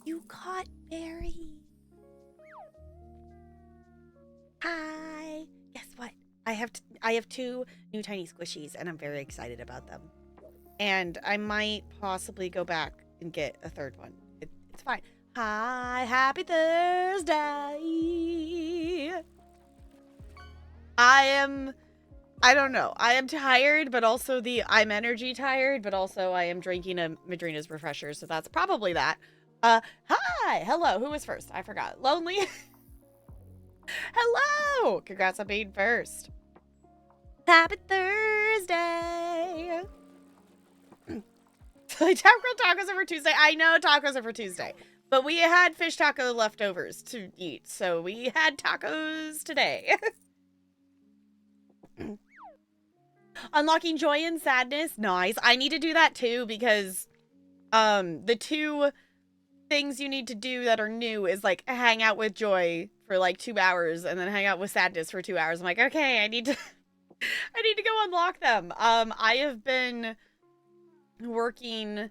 You caught Barry. Hi. Guess what? I have two new tiny squishies, and I'm very excited about them. And I might possibly go back and get a third one. It's fine. Hi, happy Thursday. I don't know. I am tired, but also I'm energy tired, but also I am drinking a Madrina's refresher, so that's probably that. Hi, hello. Who was first? I forgot. Lonely. Hello. Congrats on being first. Happy Thursday. Like tacos are for Tuesday. I know tacos are for Tuesday, but we had fish taco leftovers to eat, so we had tacos today. Unlocking joy and sadness. Nice. I need to do that too because the two things you need to do that are new is like hang out with joy for like 2 hours and then hang out with sadness for 2 hours. I'm like, okay, I need to go unlock them. I have been working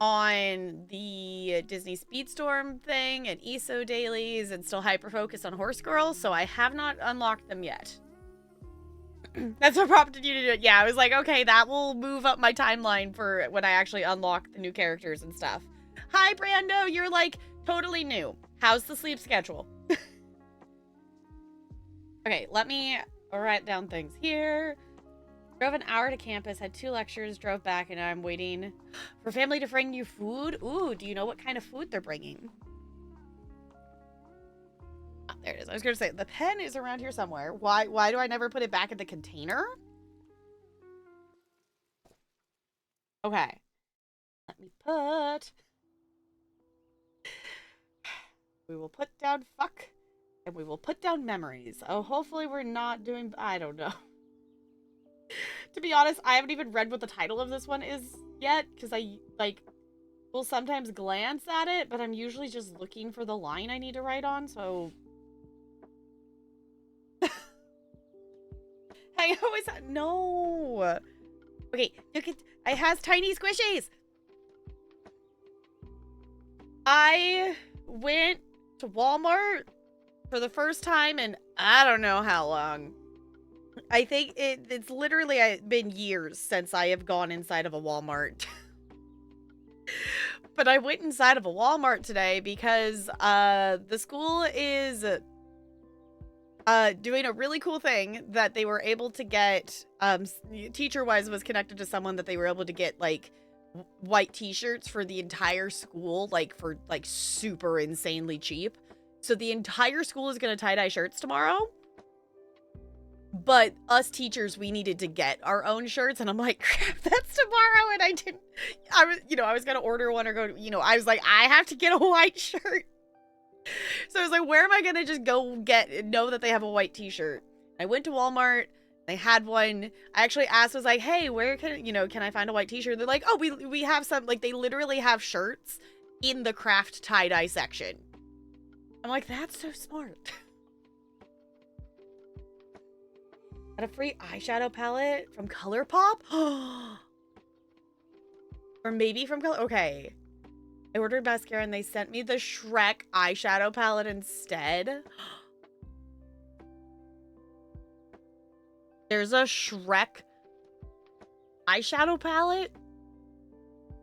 on the Disney Speedstorm thing and ESO dailies and still hyper focused on Horse Girl, so I have not unlocked them yet. That's what prompted you to do it. Yeah, I was like, okay, that will move up my timeline for when I actually unlock the new characters and stuff. Hi, Brando. You're like totally new. How's the sleep schedule? Okay, let me write down things here. Drove an hour to campus, had 2 lectures, drove back, and now I'm waiting for family to bring you food. Ooh, do you know what kind of food they're bringing? Oh, there it is. I was going to say, the pen is around here somewhere. Why do I never put it back in the container? Okay. Let me put... We will put down fuck, and we will put down memories. Oh, hopefully we're not doing... I don't know. To be honest, I haven't even read what the title of this one is yet, because I, like, will sometimes glance at it, but I'm usually just looking for the line I need to write on, so... I always... No! Okay, look at... It has tiny squishies! I went to Walmart for the first time in I don't know how long. I think it's literally been years since I have gone inside of a Walmart. But I went inside of a Walmart today because the school is doing a really cool thing that they were able to get, teacher-wise was connected to someone that they were able to get, like, white t-shirts for the entire school, like, for, like, super insanely cheap. So the entire school is going to tie-dye shirts tomorrow. But us teachers, we needed to get our own shirts, and I'm like, crap, that's tomorrow, and I was going to order one or go, I was like, I have to get a white shirt. So I was like, where am I going to just go know that they have a white t-shirt? I went to Walmart, they had one. I actually asked, was like, hey, where can I find a white t-shirt? They're like, oh, we have some, like, they literally have shirts in the craft tie-dye section. I'm like, that's so smart. Got a free eyeshadow palette from ColourPop? Or maybe from Color... Okay. I ordered mascara and they sent me the Shrek eyeshadow palette instead. There's a Shrek eyeshadow palette?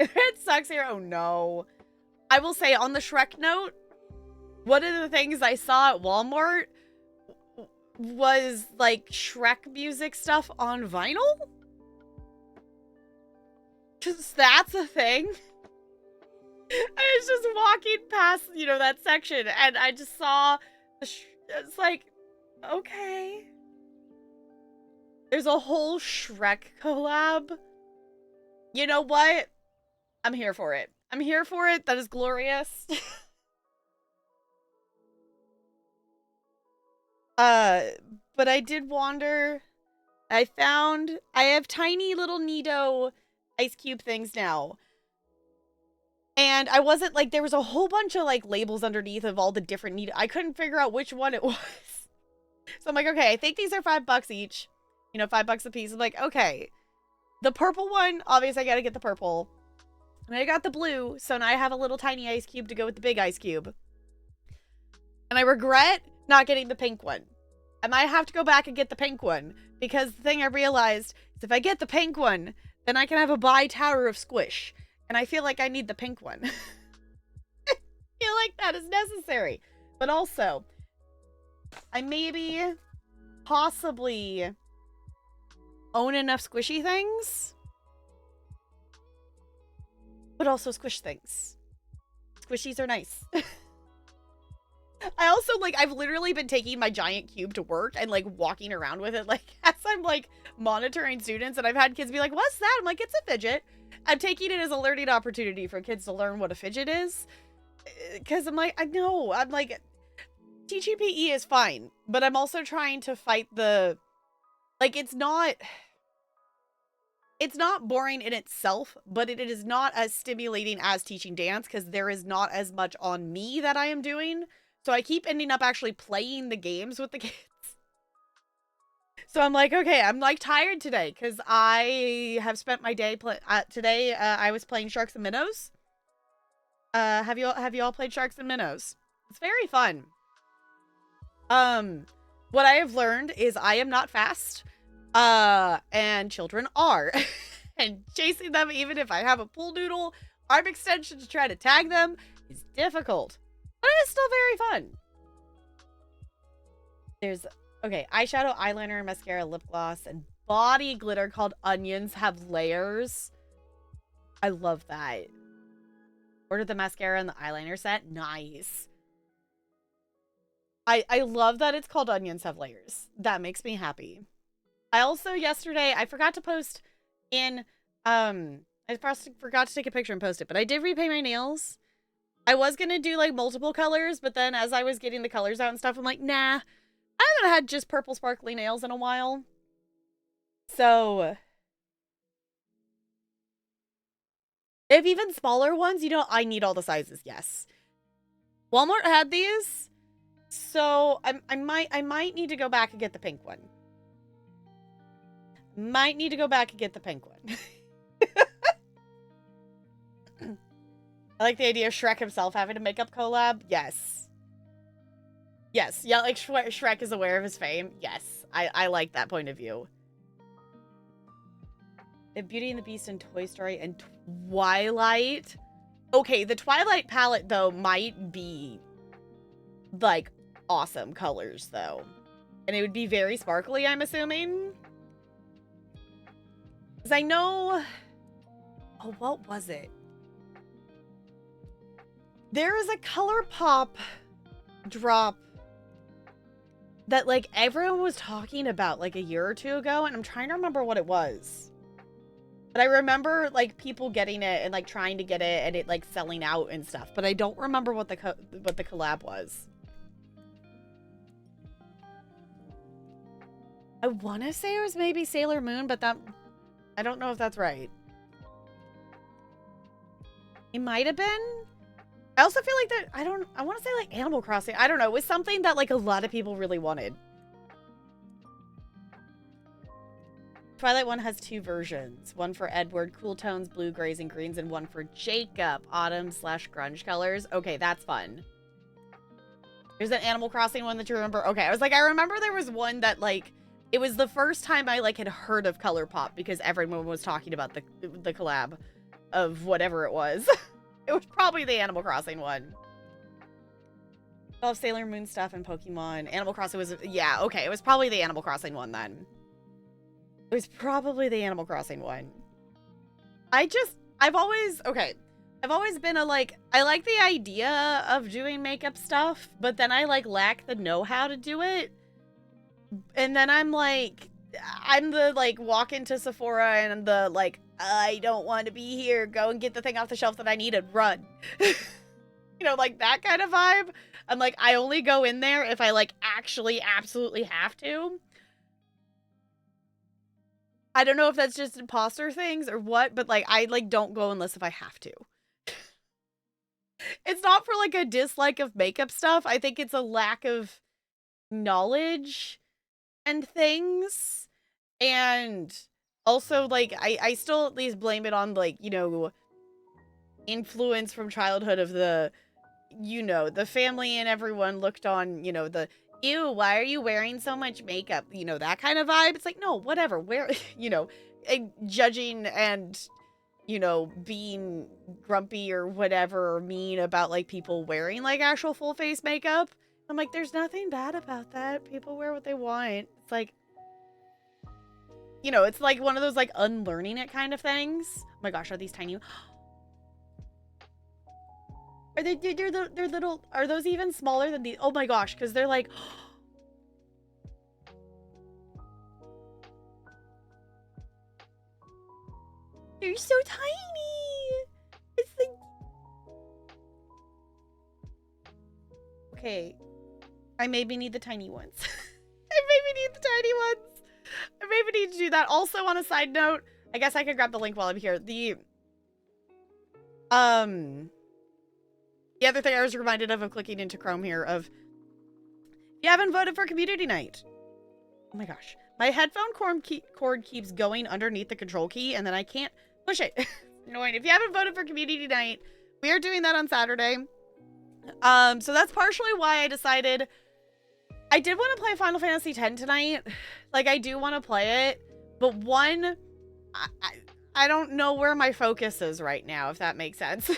It sucks here. Oh no. I will say, on the Shrek note, one of the things I saw at Walmart was, like, Shrek music stuff on vinyl? Because that's a thing. I was just walking past, that section, and I just saw, it's like, okay. There's a whole Shrek collab. You know what? I'm here for it. I'm here for it. That is glorious. But I did wander. I have tiny little Nido ice cube things now. And I wasn't, like, there was a whole bunch of, like, labels underneath of all the different Nido. I couldn't figure out which one it was. So I'm like, okay, I think these are $5 each. $5 a piece. I'm like, okay. The purple one, obviously I gotta get the purple. And I got the blue, so now I have a little tiny ice cube to go with the big ice cube. And I regret not getting the pink one. I might have to go back and get the pink one, because the thing I realized is if I get the pink one, then I can have a bi-tower of squish. And I feel like I need the pink one. I feel like that is necessary. But also, I maybe possibly own enough squishy things, but also squish things. Squishies are nice. I also, like, I've literally been taking my giant cube to work and, like, walking around with it, like, as I'm, like, monitoring students, and I've had kids be like, what's that? I'm like, it's a fidget. I'm taking it as a learning opportunity for kids to learn what a fidget is. Because I'm like, I know. I'm like, teaching PE is fine, but I'm also trying to fight the, like, it's not boring in itself, but it is not as stimulating as teaching dance because there is not as much on me that I am doing. So I keep ending up actually playing the games with the kids. So I'm like, okay, I'm like tired today because I have spent my day today. I was playing Sharks and Minnows. Have you all played Sharks and Minnows? It's very fun. What I have learned is I am not fast. And children are. And chasing them, even if I have a pool noodle arm extension to try to tag them, is difficult. But it is still very fun. There's, okay, eyeshadow, eyeliner, mascara, lip gloss, and body glitter called Onions have layers. I love that. Ordered the mascara and the eyeliner set. Nice. I love that it's called Onions have layers. That makes me happy. I also, yesterday, I forgot to post in, I forgot to take a picture and post it, but I did repaint my nails. I was going to do, like, multiple colors, but then as I was getting the colors out and stuff, I'm like, nah, I haven't had just purple sparkly nails in a while. So, if even smaller ones, you know, I need all the sizes, yes. Walmart had these, so I might need to go back and get the pink one. Might need to go back and get the pink one. I like the idea of Shrek himself having a makeup collab. Yes. Yes. Yeah, like Shrek is aware of his fame. Yes. I like that point of view. The Beauty and the Beast and Toy Story and Twilight. Okay, the Twilight palette, though, might be, like, awesome colors, though. And it would be very sparkly, I'm assuming. Because I know... Oh, what was it? There is a ColourPop drop that, like, everyone was talking about, like, a year or two ago, and I'm trying to remember what it was. But I remember, like, people getting it and, like, trying to get it and it, like, selling out and stuff. But I don't remember what the collab was. I want to say it was maybe Sailor Moon, but that... I don't know if that's right. It might have been. I also feel like that... I want to say, like, Animal Crossing. I don't know. It was something that, like, a lot of people really wanted. Twilight 1 has 2 versions. One for Edward, cool tones, blue, grays, and greens, and one for Jacob, autumn/grunge colors. Okay, that's fun. There's an Animal Crossing one that you remember. Okay, I was like, I remember there was one that, like, it was the first time I, like, had heard of ColourPop because everyone was talking about the collab of whatever it was. It was probably the Animal Crossing one. I love Sailor Moon stuff and Pokemon. Animal Crossing was, yeah, okay, it was probably the Animal Crossing one then. It was probably the Animal Crossing one. I've always been a, like, I like the idea of doing makeup stuff, but then I, like, lack the know-how to do it. And then I'm, like, I'm the, like, walk into Sephora and the, like, I don't want to be here, go and get the thing off the shelf that I need and run. You know, like, that kind of vibe. I'm, like, I only go in there if I, like, actually absolutely have to. I don't know if that's just imposter things or what, but, like, I, like, don't go unless if I have to. It's not for, like, a dislike of makeup stuff. I think it's a lack of knowledge and things. And also, like, I still at least blame it on, like, you know, influence from childhood of the, you know, the family and everyone looked on, you know, the, ew, why are you wearing so much makeup? You know, that kind of vibe. It's like, no, whatever. Where, you know, judging and, you know, being grumpy or whatever, or mean about like people wearing like actual full face makeup. I'm like, there's nothing bad about that. People wear what they want. It's like, you know, it's like one of those like unlearning it kind of things. Oh my gosh, are these tiny? Are they're little, are those even smaller than the, oh my gosh, because they're like, they're so tiny. It's like, okay, I maybe need the tiny ones. I maybe need the tiny ones. I maybe need to do that. Also, on a side note, I guess I could grab the link while I'm here. The other thing I was reminded of clicking into Chrome here of, if you haven't voted for community night. Oh my gosh. My headphone cord keeps going underneath the control key and then I can't push it. Annoying. If you haven't voted for community night, we are doing that on Saturday. So that's partially why I decided I did want to play Final Fantasy X tonight. Like, I do want to play it, but one, I don't know where my focus is right now, if that makes sense.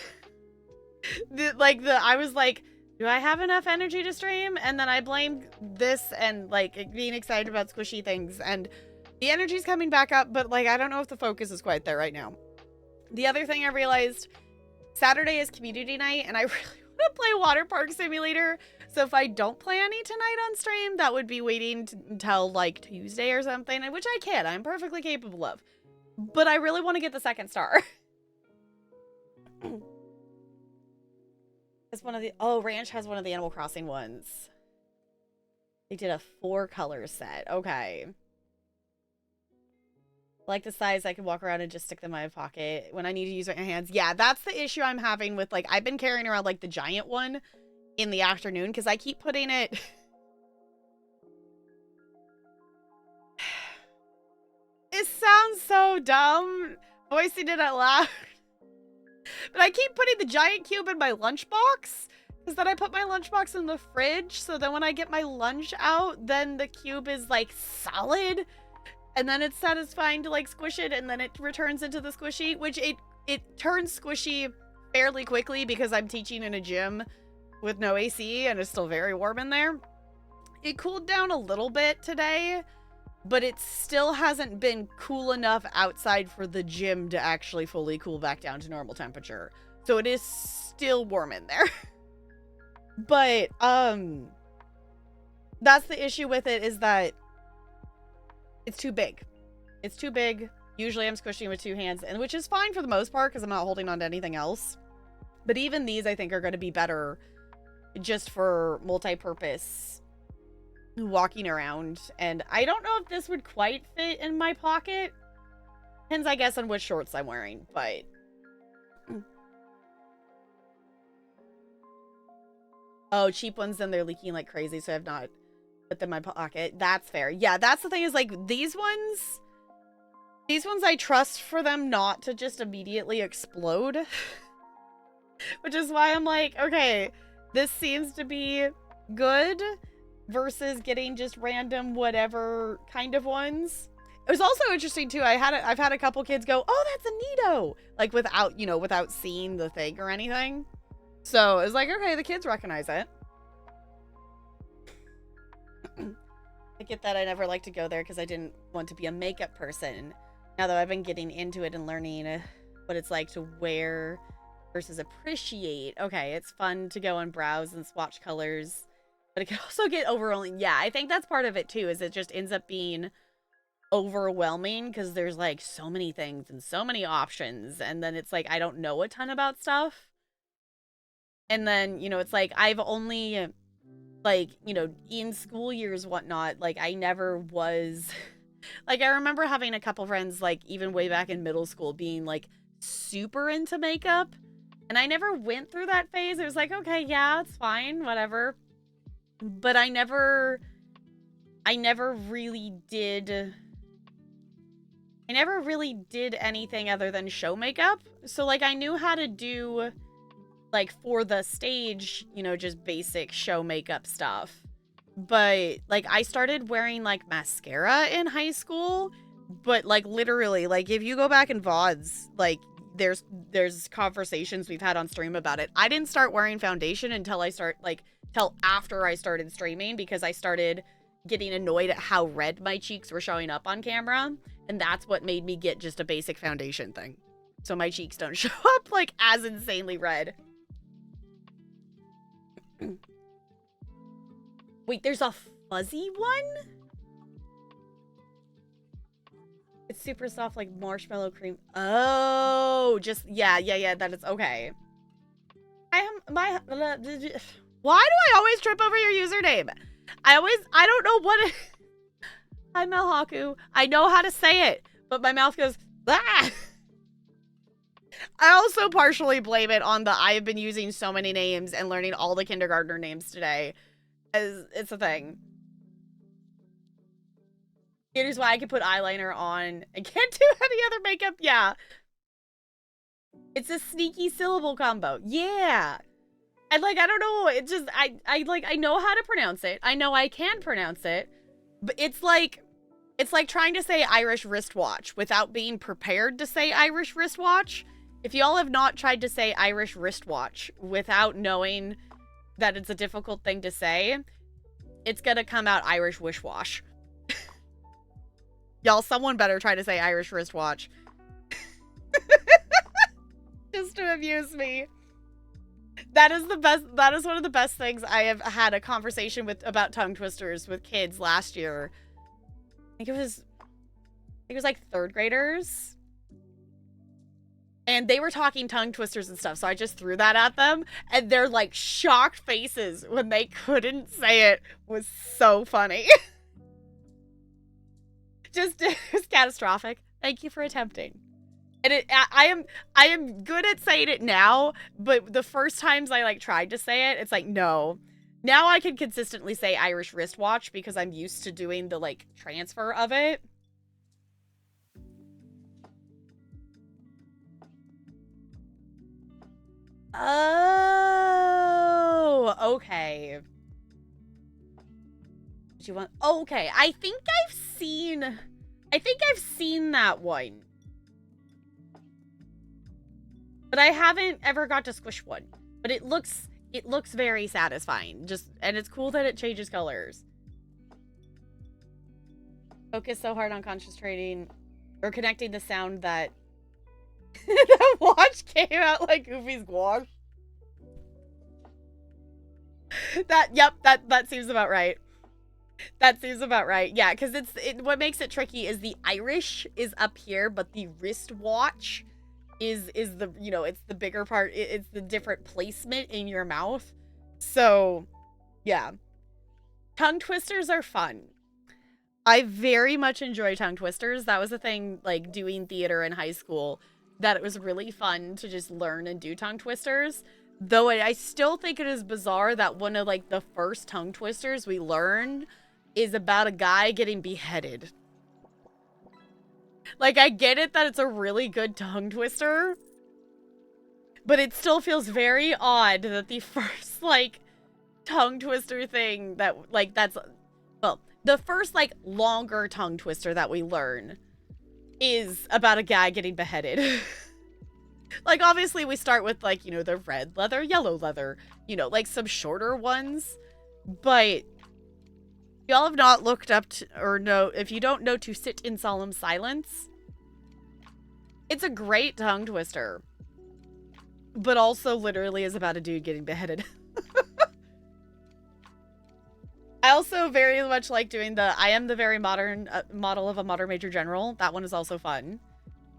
I was like, do I have enough energy to stream? And then I blamed this and like being excited about squishy things, and the energy's coming back up, but like, I don't know if the focus is quite there right now. The other thing I realized, Saturday is community night and I really want to play Waterpark Simulator. So if I don't play any tonight on stream, that would be waiting until like Tuesday or something, which I can. I'm perfectly capable of. But I really want to get the second star. It's one of the, oh, Ranch has one of the Animal Crossing ones. They did a 4-color set. Okay. Like the size, I can walk around and just stick them in my pocket when I need to use my hands. Yeah, that's the issue I'm having with, like, I've been carrying around, like, the giant one in the afternoon because I keep putting it... It sounds so dumb, voicing it out loud. But I keep putting the giant cube in my lunchbox, because then I put my lunchbox in the fridge, so then when I get my lunch out, then the cube is, like, solid. And then it's satisfying to, like, squish it, and then it returns into the squishy, which it turns squishy fairly quickly because I'm teaching in a gym with no AC, and it's still very warm in there. It cooled down a little bit today, but it still hasn't been cool enough outside for the gym to actually fully cool back down to normal temperature. So it is still warm in there. But, that's the issue with it, is that it's too big. It's too big. Usually I'm squishing with 2 hands, and which is fine for the most part because I'm not holding on to anything else. But even these, I think, are going to be better just for multi-purpose walking around. And I don't know if this would quite fit in my pocket. Depends, I guess, on which shorts I'm wearing, but... Oh, cheap ones, then they're leaking like crazy, so I've not put them in my pocket. That's fair. Yeah, that's the thing, is like these ones I trust for them not to just immediately explode. Which is why I'm like, okay, this seems to be good versus getting just random whatever kind of ones. It was also interesting too. I've had a couple kids go, "Oh, that's a Neato," like without, you know, without seeing the thing or anything. So it's like, okay, the kids recognize it. I get that. I never liked to go there because I didn't want to be a makeup person. Now that I've been getting into it and learning what it's like to wear versus appreciate. Okay, it's fun to go and browse and swatch colors, but it can also get overwhelming. Yeah, I think that's part of it too, is it just ends up being overwhelming because there's like so many things and so many options, and then it's like I don't know a ton about stuff. And then, you know, it's like I've only, like, you know, in school years, whatnot, like I never was, like I remember having a couple friends, like even way back in middle school, being like super into makeup. And I never went through that phase. It was like, okay, yeah, it's fine, whatever. But I never really did I never really did anything other than show makeup. So, like, I knew how to do, like, for the stage, you know, just basic show makeup stuff. But, like, I started wearing, like, mascara in high school. But, like, literally, like, if you go back in VODs, like, there's conversations we've had on stream about it. I didn't start wearing foundation until till after I started streaming, because I started getting annoyed at how red my cheeks were showing up on camera. And that's what made me get just a basic foundation thing, so my cheeks don't show up, like, as insanely red. Wait, there's a fuzzy one? It's super soft, like marshmallow cream. Oh, just, yeah, that is, okay. Why do I always trip over your username? I don't know what it... Hi, Melhaku. I know how to say it, but my mouth goes, ah! I also partially blame it on the I have been using so many names and learning all the kindergartner names today. As it's a thing. It is why I can put eyeliner on. I can't do any other makeup. Yeah. It's a sneaky syllable combo. Yeah. And, like, I don't know. It just, I know how to pronounce it. I know I can pronounce it. But it's like trying to say Irish wristwatch without being prepared to say Irish wristwatch. If y'all have not tried to say Irish wristwatch without knowing that it's a difficult thing to say, it's gonna come out Irish wishwash. Y'all, someone better try to say Irish wristwatch. Just to amuse me. That is the best. That is one of the best things. I have had a conversation about tongue twisters with kids last year. I think it was like third graders. And they were talking tongue twisters and stuff, so I just threw that at them. And their, like, shocked faces when they couldn't say it was so funny. Just, it was catastrophic. Thank you for attempting. And I am good at saying it now, but the first times I, like, tried to say it, it's like, no. Now I can consistently say Irish wristwatch because I'm used to doing the, like, transfer of it. Oh, okay. Do you want... Okay, I think I've seen that one. But I haven't ever got to squish one. But it looks very satisfying. And it's cool that it changes colors. Focus so hard on concentrating or connecting the sound that the watch came out like Goofy's guac. That seems about right. That seems about right. Yeah, because what makes it tricky is the Irish is up here, but the wristwatch is the, you know, it's the bigger part. It's the different placement in your mouth. So, yeah. Tongue twisters are fun. I very much enjoy tongue twisters. That was the thing, like, doing theater in high school, that it was really fun to just learn and do tongue twisters. Though I still think it is bizarre that one of, like, the first tongue twisters we learned is about a guy getting beheaded. Like, I get it that it's a really good tongue twister, but it still feels very odd that the first, like, tongue twister thing that, like, that's, well, the first, like, longer tongue twister that we learn is about a guy getting beheaded. Like, obviously we start with, like, you know, the red leather, yellow leather, you know, like, some shorter ones, but y'all have not looked up to, or know, if you don't know To Sit in Solemn Silence, it's a great tongue twister, but also literally is about a dude getting beheaded. I also very much like doing the I am the very modern model of a modern major general. That one is also fun.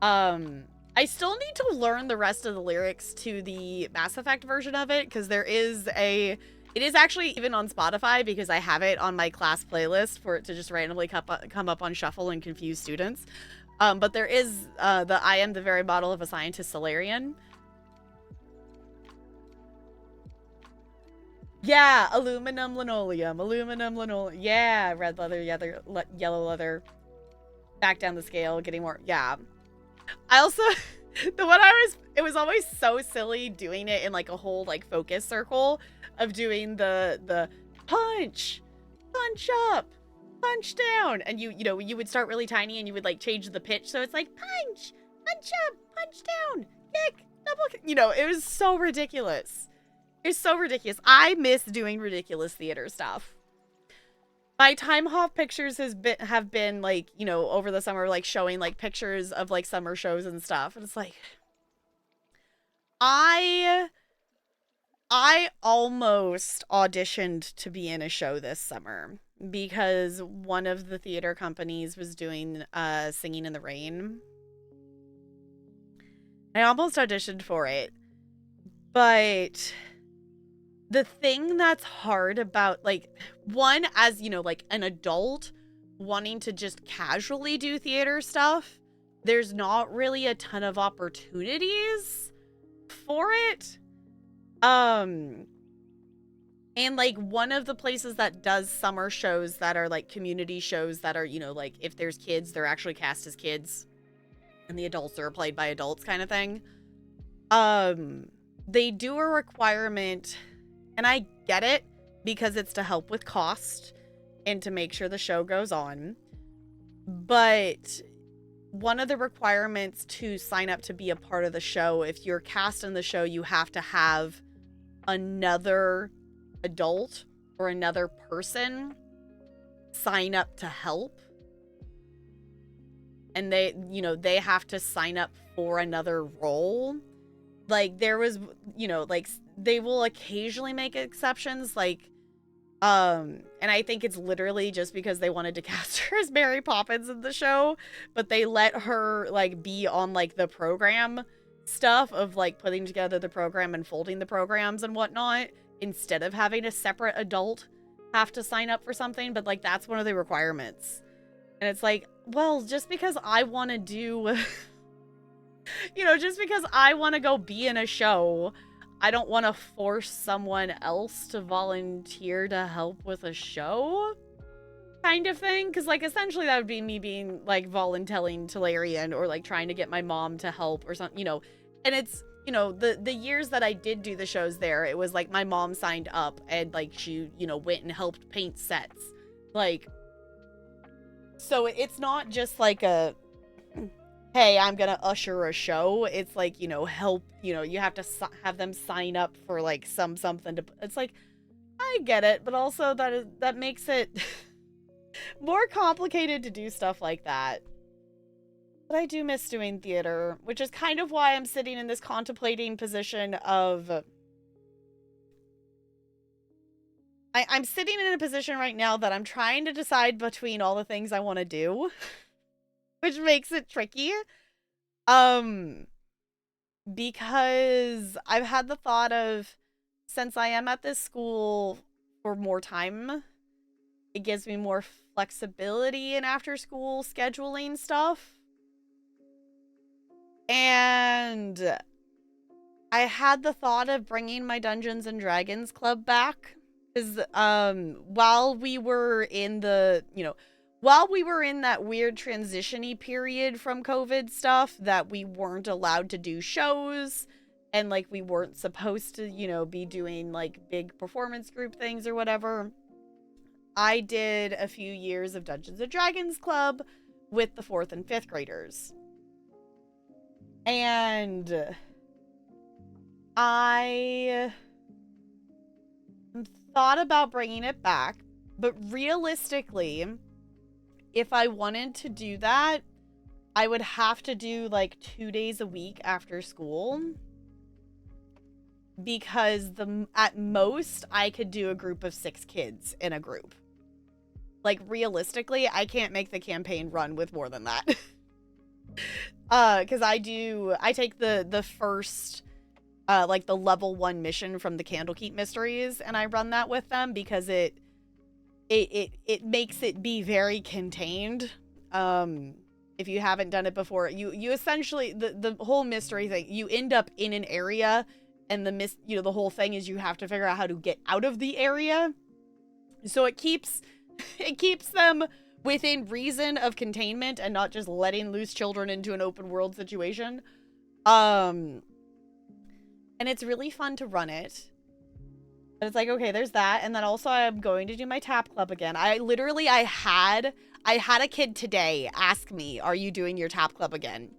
I still need to learn the rest of the lyrics to the Mass Effect version of it, because it is actually even on Spotify, because I have it on my class playlist for it to just randomly come up on shuffle and confuse students. But there is the I am the very model of a scientist Solarian. Yeah, aluminum linoleum. Yeah, red leather, yellow leather. back down the scale, getting more, yeah. I also, it was always so silly doing it in like a whole like focus circle of doing the punch up, punch down. And you know, you would start really tiny and you would like change the pitch. So it's like punch up, punch down, kick, double kick. You know, it was so ridiculous. It's so ridiculous. I miss doing ridiculous theater stuff. My Time Hop pictures have been like, you know, over the summer, like showing like pictures of like summer shows and stuff. And it's like, I almost auditioned to be in a show this summer because one of the theater companies was doing Singing in the Rain. I almost auditioned for it, but the thing that's hard about, like, one, as, you know, like an adult wanting to just casually do theater stuff, there's not really a ton of opportunities for it. And like one of the places that does summer shows that are like community shows that are, you know, like if there's kids, they're actually cast as kids and the adults are played by adults kind of thing. They do a requirement, and I get it because it's to help with cost and to make sure the show goes on. But one of the requirements to sign up to be a part of the show, if you're cast in the show, you have to have another adult or another person sign up to help. And they, you know, they have to sign up for another role. Like there was, you know, like they will occasionally make exceptions, like, and I think it's literally just because they wanted to cast her as Mary Poppins in the show, but they let her like be on like the program stuff of like putting together the program and folding the programs and whatnot, instead of having a separate adult have to sign up for something. But like that's one of the requirements, and it's like, well, just because I want to do you know, just because I want to go be in a show, I don't want to force someone else to volunteer to help with a show kind of thing. Because like essentially that would be me being like volunteering Tolarian or like trying to get my mom to help or something, you know. And it's, you know, the years that I did do the shows there, it was like my mom signed up and like she, you know, went and helped paint sets. Like, so it's not just like a, hey, I'm gonna usher a show. It's like, you know, help, you know, you have to have them sign up for like something to, it's like, I get it, but also that makes it more complicated to do stuff like that. But I do miss doing theater, which is kind of why I'm sitting in this contemplating position of, I'm sitting in a position right now that I'm trying to decide between all the things I want to do, which makes it tricky. Because I've had the thought of, since I am at this school for more time, it gives me more flexibility in after school scheduling stuff. And I had the thought of bringing my Dungeons and Dragons club back. Because, while we were in the, you know, while we were in that weird transition-y period from COVID stuff that we weren't allowed to do shows and like we weren't supposed to, you know, be doing like big performance group things or whatever, I did a few years of Dungeons and Dragons Club with the 4th and 5th graders. And I thought about bringing it back, but realistically, if I wanted to do that, I would have to do like 2 days a week after school, because at most I could do a group of 6 kids in a group. Like realistically, I can't make the campaign run with more than that. Because I take the first like the level 1 mission from the Candlekeep Mysteries, and I run that with them because it makes it be very contained. If you haven't done it before, you essentially, the whole mystery thing, you end up in an area, and the whole thing is you have to figure out how to get out of the area. So it keeps them within reason of containment and not just letting loose children into an open world situation. And it's really fun to run it. But it's like, okay, there's that. And then also I'm going to do my tap club again. I had a kid today ask me, are you doing your tap club again?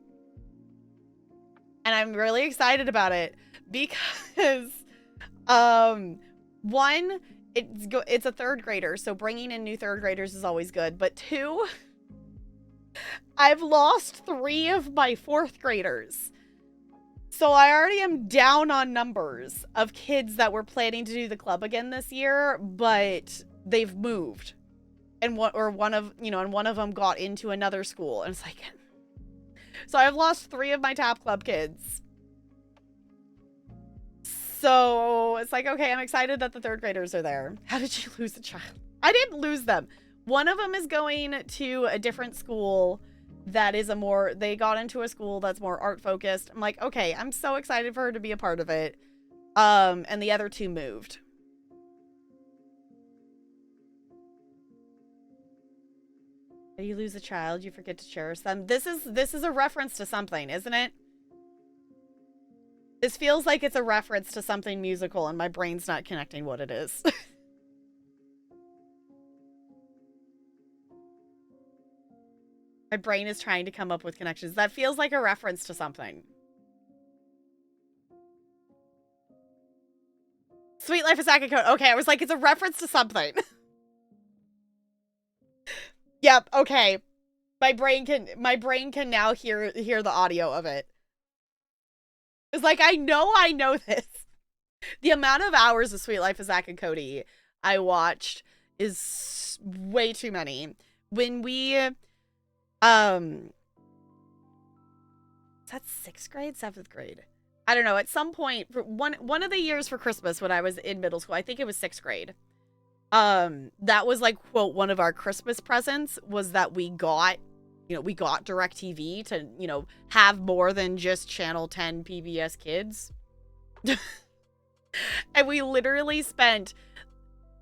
And I'm really excited about it because, one, it's a third grader, so bringing in new third graders is always good. But two, I've lost 3 of my 4th graders. So I already am down on numbers of kids that were planning to do the club again this year, but they've moved. And one of them got into another school. And it's like, so I've lost 3 of my tap club kids. So it's like, okay, I'm excited that the 3rd graders are there. How did you lose a child? I didn't lose them. One of them is going to a different school that is they got into a school that's more art focused. I'm like, okay, I'm so excited for her to be a part of it. And the other 2 moved. When you lose a child, you forget to cherish them. This is a reference to something, isn't it? This feels like it's a reference to something musical and my brain's not connecting what it is. My brain is trying to come up with connections. That feels like a reference to something. Sweet Life of Zack and Cody. Okay, I was like, it's a reference to something. Yep, okay. My brain can now hear the audio of it. It's like, I know this. The amount of hours of Sweet Life of Zack and Cody I watched is way too many. When we, is that 6th grade, 7th grade? I don't know. At some point, for one of the years for Christmas when I was in middle school, I think it was 6th grade. That was like, quote, one of our Christmas presents was that we got DirecTV to, have more than just Channel 10 PBS Kids. And we literally spent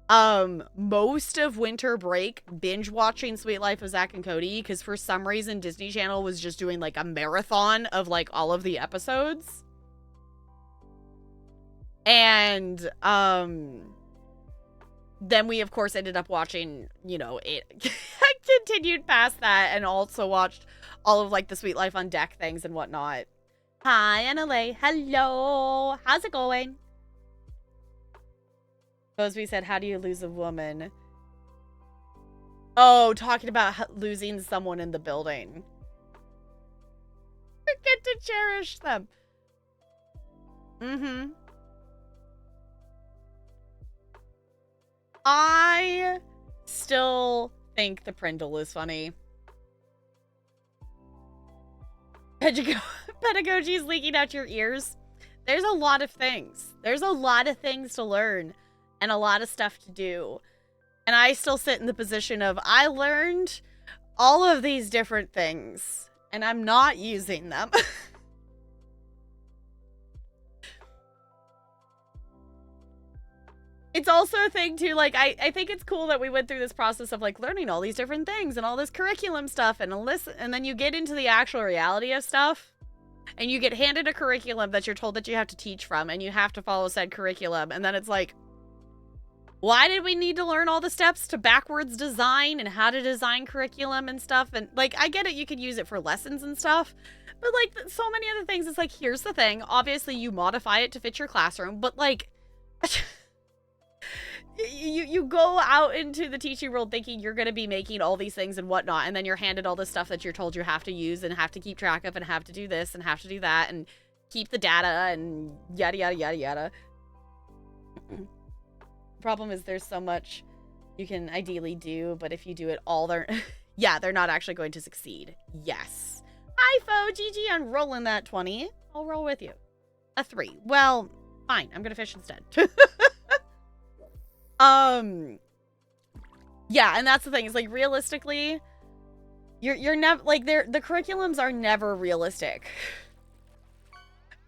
most of winter break binge watching Sweet Life of Zack and Cody because for some reason Disney Channel was just doing like a marathon of like all of the episodes. And then we of course ended up watching, it continued past that and also watched all of like the Sweet Life on Deck things and whatnot. Hi, Annalee. Hello. How's it going? Bosby said, how do you lose a woman? Oh, talking about losing someone in the building. Forget to cherish them. Mm-hmm. I still think the Prindle is funny. Pedagogy is leaking out your ears. There's a lot of things. There's a lot of things to learn and a lot of stuff to do. And I still sit in the position of I learned all of these different things and I'm not using them. It's also a thing too, like, I think it's cool that we went through this process of like learning all these different things and all this curriculum stuff and then you get into the actual reality of stuff and you get handed a curriculum that you're told that you have to teach from and you have to follow said curriculum. And then it's like, why did we need to learn all the steps to backwards design and how to design curriculum and stuff? And like, I get it. You could use it for lessons and stuff, but like so many other things, it's like, here's the thing. Obviously you modify it to fit your classroom, but like, you go out into the teaching world thinking you're going to be making all these things and whatnot, and then you're handed all this stuff that you're told you have to use and have to keep track of and have to do this and have to do that and keep the data and yada, yada, yada, yada. Problem is there's so much you can ideally do, but if you do it all, they're not actually going to succeed. Yes. Hi, Fo. GG on rolling that 20. I'll roll with you. A 3. Well, fine. I'm going to fish instead. Yeah, and that's the thing. It's like realistically, you're never like the curriculums are never realistic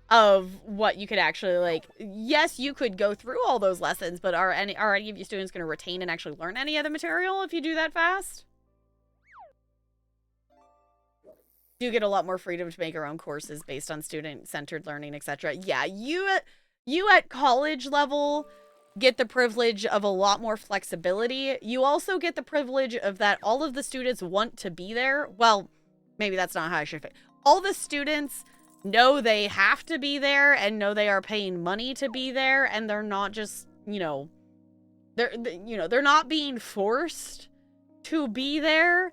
of what you could actually like. Yes, you could go through all those lessons, but are any of you students going to retain and actually learn any of the material if you do that fast? do get a lot more freedom to make our own courses based on student-centered learning, etc. Yeah, you at college level get the privilege of a lot more flexibility. You also get the privilege of that all of the students want to be there. Well, maybe that's not how I should say it. All the students know they have to be there and know they are paying money to be there, and they're not just, they're not being forced to be there.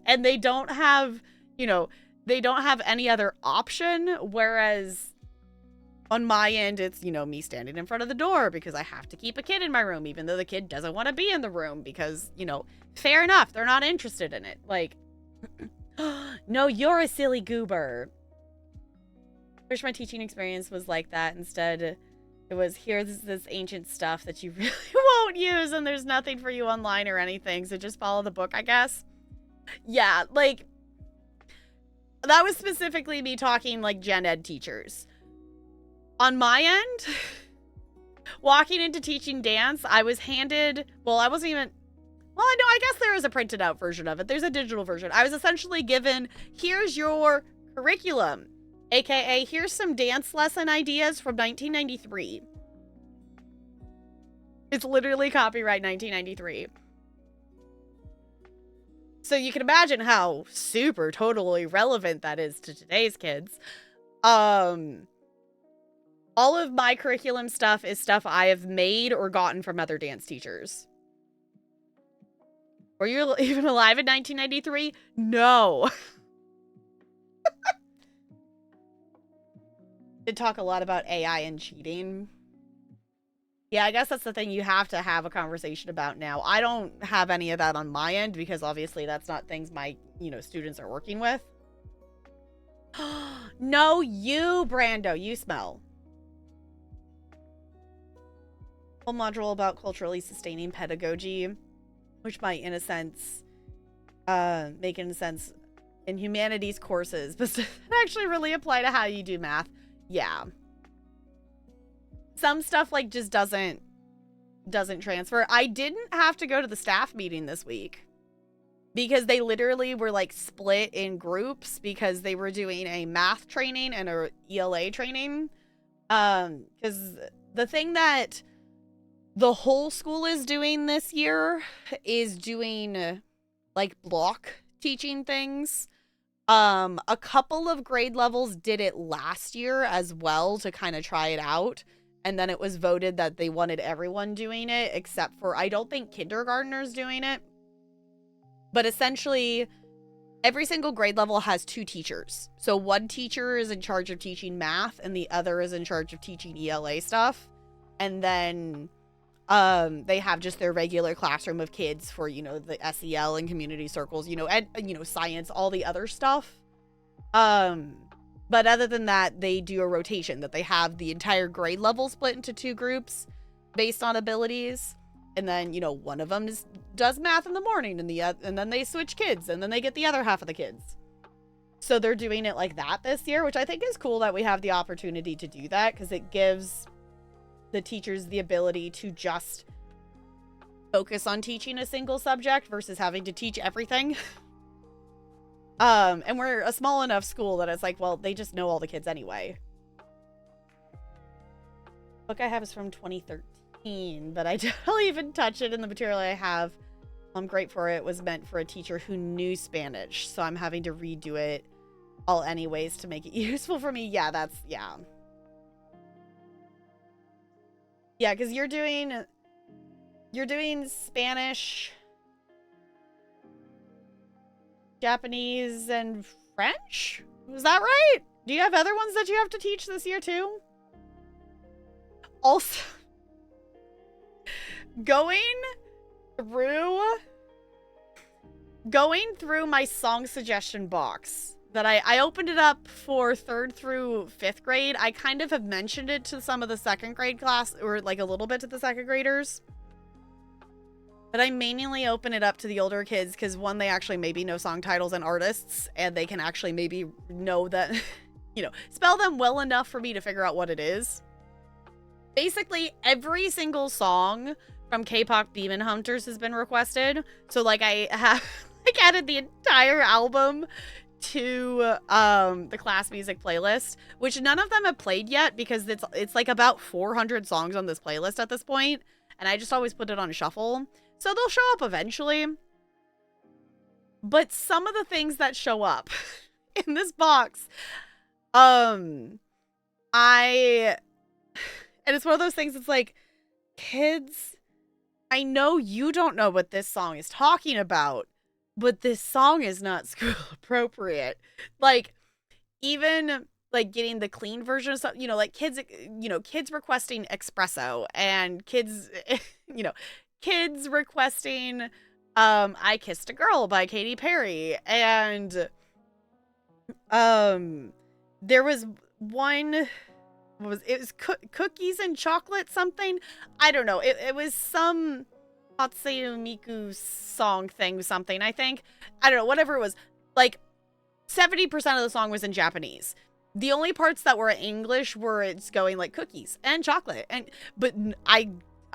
And they don't have, they don't have any other option, whereas on my end, it's, me standing in front of the door because I have to keep a kid in my room, even though the kid doesn't want to be in the room because, fair enough, they're not interested in it. Like, no, you're a silly goober. I wish my teaching experience was like that. Instead, it was, here's this ancient stuff that you really won't use, and there's nothing for you online or anything, so just follow the book, I guess. Yeah, like, that was specifically me talking, like, gen ed teachers. On my end, walking into teaching dance, I was handed, well, I wasn't even, well, no, I guess there is a printed out version of it. There's a digital version. I was essentially given, here's your curriculum, aka here's some dance lesson ideas from 1993. It's literally copyright 1993. So you can imagine how super totally relevant that is to today's kids. All of my curriculum stuff is stuff I have made or gotten from other dance teachers. Were you even alive in 1993? No. Did talk a lot about AI and cheating. Yeah, I guess that's the thing you have to have a conversation about now. I don't have any of that on my end because obviously that's not things my, students are working with. No, you, Brando, you smell. Whole module about culturally sustaining pedagogy, which might, in a sense, make in a sense in humanities courses, but actually really apply to how you do math. Yeah. Some stuff like just doesn't transfer. I didn't have to go to the staff meeting this week because they literally were like split in groups because they were doing a math training and a ELA training. Because the thing that the whole school is doing this year is doing like block teaching things. A couple of grade levels did it last year as well to kind of try it out. And then it was voted that they wanted everyone doing it, except for, I don't think kindergartners doing it. But essentially, every single grade level has 2 teachers. So one teacher is in charge of teaching math, and the other is in charge of teaching ELA stuff. And then they have just their regular classroom of kids for, the SEL and community circles, and, science, all the other stuff. But other than that, they do a rotation that they have the entire grade level split into 2 groups based on abilities. And then, one of them does math in the morning and then they switch kids and then they get the other half of the kids. So they're doing it like that this year, which I think is cool that we have the opportunity to do that because it gives the teachers the ability to just focus on teaching a single subject versus having to teach everything. And we're a small enough school that it's like, well, they just know all the kids anyway. The book I have is from 2013, but I don't even touch it in the material I have. I'm great for it. It was meant for a teacher who knew Spanish, so I'm having to redo it all anyways to make it useful for me. Yeah, yeah. Yeah, because you're doing Spanish, Japanese, and French? Is that right? Do you have other ones that you have to teach this year too? Also, going through my song suggestion box that I opened it up for 3rd through 5th grade. I kind of have mentioned it to some of the 2nd grade class, or like a little bit to the 2nd graders. But I mainly open it up to the older kids because, one, they actually maybe know song titles and artists, and they can actually maybe know that, spell them well enough for me to figure out what it is. Basically, every single song from K-pop Demon Hunters has been requested. So, like, I have like added the entire album to the class music playlist, which none of them have played yet because it's like about 400 songs on this playlist at this point, and I just always put it on shuffle. So they'll show up eventually. But some of the things that show up in this box, and it's one of those things, it's like, kids, I know you don't know what this song is talking about, but this song is not school appropriate. Like, even like getting the clean version of something, like kids requesting espresso, and kids, kids requesting I Kissed a Girl by Katy Perry, and there was one, it was cookies and chocolate something, I don't know, it was some Hatsune Miku song thing, something, I think, I don't know, whatever it was. Like 70% of the song was in Japanese. The only parts that were in English were it's going like cookies and chocolate, but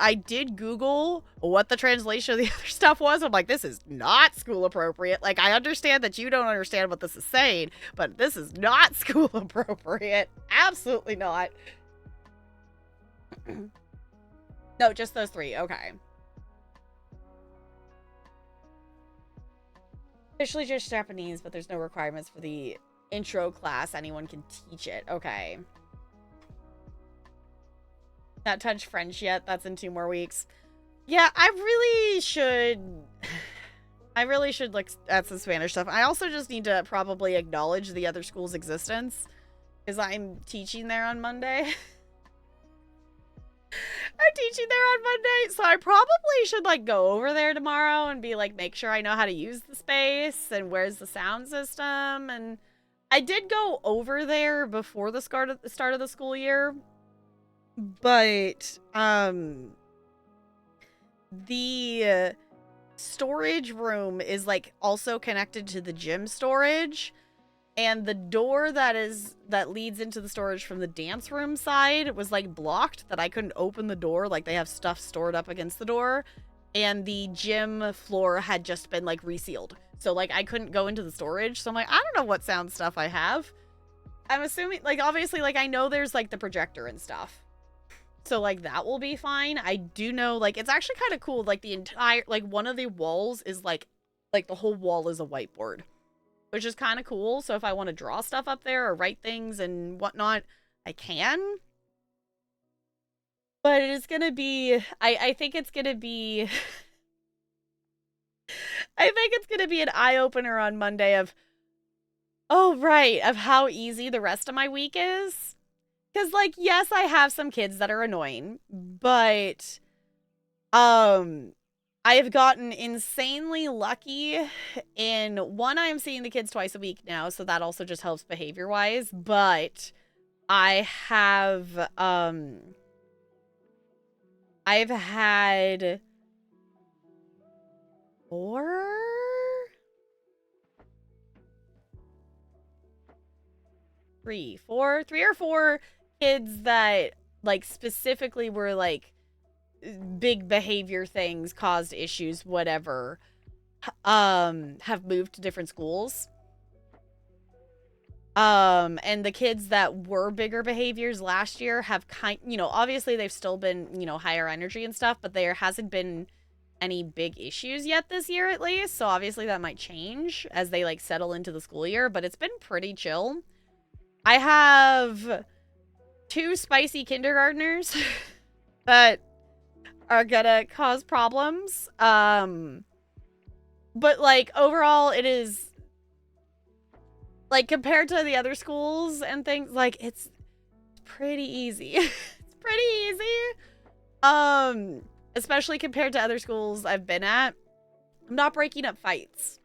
I did Google what the translation of the other stuff was. I'm like, this is not school appropriate. Like, I understand that you don't understand what this is saying, but this is not school appropriate. Absolutely not. No, just those three. Okay. Officially just Japanese, but there's no requirements for the intro class. Anyone can teach it. Okay. Not touched French yet. That's in 2 more weeks. Yeah, I really should look at some Spanish stuff. I also just need to probably acknowledge the other school's existence, because I'm teaching there on Monday. I'm teaching there on Monday, so I probably should like go over there tomorrow and be like, make sure I know how to use the space and where's the sound system. And I did go over there before the start of the school year, but the storage room is like also connected to the gym storage, and the door that leads into the storage from the dance room side was like blocked, that I couldn't open the door. Like, they have stuff stored up against the door, and the gym floor had just been like resealed, so like I couldn't go into the storage. So I'm like, I don't know what sound stuff I have. I'm assuming, like, obviously, like, I know there's like the projector and stuff, so like that will be fine. I do know, like, it's actually kind of cool, like the entire, like, one of the walls is like the whole wall is a whiteboard, which is kind of cool. So if I want to draw stuff up there or write things and whatnot, I can. But it is going to be, I think it's going to be, I think it's going to be an eye-opener on Monday of, oh, right, of how easy the rest of my week is. Because, like, yes, I have some kids that are annoying, but, I have gotten insanely lucky in, one, I am seeing the kids twice a week now, so that also just helps behavior-wise, but I've had 3 or 4 kids that, like, specifically were, like, big behavior things, caused issues, whatever, have moved to different schools. And the kids that were bigger behaviors last year have obviously they've still been, higher energy and stuff, but there hasn't been any big issues yet this year, at least. So obviously that might change as they, like, settle into the school year, but it's been pretty chill. I have 2 spicy kindergartners that are gonna cause problems. But, like, overall, it is, like, compared to the other schools and things, like, it's pretty easy. It's pretty easy. Especially compared to other schools I've been at. I'm not breaking up fights.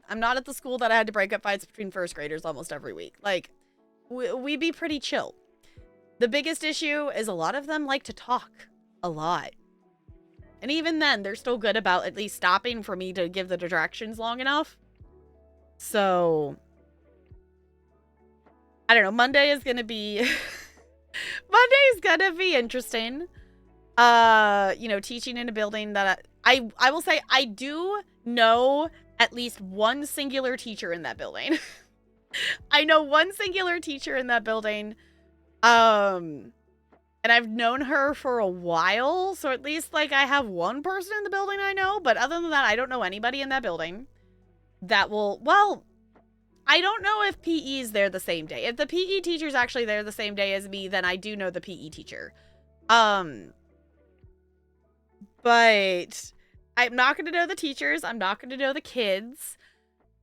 I'm not at the school that I had to break up fights between first graders almost every week. Like, we be pretty chill. The biggest issue is a lot of them like to talk a lot. And even then, they're still good about at least stopping for me to give the directions long enough. So, I don't know. Monday is going to be... Monday is going to be interesting. Teaching in a building that I will say I do know at least one singular teacher in that building. I know one singular teacher in that building. And I've known her for a while, so at least, like, I have one person in the building I know, but other than that, I don't know anybody in that building that will, well, I don't know if PE is there the same day. If the PE teacher's actually there the same day as me, then I do know the PE teacher. But I'm not going to know the teachers. I'm not going to know the kids.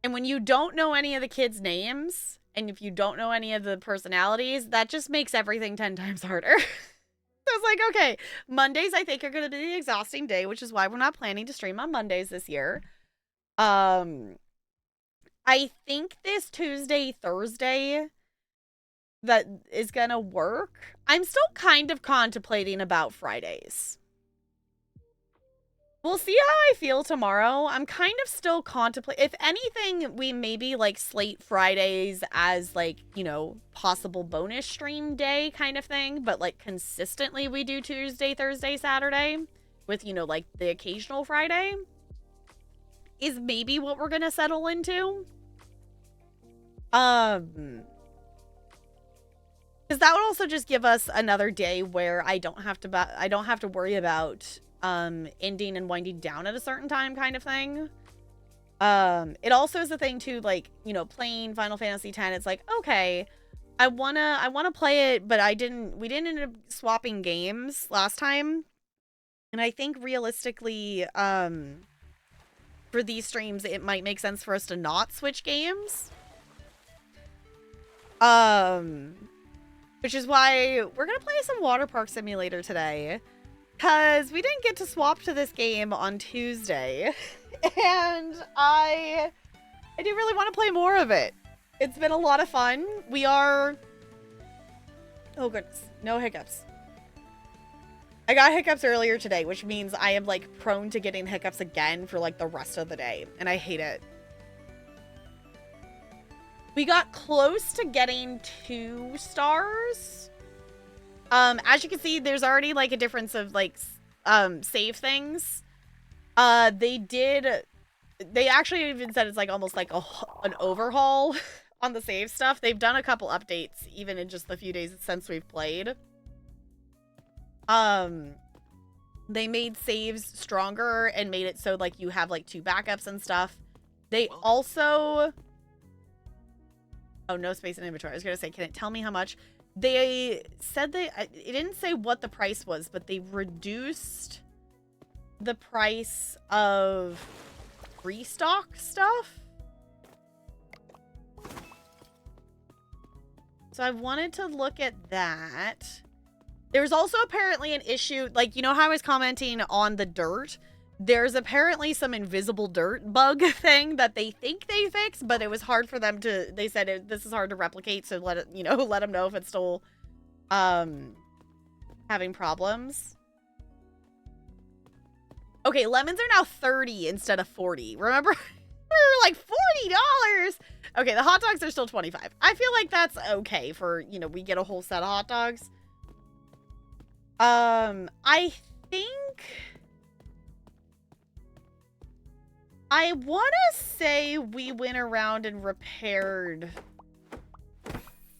And when you don't know any of the kids' names, and if you don't know any of the personalities, that just makes everything 10 times harder. So it's like, okay, Mondays I think are going to be the exhausting day, which is why we're not planning to stream on Mondays this year. I think this Tuesday, Thursday that is going to work. I'm still kind of contemplating about Fridays. We'll see how I feel tomorrow. I'm kind of still contemplating. If anything, we maybe like slate Fridays as like, you know, possible bonus stream day kind of thing. But like consistently we do Tuesday, Thursday, Saturday with, you know, like the occasional Friday is maybe what we're going to settle into. Because that would also just give us another day where I don't have to worry about ending and winding down at a certain time kind of thing. It also is a thing too, like, you know, playing Final Fantasy X, it's like, okay, I wanna play it, but we didn't end up swapping games last time. And I think realistically, for these streams, it might make sense for us to not switch games. Which is why we're gonna play some Waterpark Simulator today. Because we didn't get to swap to this game on Tuesday. And I do really want to play more of it. It's been a lot of fun. We are... Oh goodness, no hiccups. I got hiccups earlier today, which means I am like prone to getting hiccups again for like the rest of the day. And I hate it. We got close to getting 2 stars. As you can see, there's already like a difference of like save things. They actually even said it's like almost like an overhaul on the save stuff. They've done a couple updates even in just the few days since we've played. They made saves stronger and made it so like you have like 2 backups and stuff. They also... Oh, no space in inventory. I was gonna say, can it tell me how much? They said it didn't say what the price was, but they reduced the price of restock stuff. So I wanted to look at that. There's also apparently an issue, like, you know how I was commenting on the dirt? There's apparently some invisible dirt bug thing that they think they fixed, but it was hard for them to, they said this is hard to replicate, so let them know if it's still having problems. Okay, lemons are now 30 instead of 40. Remember? We were like $40. Okay, the hot dogs are still 25. I feel like that's okay for, you know, we get a whole set of hot dogs. I think... I want to say we went around and repaired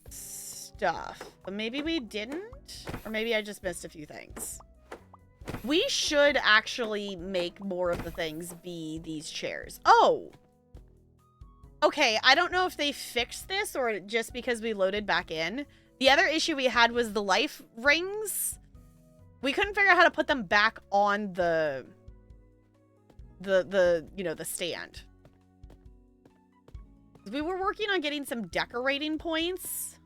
stuff, but maybe we didn't, or maybe I just missed a few things. We should actually make more of the things be these chairs. Oh! Okay, I don't know if they fixed this or just because we loaded back in. The other issue we had was the life rings. We couldn't figure out how to put them back on the stand. We were working on getting some decorating points.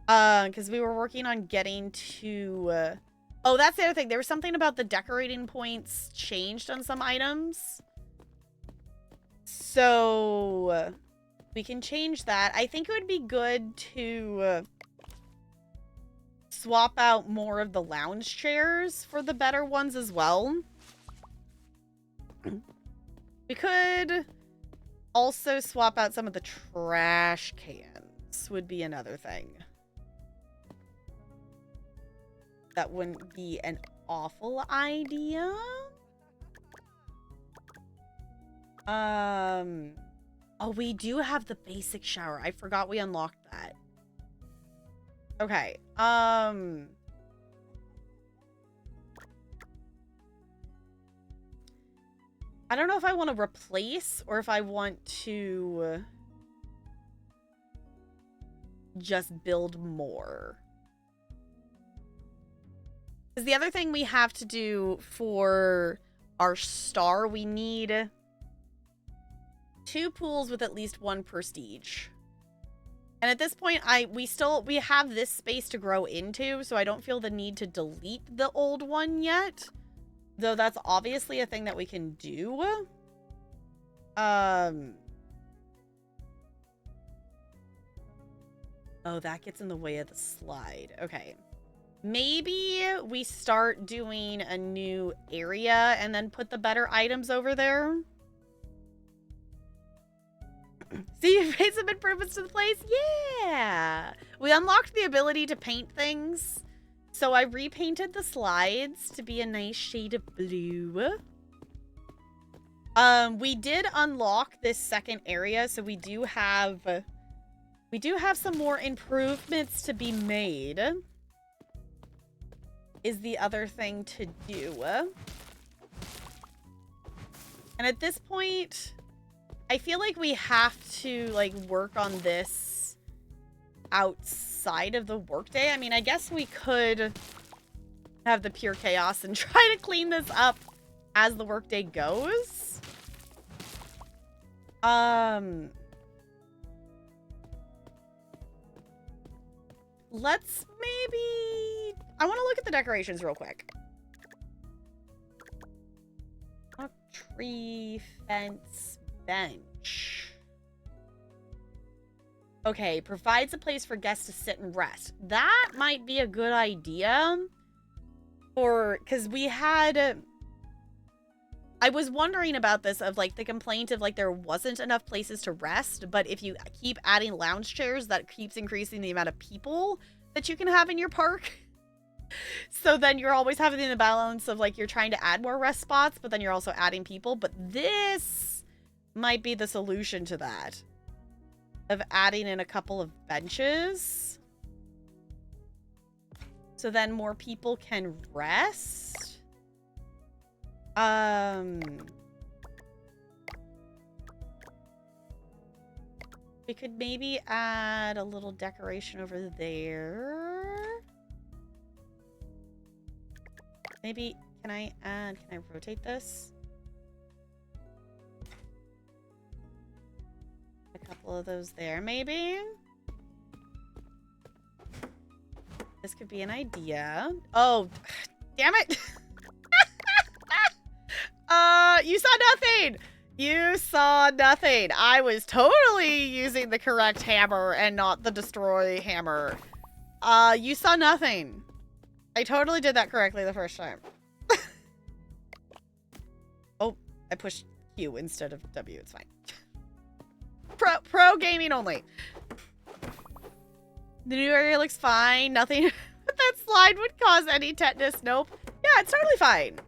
Because we were working on getting to... oh, that's the other thing. There was something about the decorating points changed on some items. So... we can change that. I think it would be good to... swap out more of the lounge chairs for the better ones as well. We could also swap out some of the trash cans, would be another thing. That wouldn't be an awful idea. Oh, we do have the basic shower. I forgot we unlocked that. Okay. I don't know if I want to replace or if I want to just build more. Because the other thing we have to do for our star, we need 2 pools with at least 1 prestige. And at this point, we have this space to grow into, so I don't feel the need to delete the old one yet. Though that's obviously a thing that we can do. Oh, that gets in the way of the slide. Okay. Maybe we start doing a new area and then put the better items over there. See, you've made some improvements to the place? Yeah! We unlocked the ability to paint things. So I repainted the slides to be a nice shade of blue. We did unlock this second area, so we do have some more improvements to be made. Is the other thing to do. And at this point, I feel like we have to like work on this outside of the workday. I mean, I guess we could have the pure chaos and try to clean this up as the workday goes. Let's maybe... I want to look at the decorations real quick. A tree, fence, bench. Okay, provides a place for guests to sit and rest. That might be a good idea. Because we had... I was wondering about this, of like the complaint of like there wasn't enough places to rest, but if you keep adding lounge chairs, that keeps increasing the amount of people that you can have in your park. So then you're always having the balance of like you're trying to add more rest spots, but then you're also adding people. But this might be the solution to that, of adding in a couple of benches. So then more people can rest. We could maybe add a little decoration over there. Maybe, can I rotate this? A couple of those there, maybe? This could be an idea. Oh, damn it! You saw nothing! You saw nothing. I was totally using the correct hammer and not the destroy hammer. You saw nothing. I totally did that correctly the first time. Oh, I pushed Q instead of W. It's fine. Pro gaming only. The new area looks fine. Nothing with that slide would cause any tetanus. Nope. Yeah, it's totally fine.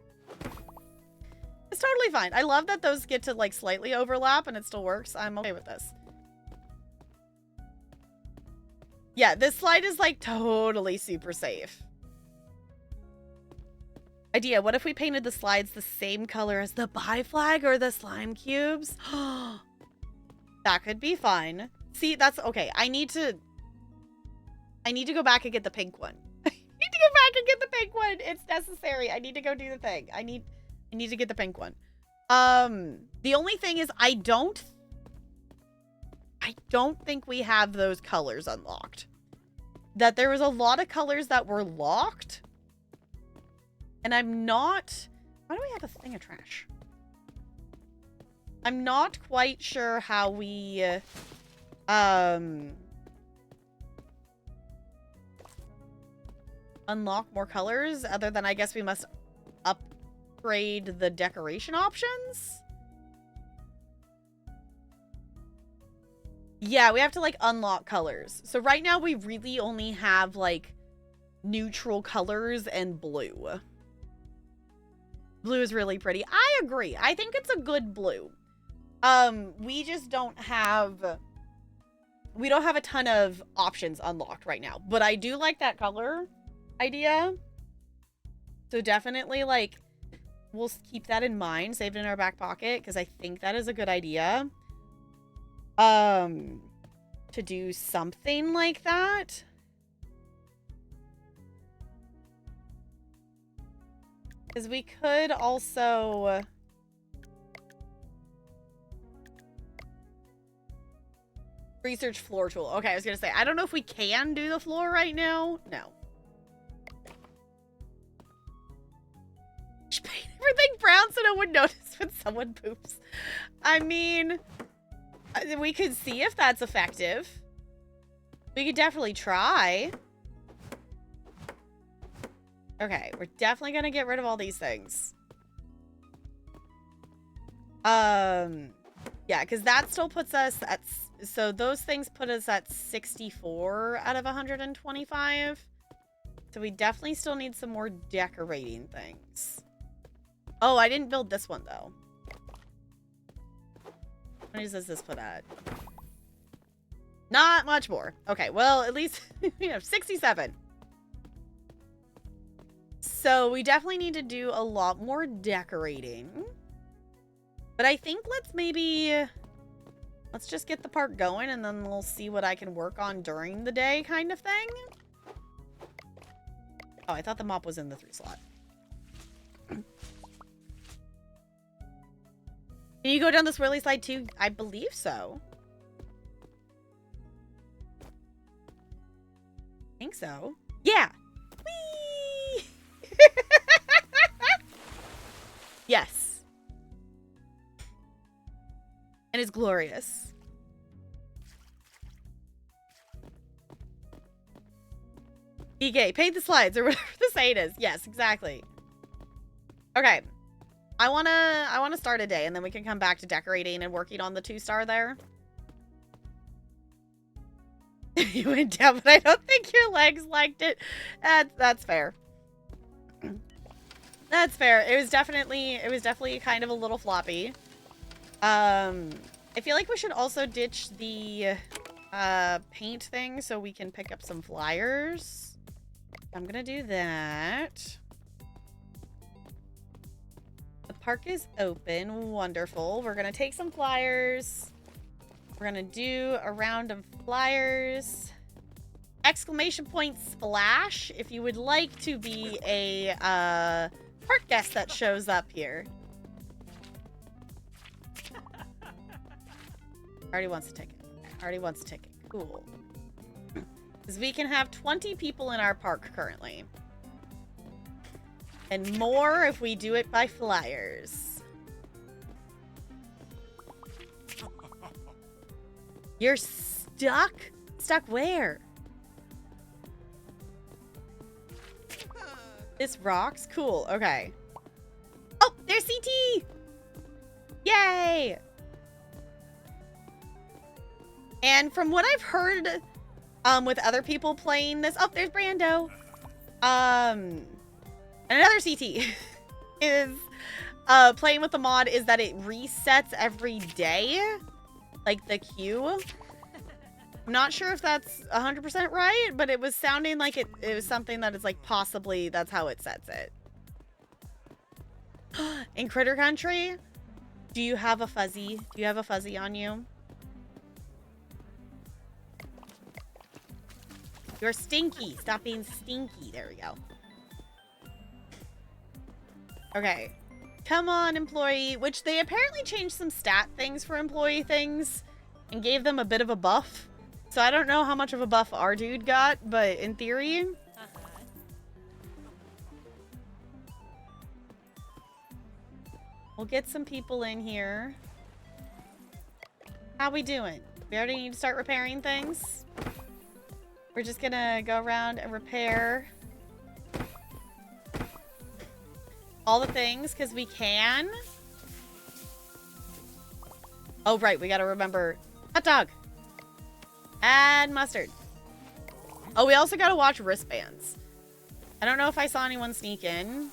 It's totally fine. I love that those get to like slightly overlap and it still works. I'm okay with this. Yeah, this slide is like totally super safe. Idea, what if we painted the slides the same color as the buy flag or the slime cubes? That could be fun. See, that's okay. I need to go back and get the pink one. I need to go back and get the pink one. It's necessary. I need to go do the thing. I need to get the pink one. The only thing is I don't think we have those colors unlocked. That there was a lot of colors that were locked. And I'm not... Why do we have a thing of trash? I'm not quite sure how we... unlock more colors, other than I guess we must upgrade the decoration options. Yeah, we have to like unlock colors. So right now we really only have like neutral colors and blue. Blue is really pretty. I agree. I think it's a good blue. We just don't have... We don't have a ton of options unlocked right now. But I do like that color idea. So definitely, like, we'll keep that in mind, saved in our back pocket, because I think that is a good idea. To do something like that. Because we could also... research floor tool. Okay, I was going to say, I don't know if we can do the floor right now. No. Just paint everything brown so no one notices when someone poops. I mean, we could see if that's effective. We could definitely try. Okay, we're definitely going to get rid of all these things. Yeah, because that still puts us at... So those things put us at 64 out of 125. So we definitely still need some more decorating things. Oh, I didn't build this one, though. How many does this put at? Not much more. Okay, well, at least we have 67. So we definitely need to do a lot more decorating. But I think let's just get the park going and then we'll see what I can work on during the day kind of thing. Oh, I thought the mop was in the 3 slot. Can you go down the swirly slide too? I believe so. I think so. Yeah. Whee! Yes. And it's glorious. EK, paint the slides or whatever the saying is. Yes, exactly. Okay. I wanna start a day and then we can come back to decorating and working on the 2-star there. You went down, but I don't think your legs liked it. That's fair. That's fair. It was definitely kind of a little floppy. I feel like we should also ditch the paint thing so we can pick up some flyers. I'm gonna do that. The park is open. Wonderful. We're gonna take some flyers. We're gonna do a round of flyers. Exclamation point splash if you would like to be a park guest that shows up here. Already wants a ticket. Already wants a ticket. Cool. Because we can have 20 people in our park currently. And more if we do it by flyers. You're stuck? Stuck where? This rocks? Cool. Okay. Oh, there's CT! Yay! And from what I've heard with other people playing this... Oh, there's Brando. And another CT is playing with the mod is that it resets every day. Like the queue. I'm not sure if that's 100% right, but it was sounding like it was something that is like possibly that's how it sets it. In Critter Country, do you have a fuzzy? Do you have a fuzzy on you? You're stinky. Stop being stinky. There we go. Okay. Come on, employee. Which they apparently changed some stat things for employee things and gave them a bit of a buff. So I don't know how much of a buff our dude got, but in theory... We'll get some people in here. How we doing? We already need to start repairing things. We're just gonna go around and repair all the things because we can. Oh, right. We gotta remember hot dog. Add mustard. Oh, we also gotta watch wristbands. I don't know if I saw anyone sneak in.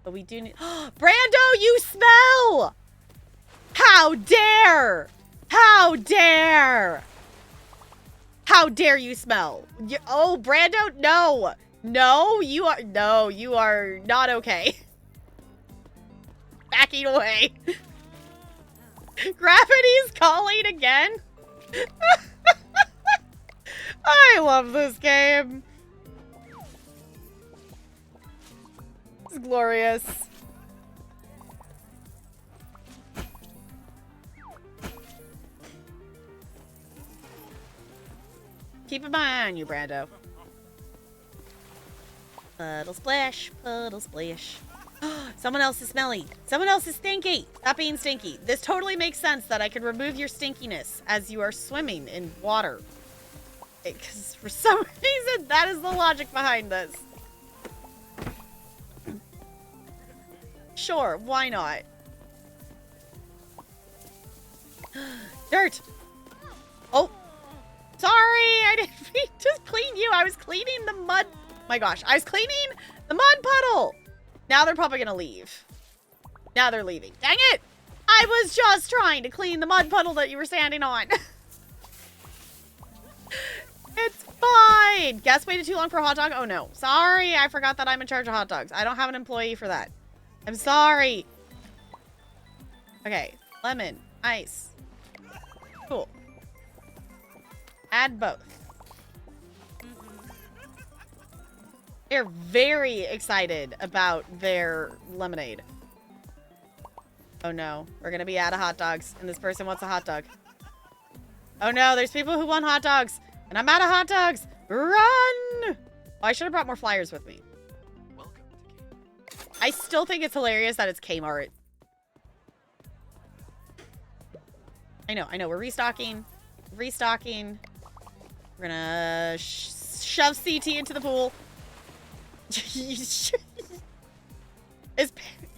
But we do need... Brando, you smell! How dare! How dare! How dare you smell? Oh, Brando, no. No, you are not okay. Backing away. Gravity's calling again. I love this game. It's glorious. Keep an eye on you, Brando. Puddle splash, puddle splash. Someone else is smelly. Someone else is stinky. Stop being stinky. This totally makes sense that I could remove your stinkiness as you are swimming in water. Because for some reason, that is the logic behind this. Sure, why not? Dirt. Oh. Sorry, I didn't mean to clean you. I was cleaning the mud. My gosh, I was cleaning the mud puddle. Now they're probably gonna leave. Now they're leaving. Dang it! I was just trying to clean the mud puddle that you were standing on. It's fine. Guest waited too long for a hot dog? Oh no. Sorry, I forgot that I'm in charge of hot dogs. I don't have an employee for that. I'm sorry. Okay, lemon, ice. Cool. Add both. They're very excited about their lemonade. Oh no, we're gonna be out of hot dogs, and this person wants a hot dog. Oh no, there's people who want hot dogs, and I'm out of hot dogs. Run! Oh, I should have brought more flyers with me. I still think it's hilarious that it's Kmart. I know, we're restocking. Restocking. We're gonna shove CT into the pool.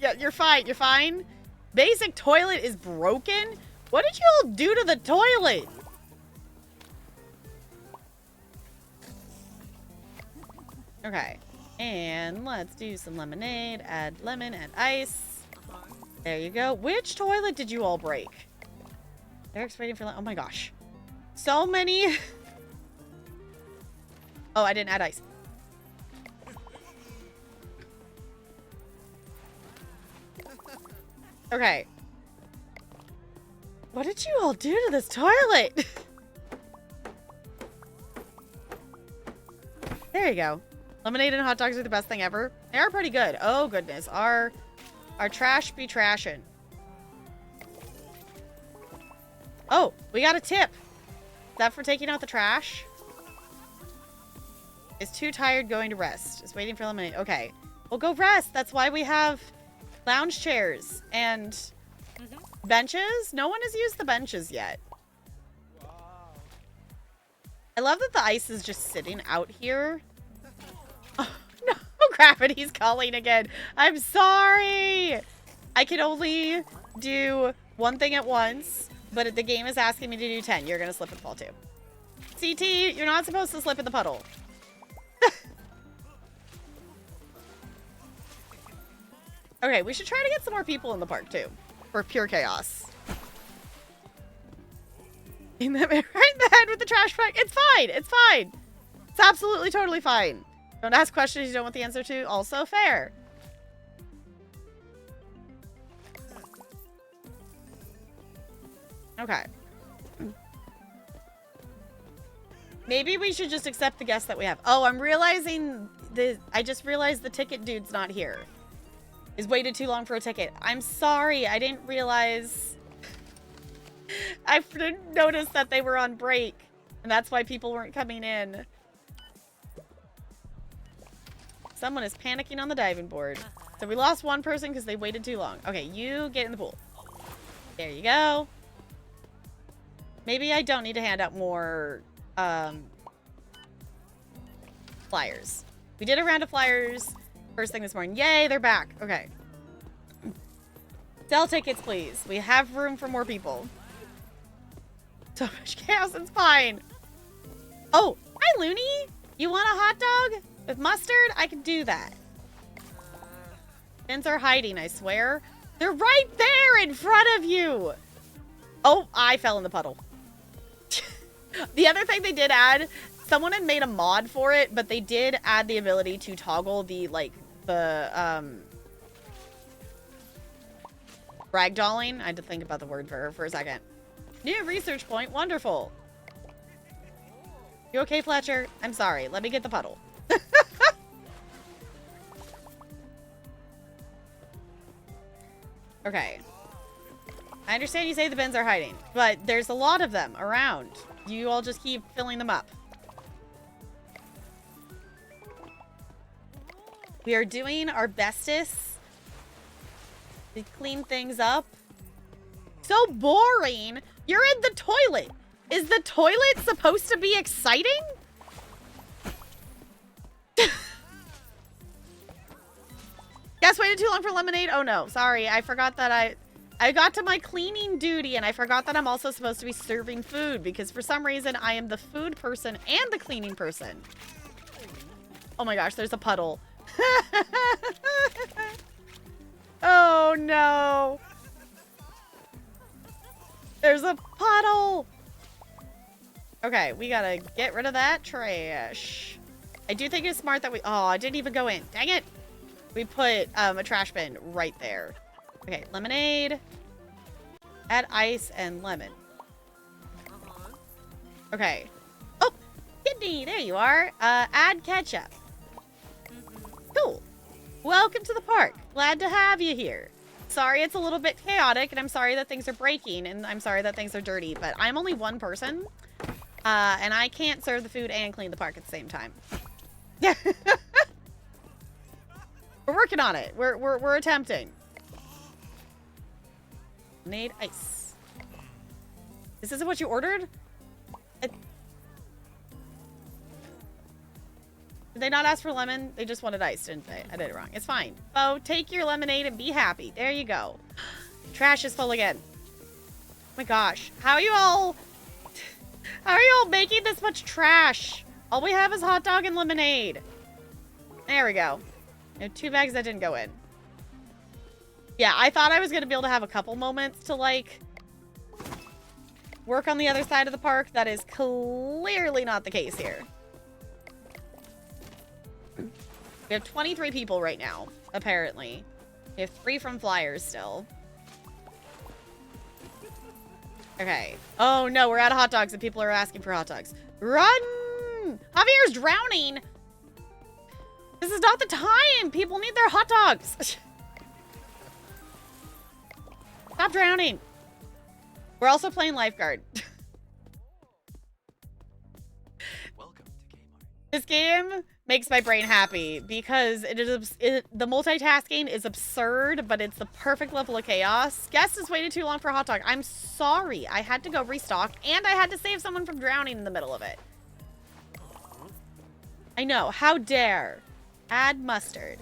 Yeah, you're fine. You're fine. Basic toilet is broken. What did you all do to the toilet? Okay, and let's do some lemonade. Add lemon and ice. There you go. Which toilet did you all break? Eric's waiting for. Oh my gosh, so many. Oh, I didn't add ice. Okay. What did you all do to this toilet? There you go. Lemonade and hot dogs are the best thing ever. They are pretty good. Oh goodness. Our trash be trashin'. Oh, we got a tip. Is that for taking out the trash? Is too tired going to rest. Is waiting for lemonade. Okay. Well, go rest. That's why we have lounge chairs and benches. No one has used the benches yet. I love that the ice is just sitting out here. Oh, no, gravity's calling again. I'm sorry. I can only do one thing at once, but the game is asking me to do 10. You're going to slip and fall too. CT, you're not supposed to slip in the puddle. Okay, we should try to get some more people in the park too. For pure chaos. Right in the head with the trash bag. It's fine. It's fine. It's absolutely totally fine. Don't ask questions you don't want the answer to. Also fair. Okay. Maybe we should just accept the guests that we have. Oh, I'm realizing I just realized the ticket dude's not here. He's waited too long for a ticket. I'm sorry. I didn't realize. I didn't notice that they were on break. And that's why people weren't coming in. Someone is panicking on the diving board. So we lost one person because they waited too long. Okay, you get in the pool. There you go. Maybe I don't need to hand out more flyers. We did a round of flyers first thing this morning. Yay, they're back. Okay. Sell tickets, please. We have room for more people. So much chaos, it's fine. Oh, hi, Looney. You want a hot dog with mustard? I can do that. Bins are hiding, I swear. They're right there in front of you. Oh, I fell in the puddle. The other thing they did add, someone had made a mod for it, but they did add the ability to toggle the, like, ragdolling. I had to think about the word for a second. New research point. Wonderful. You okay, Fletcher? I'm sorry. Let me get the puddle. Okay. I understand you say the bins are hiding, but there's a lot of them around. You all just keep filling them up. We are doing our bestest to clean things up. So boring. You're in the toilet. Is the toilet supposed to be exciting? Guess waited too long for lemonade? Oh no, sorry. I forgot that I got to my cleaning duty and I forgot that I'm also supposed to be serving food because for some reason I am the food person and the cleaning person. Oh my gosh, there's a puddle. Oh no. There's a puddle. Okay, we gotta get rid of that trash. I do think it's smart that we... Oh, I didn't even go in. Dang it. We put a trash bin right there. Okay, lemonade. Add ice and lemon. Okay. Oh, Kidney, there you are. Add ketchup. Cool. Welcome to the park. Glad to have you here. Sorry it's a little bit chaotic, and I'm sorry that things are breaking, and I'm sorry that things are dirty, but I'm only one person, and I can't serve the food and clean the park at the same time. Yeah. We're working on it. We're attempting. Made ice. This isn't what you ordered? Did they not ask for lemon? They just wanted ice, didn't they? I did it wrong. It's fine. Oh, take your lemonade and be happy. There you go. Trash is full again. Oh my gosh. How are you all making this much trash? All we have is hot dog and lemonade. There we go. 2 bags that didn't go in. Yeah, I thought I was going to be able to have a couple moments to, like, work on the other side of the park. That is clearly not the case here. We have 23 people right now, apparently. We have 3 from Flyers still. Okay. Oh, no, we're out of hot dogs and people are asking for hot dogs. Run! Javier's drowning! This is not the time! People need their hot dogs! Stop drowning! We're also playing Lifeguard. Welcome to Kmart. This game makes my brain happy because the multitasking is absurd, but it's the perfect level of chaos. Guest has waited too long for a hot dog. I'm sorry. I had to go restock, and I had to save someone from drowning in the middle of it. I know. How dare. Add mustard.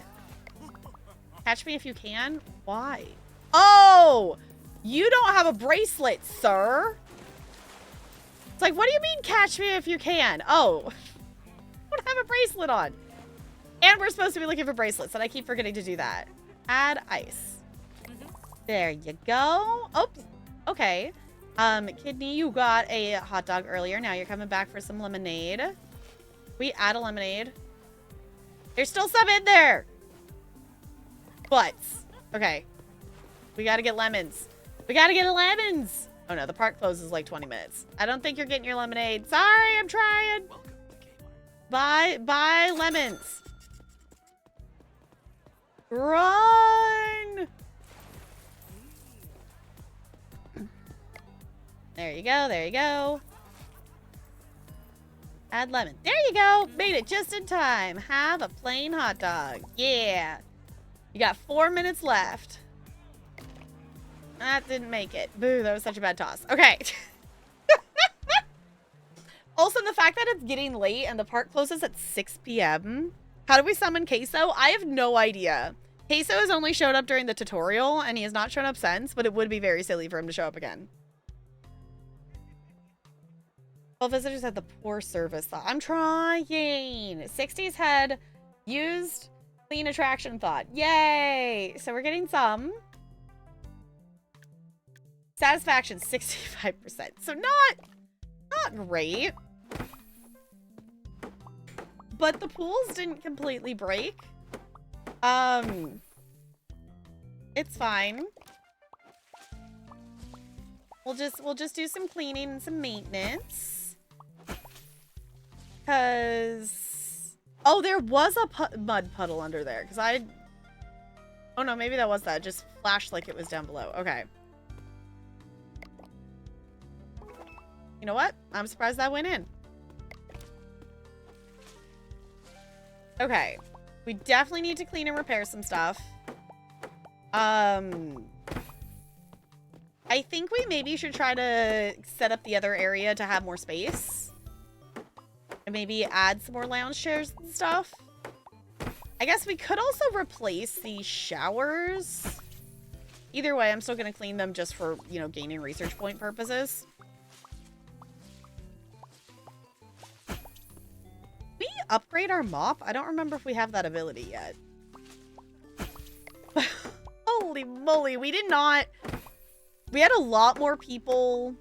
Catch me if you can. Why? Oh! You don't have a bracelet, sir. It's like, what do you mean catch me if you can? Oh. I don't have a bracelet on. And we're supposed to be looking for bracelets, and I keep forgetting to do that. Add ice. There you go. Oh, okay. Kidney, you got a hot dog earlier. Now you're coming back for some lemonade. We add a lemonade. There's still some in there. Butts. Okay. We gotta get lemons. We gotta get lemons. Oh no, the park closes like 20 minutes. I don't think you're getting your lemonade. Sorry, I'm trying. Welcome to Kmart. Buy lemons. Run. There you go. There you go. Add lemon. There you go. Made it just in time. Have a plain hot dog. Yeah. You got 4 minutes left. That didn't make it. Boo, that was such a bad toss. Okay. Also, the fact that it's getting late and the park closes at 6 p.m. How do we summon Queso? I have no idea. Queso has only showed up during the tutorial, and he has not shown up since, but it would be very silly for him to show up again. Well, visitors had the poor service. I'm trying. 60s had used Clean attraction thought. Yay! So we're getting some. Satisfaction, 65%. So not great. But the pools didn't completely break. It's fine. We'll just do some cleaning and some maintenance. Cause oh, there was a mud puddle under there. Cause oh no, maybe that was that. It just flashed like it was down below. Okay. You know what? I'm surprised that went in. Okay. We definitely need to clean and repair some stuff. I think we maybe should try to set up the other area to have more space. And maybe add some more lounge chairs and stuff. I guess we could also replace the showers. Either way, I'm still going to clean them just for, you know, gaining research point purposes. We upgrade our mop? I don't remember if we have that ability yet. Holy moly, we did not... We had a lot more people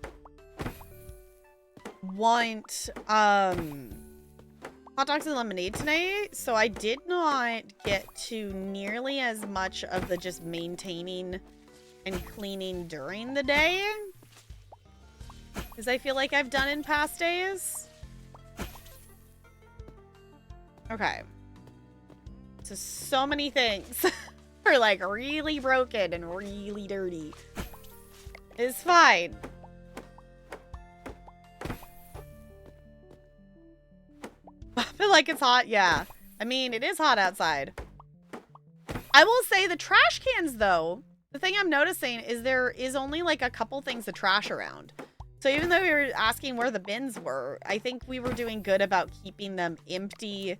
want hot dogs and lemonade tonight, so I did not get to nearly as much of the just maintaining and cleaning during the day as I feel like I've done in past days. Okay. So many things are like really broken and really dirty. It's fine. I feel like it's hot. Yeah. I mean, it is hot outside. I will say the trash cans, though, the thing I'm noticing is there is only like a couple things to trash around. So even though we were asking where the bins were, I think we were doing good about keeping them empty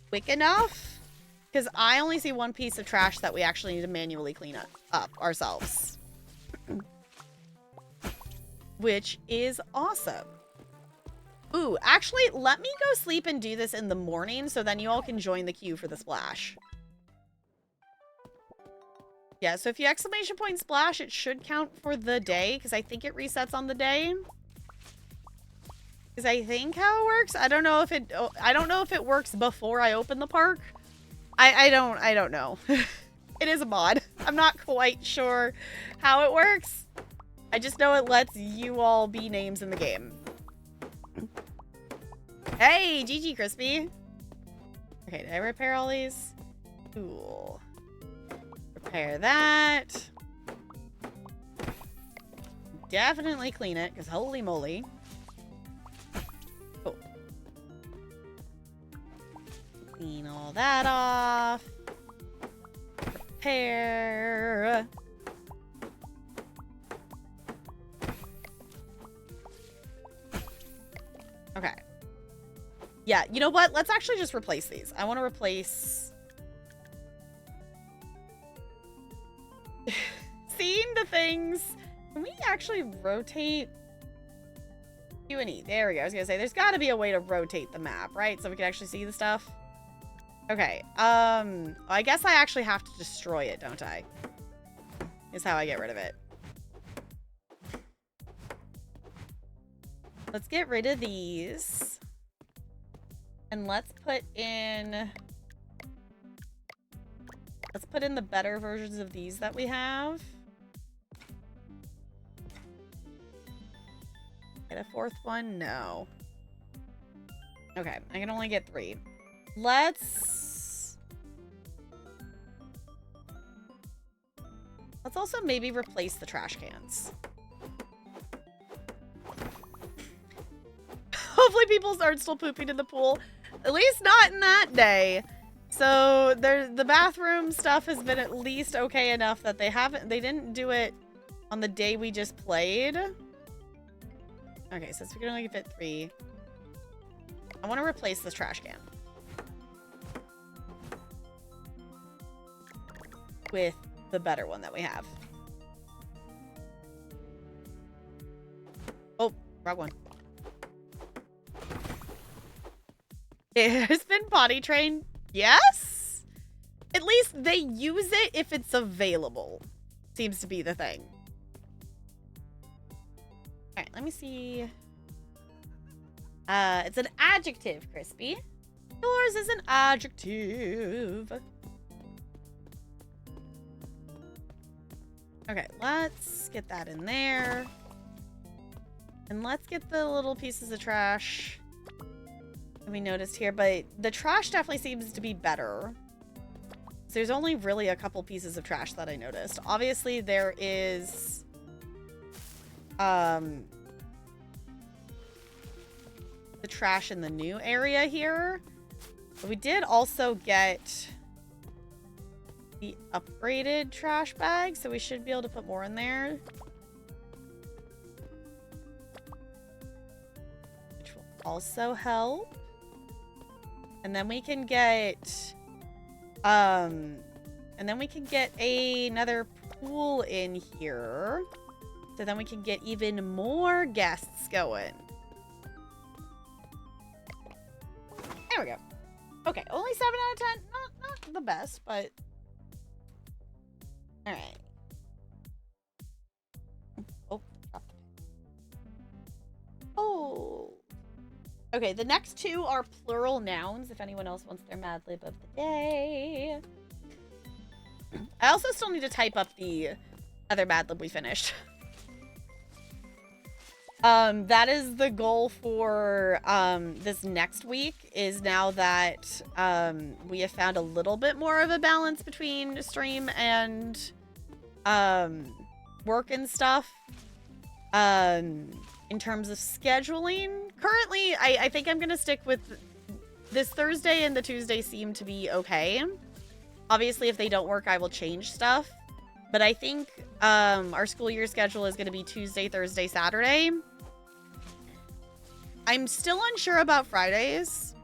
quick enough. Because I only see one piece of trash that we actually need to manually clean up ourselves. Which is awesome. Ooh, actually, let me go sleep and do this in the morning so then you all can join the queue for the splash. Yeah, so if you exclamation point splash, it should count for the day because I think it resets on the day. Is I think how it works. I don't know if it works before I open the park. I don't know. It is a mod. I'm not quite sure how it works. I just know it lets you all be names in the game. Hey, GG Crispy. Okay, did I repair all these? Cool. Repair that. Definitely clean it, because holy moly. Oh. Clean all that off. Repair. Okay. Yeah, you know what? Let's actually just replace these. I want to replace... Seeing the things... Can we actually rotate... Q and E? There we go. I was going to say, there's got to be a way to rotate the map, right? So we can actually see the stuff. Okay. I guess I actually have to destroy it, don't I? Is how I get rid of it. Let's get rid of these. And let's put in the better versions of these that we have. Get a fourth one? No. Okay, I can only get 3. Let's also maybe replace the trash cans. Hopefully people aren't still pooping in the pool. At least not in that day. So the bathroom stuff has been at least okay enough that they didn't do it on the day we just played. Okay, since we can only fit 3. I want to replace this trash can. With the better one that we have. Oh, wrong one. It has been potty trained. Yes? At least they use it if it's available. Seems to be the thing. Alright, let me see. It's an adjective, Crispy. Yours is an adjective. Okay, let's get that in there. And let's get the little pieces of trash that we noticed here. But the trash definitely seems to be better. So there's only really a couple pieces of trash that I noticed. Obviously, there is... the trash in the new area here. But we did also get the upgraded trash bag, so we should be able to put more in there. Which will also help. And then we can get another pool in here. So then we can get even more guests going. There we go. Okay, only 7 out of 10. Not the best, but... Alright. Oh. Oh. Okay, the next two are plural nouns, if anyone else wants their Mad Lib of the day. I also still need to type up the other Mad Lib we finished. That is the goal for this next week, is now that we have found a little bit more of a balance between stream and work and stuff. In terms of scheduling, currently I think I'm gonna stick with this Thursday and the Tuesday seem to be okay. Obviously, if they don't work, I will change stuff. But I think our school year schedule is going to be Tuesday, Thursday, Saturday. I'm still unsure about Fridays.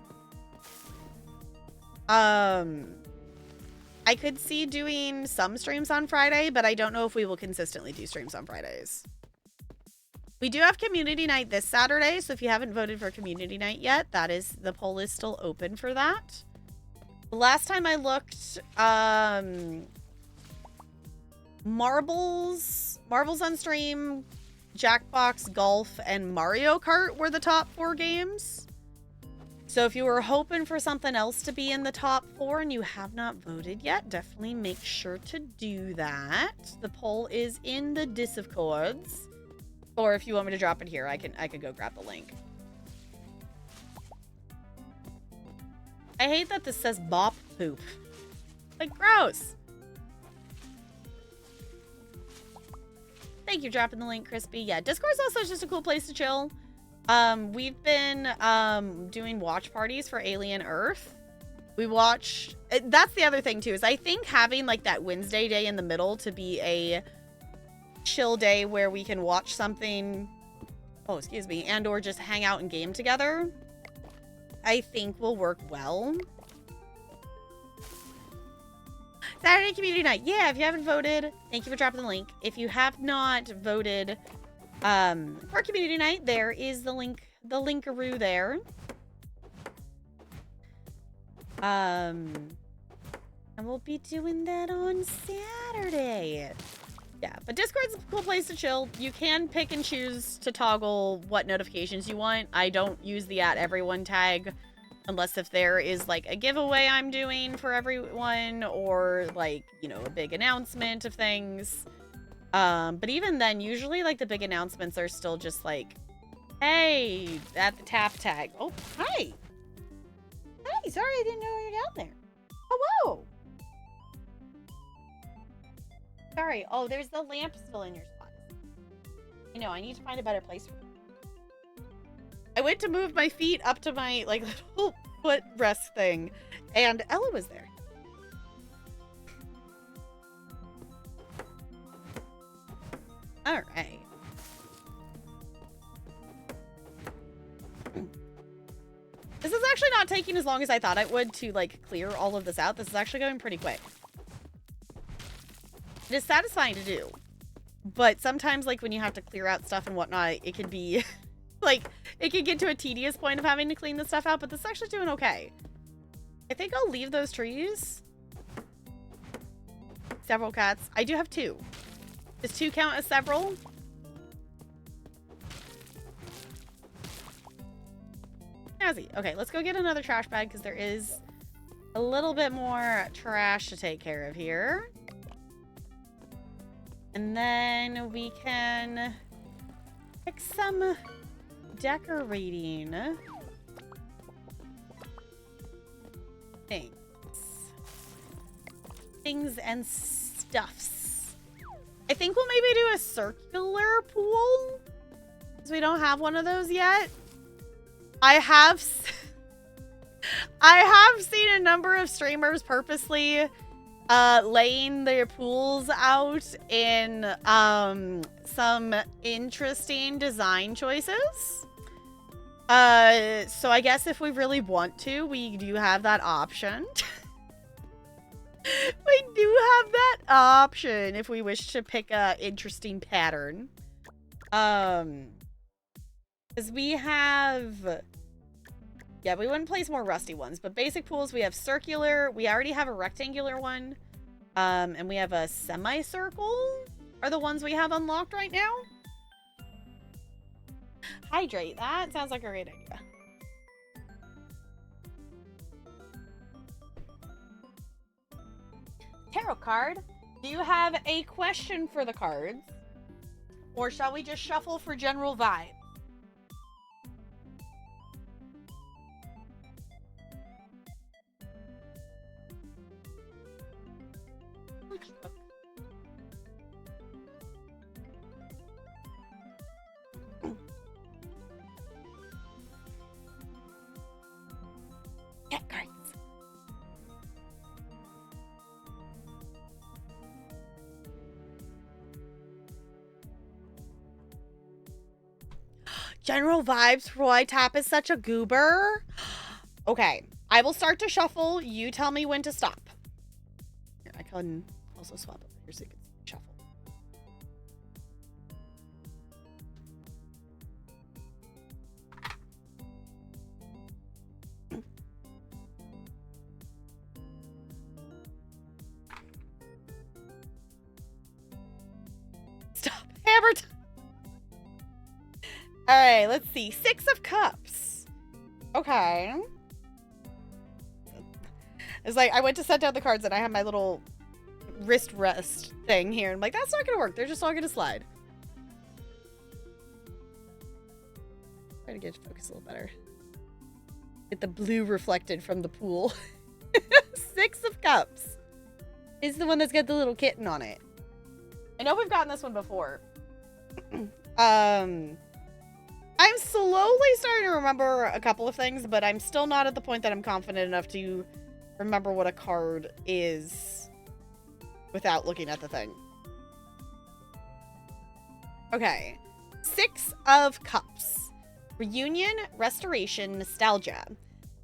I could see doing some streams on Friday, but I don't know if we will consistently do streams on Fridays. We do have community night this Saturday, so if you haven't voted for community night yet, the poll is still open for that. The last time I looked, Marbles on stream, Jackbox, Golf, and Mario Kart were the top 4 games. So if you were hoping for something else to be in the top 4 and you have not voted yet, definitely make sure to do that. The poll is in the Discords. Or if you want me to drop it here, I can go grab the link. I hate that this says bop poop. Like, gross. Thank you for dropping the link, Crispy. Yeah, Discord's also just a cool place to chill. We've been doing watch parties for Alien Earth. We watch... That's the other thing, too, is I think having, like, that Wednesday day in the middle to be a chill day where we can watch something... Oh, excuse me. And or just hang out and game together, I think will work well. Saturday community night. Yeah, if you haven't voted, thank you for dropping the link. If you have not voted for community night, there is the linkaroo there. And we'll be doing that on Saturday. Yeah, but Discord's a cool place to chill. You can pick and choose to toggle what notifications you want. I don't use the @everyone tag unless if there is like a giveaway I'm doing for everyone or like, you know, a big announcement of things. But even then, usually like the big announcements are still just like, hey, at the tap tag. Oh, hi. Hi, sorry I didn't know you were down there. Oh, whoa. Sorry. Oh, there's the lamp still in your spot. I know, I need to find a better place for it. I went to move my feet up to my, like, little foot rest thing, and Ella was there. All right. This is actually not taking as long as I thought it would to, like, clear all of this out. This is actually going pretty quick. It is satisfying to do. But sometimes, like, when you have to clear out stuff and whatnot, it can be, like, it can get to a tedious point of having to clean the stuff out, but this is actually doing okay. I think I'll leave those trees. Several cats. I do have 2. Does 2 count as several? Snazzy. Okay, let's go get another trash bag because there is a little bit more trash to take care of here. And then we can pick some decorating things and stuffs. I think we'll maybe do a circular pool because we don't have one of those yet. I have seen a number of streamers purposely laying their pools out in some interesting design choices. So I guess if we really want to, we do have that option. We do have that option if we wish to pick a interesting pattern. Because we have... Yeah, we wouldn't place more rusty ones, but basic pools, we have circular. We already have a rectangular one. And we have a semicircle are the ones we have unlocked right now. Hydrate. That sounds like a great idea. Tarot card. Do you have a question for the cards? Or shall we just shuffle for general vibe? Get cards. General vibes for why Tap is such a goober. Okay, I will start to shuffle. You tell me when to stop. Here, I can also swap up here so you can shuffle. Stop. Hammer time. All right, let's see. 6 of Cups. Okay. It's like I went to set down the cards and I have my little wrist rest thing here. I'm like, that's not going to work. They're just all going to slide. Try to get focus a little better. Get the blue reflected from the pool. 6 of Cups is the one that's got the little kitten on it. I know we've gotten this one before. I'm slowly starting to remember a couple of things, but I'm still not at the point that I'm confident enough to remember what a card is without looking at the thing. Okay. 6 of Cups. Reunion, restoration, nostalgia.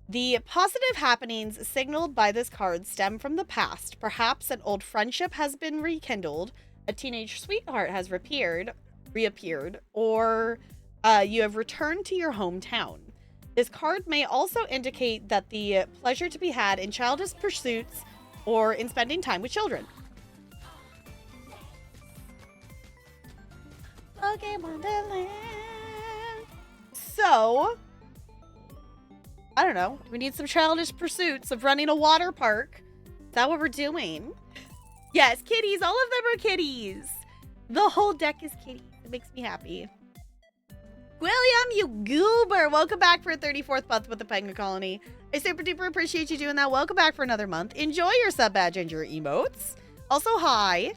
The positive happenings signaled by this card stem from the past. Perhaps an old friendship has been rekindled, a teenage sweetheart has reappeared, or you have returned to your hometown. This card may also indicate that the pleasure to be had in childish pursuits or in spending time with children. Okay, Wonderland. So, I don't know. We need some childish pursuits of running a water park. Is that what we're doing? Yes, kitties. All of them are kitties. The whole deck is kitties. It makes me happy. William, you goober. Welcome back for a 34th month with the Penguin Colony. I super duper appreciate you doing that. Welcome back for another month. Enjoy your sub badge and your emotes. Also, hi.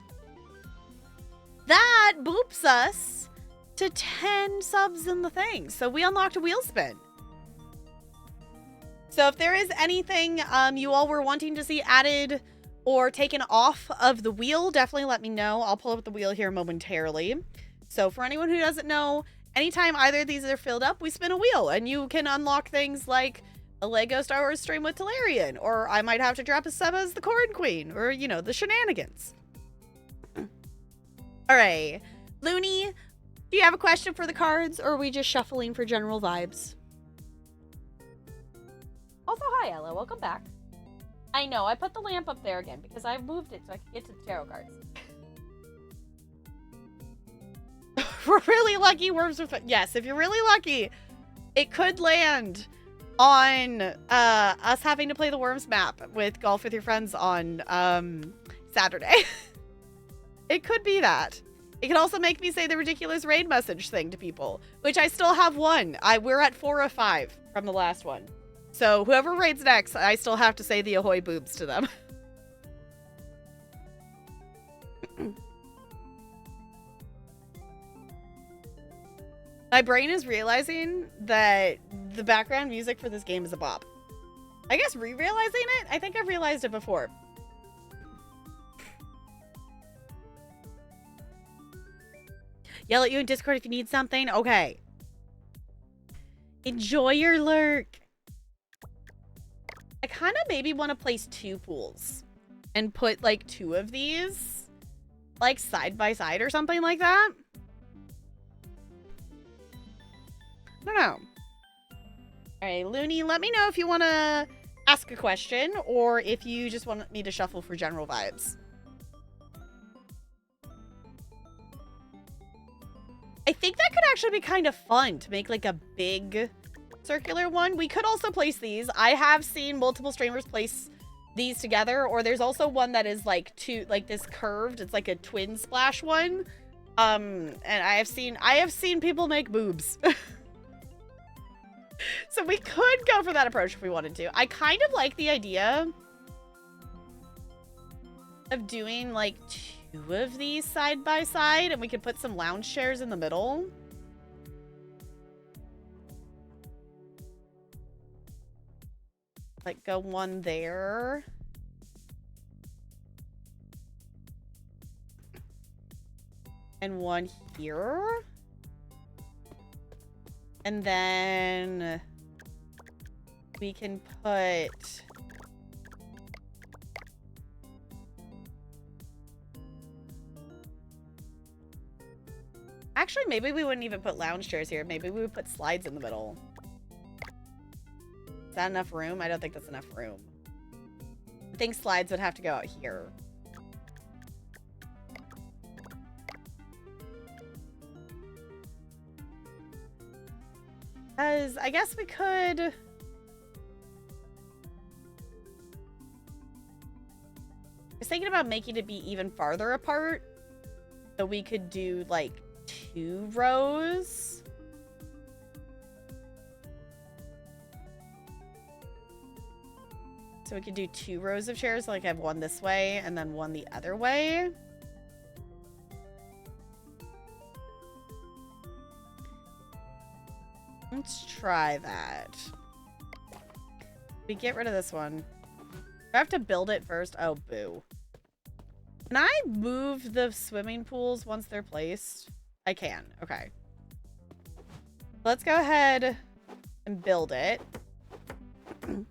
That boops us to 10 subs in the thing. So we unlocked a wheel spin. So if there is anything you all were wanting to see added or taken off of the wheel, definitely let me know. I'll pull up the wheel here momentarily. So for anyone who doesn't know, anytime either of these are filled up, we spin a wheel and you can unlock things like a Lego Star Wars stream with Talarian, or I might have to drop a sub as the Corn Queen, or, you know, the shenanigans. All right. Looney, do you have a question for the cards, or are we just shuffling for general vibes? Also, hi, Ella. Welcome back. I know, I put the lamp up there again because I moved it so I could get to the tarot cards. We're really lucky worms with yes, if you're really lucky, it could land on us having to play the worms map with golf with your friends on Saturday. It could be that. It could also make me say the ridiculous raid message thing to people, which I still have one. We're at 4 of 5 from the last one. So whoever raids next, I still have to say the ahoy boobs to them. My brain is realizing that the background music for this game is a bop. I guess re-realizing it? I think I've realized it before. Yell at you in Discord if you need something? Okay. Enjoy your lurk. I kind of maybe want to place 2 pools and put like 2 of these like side by side or something like that. I don't know. All right, Looney, let me know if you want to ask a question or if you just want me to shuffle for general vibes. I think that could actually be kind of fun to make like a big circular one. We could also place these. I have seen multiple streamers place these together, or there's also one that is like this curved. It's like a twin splash one. And I have seen people make boobs. So we could go for that approach if we wanted to. I kind of like the idea of doing like 2 of these side by side, and we could put some lounge chairs in the middle. Like go one there. And one here. And then we can put actually, maybe we wouldn't even put lounge chairs here. Maybe we would put slides in the middle. Is that enough room? I don't think that's enough room. I think slides would have to go out here. Because I guess we could... I was thinking about making it be even farther apart. So we could do like 2 rows. So we could do 2 rows of chairs, like have one this way and then one the other way. Let's try that. We get rid of this one. I have to build it first. Oh, boo. Can I move the swimming pools once they're placed? I can. Okay. Let's go ahead and build it. Where's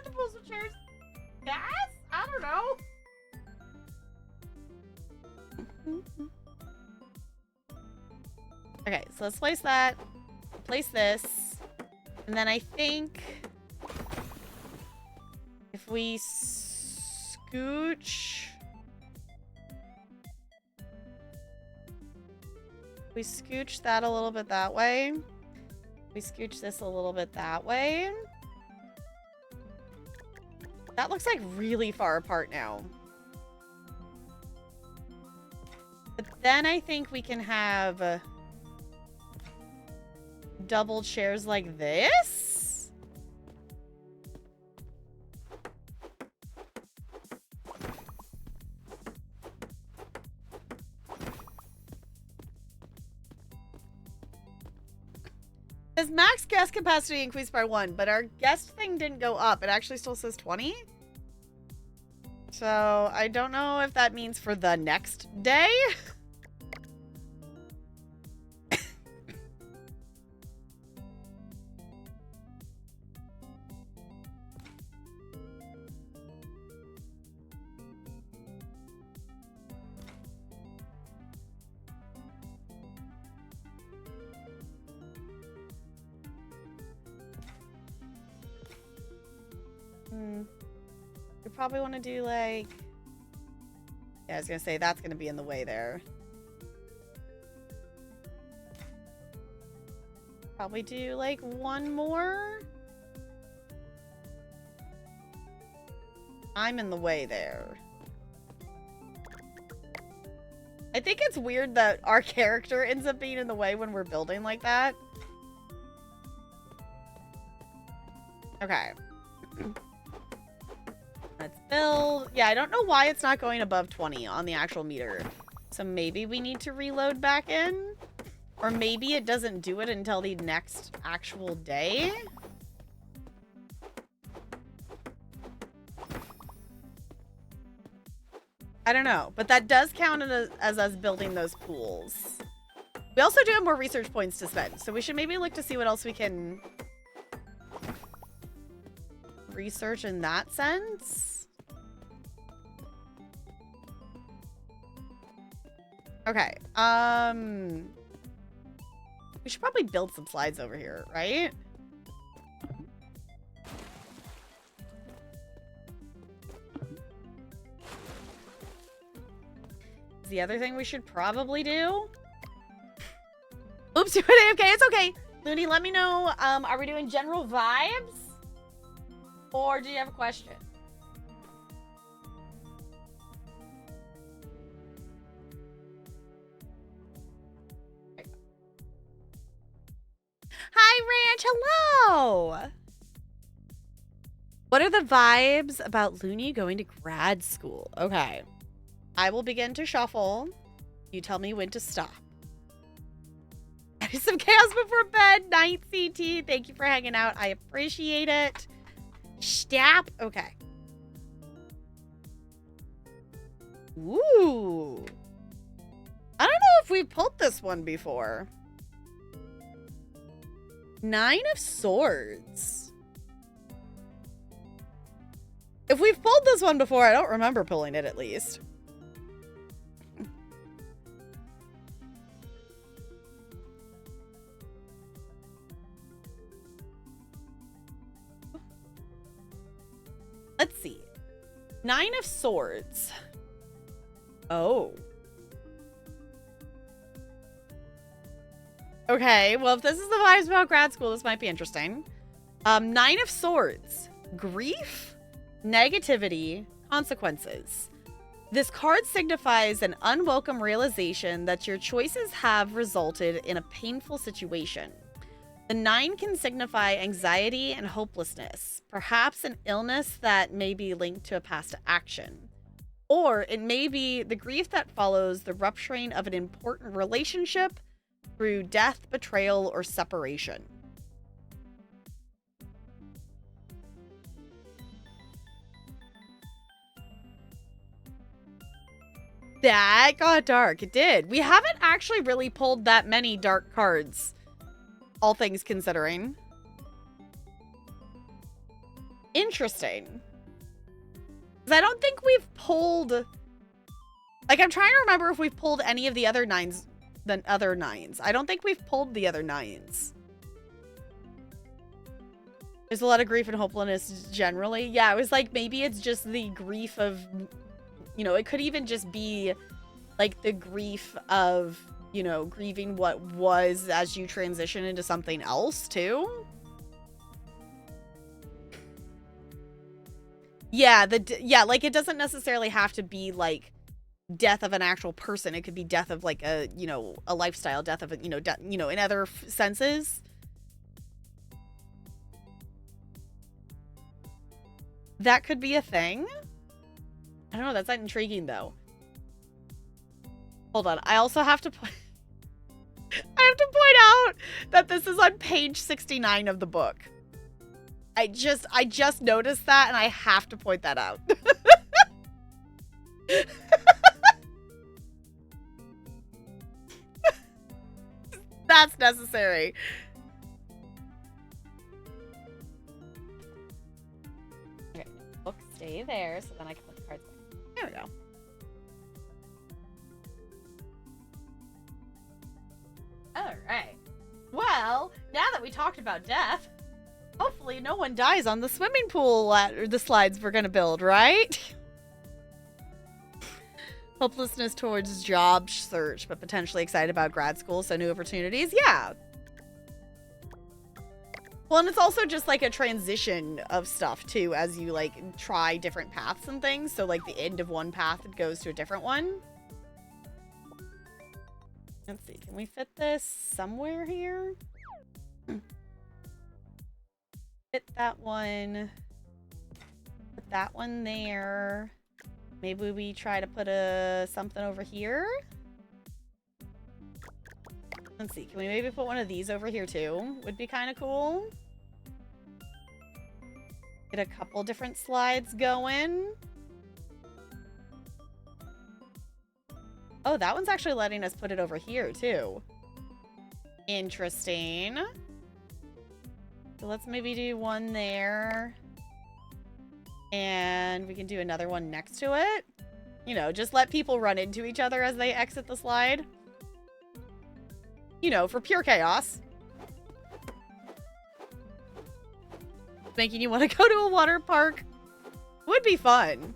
the pools and chairs? Gas? I don't know. Okay, so let's place that. Place this. And then I think if we scooch... We scooch that a little bit that way. We scooch this a little bit that way. That looks like really far apart now. But then I think we can have double chairs like this. Says max guest capacity increased by 1, but our guest thing didn't go up. It actually still says 20. So I don't know if that means for the next day. We probably want to do like... Yeah, I was going to say that's going to be in the way there. Probably do like one more. I'm in the way there. I think it's weird that our character ends up being in the way when we're building like that. Okay. Let's build. Yeah, I don't know why it's not going above 20 on the actual meter. So maybe we need to reload back in. Or maybe it doesn't do it until the next actual day. I don't know. But that does count as us building those pools. We also do have more research points to spend. So we should maybe look to see what else we can research in that sense. Okay. We should probably build some slides over here, right? The other thing we should probably do. Oops, you went AFK. It's okay. Looney, let me know. Are we doing general vibes? Or do you have a question? Hi, Ranch. Hello. What are the vibes about Looney going to grad school? Okay. I will begin to shuffle. You tell me when to stop. Some chaos before bed. Night, CT. Thank you for hanging out. I appreciate it. Stop. Okay. Ooh. I don't know if we've pulled this one before. 9 of Swords. If we've pulled this one before, I don't remember pulling it at least. Let's see. 9 of Swords. Oh. Okay, well, if this is the vibes about grad school, this might be interesting. 9 of Swords. Grief, negativity, consequences. This card signifies an unwelcome realization that your choices have resulted in a painful situation. The 9 can signify anxiety and hopelessness, perhaps an illness that may be linked to a past action. Or it may be the grief that follows the rupturing of an important relationship through death, betrayal, or separation. That got dark. It did. We haven't actually really pulled that many dark cards, all things considering. Interesting. Because I don't think we've pulled... Like, I'm trying to remember if we've pulled any of the other nines. I don't think we've pulled the other 9s. There's a lot of grief and hopelessness generally. Yeah, it was like, maybe it's just the grief of... You know, it could even just be, like, the grief of... You know, grieving what was as you transition into something else, too. Yeah, like, it doesn't necessarily have to be, like, death of an actual person. It could be death of, like, a, you know, a lifestyle, death of, a, you know, in other senses. That could be a thing. I don't know, that's not intriguing, though. Hold on, I also have to point... I have to point out that this is on page 69 of the book. I just noticed that, and I have to point that out. That's necessary. Okay, book stay there, so then I can put the cards back. There we go. All right. Well, now that we talked about death, Hopefully no one dies on the swimming pool or the slides we're gonna build, right? Hopelessness towards job search, but potentially excited about grad school, so new opportunities. Yeah. Well, and it's also just like a transition of stuff too, as you like try different paths and things. So like the end of one path, it goes to a different one. Let's see, can we fit this somewhere here? Fit that one. Put that one there. Maybe we try to put something over here. Let's see, can we maybe put one of these over here too? Would be kind of cool. Get a couple different slides going. Oh, that one's actually letting us put it over here too. Interesting. So let's maybe do one there. And we can do another one next to it. You know, just let people run into each other as they exit the slide. You know, for pure chaos. Making you want to go to a water park. Would be fun.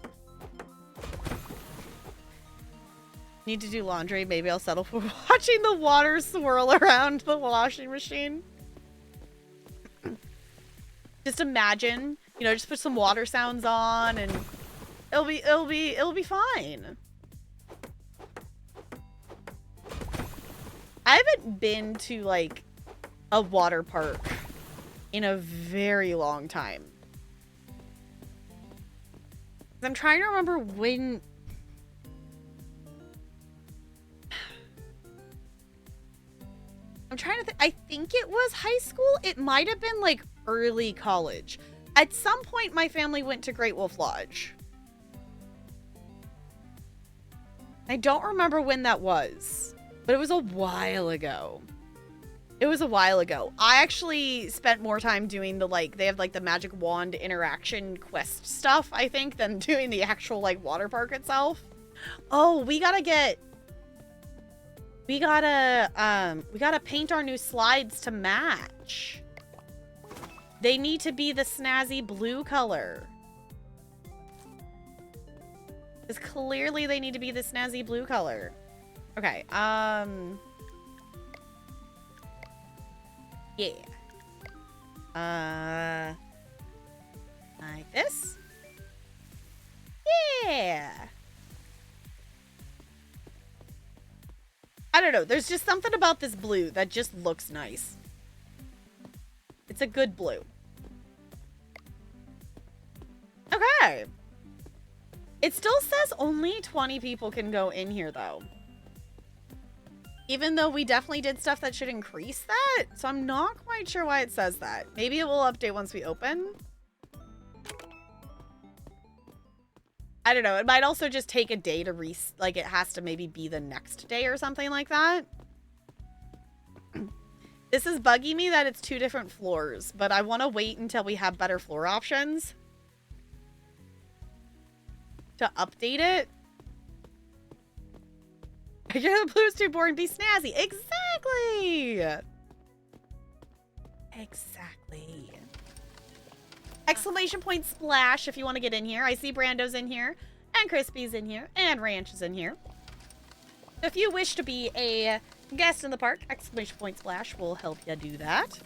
Need to do laundry. Maybe I'll settle for watching the water swirl around the washing machine. Just imagine, you know, just put some water sounds on and it'll be fine. I haven't been to like a water park in a very long time. I'm trying to remember when. I'm trying to think. I think it was high school. It might have been like early college. At some point, my family went to Great Wolf Lodge. I don't remember when that was, but it was a while ago. It was a while ago. I actually spent more time doing the, like, they have, like, the magic wand interaction quest stuff, I think, than doing the actual, like, water park itself. Oh, we gotta paint our new slides to match. They need to be the snazzy blue color. Because clearly they need to be the snazzy blue color. Okay, yeah. Like this. Yeah. I don't know. There's just something about this blue that just looks nice. It's a good blue. Okay. It still says only 20 people can go in here, though. Even though we definitely did stuff that should increase that. So I'm not quite sure why it says that. Maybe it will update once we open. I don't know. It might also just take a day to like it has to maybe be the next day or something like that. This is bugging me that it's 2 different floors, but I want to wait until we have better floor options to update it. Yeah, the blue's too boring. Be snazzy. Exactly. Exactly. Exclamation point splash if you want to get in here. I see Brando's in here, and Crispy's in here, and Ranch is in here. If you wish to be a guest in the park, exclamation point splash will help you do that.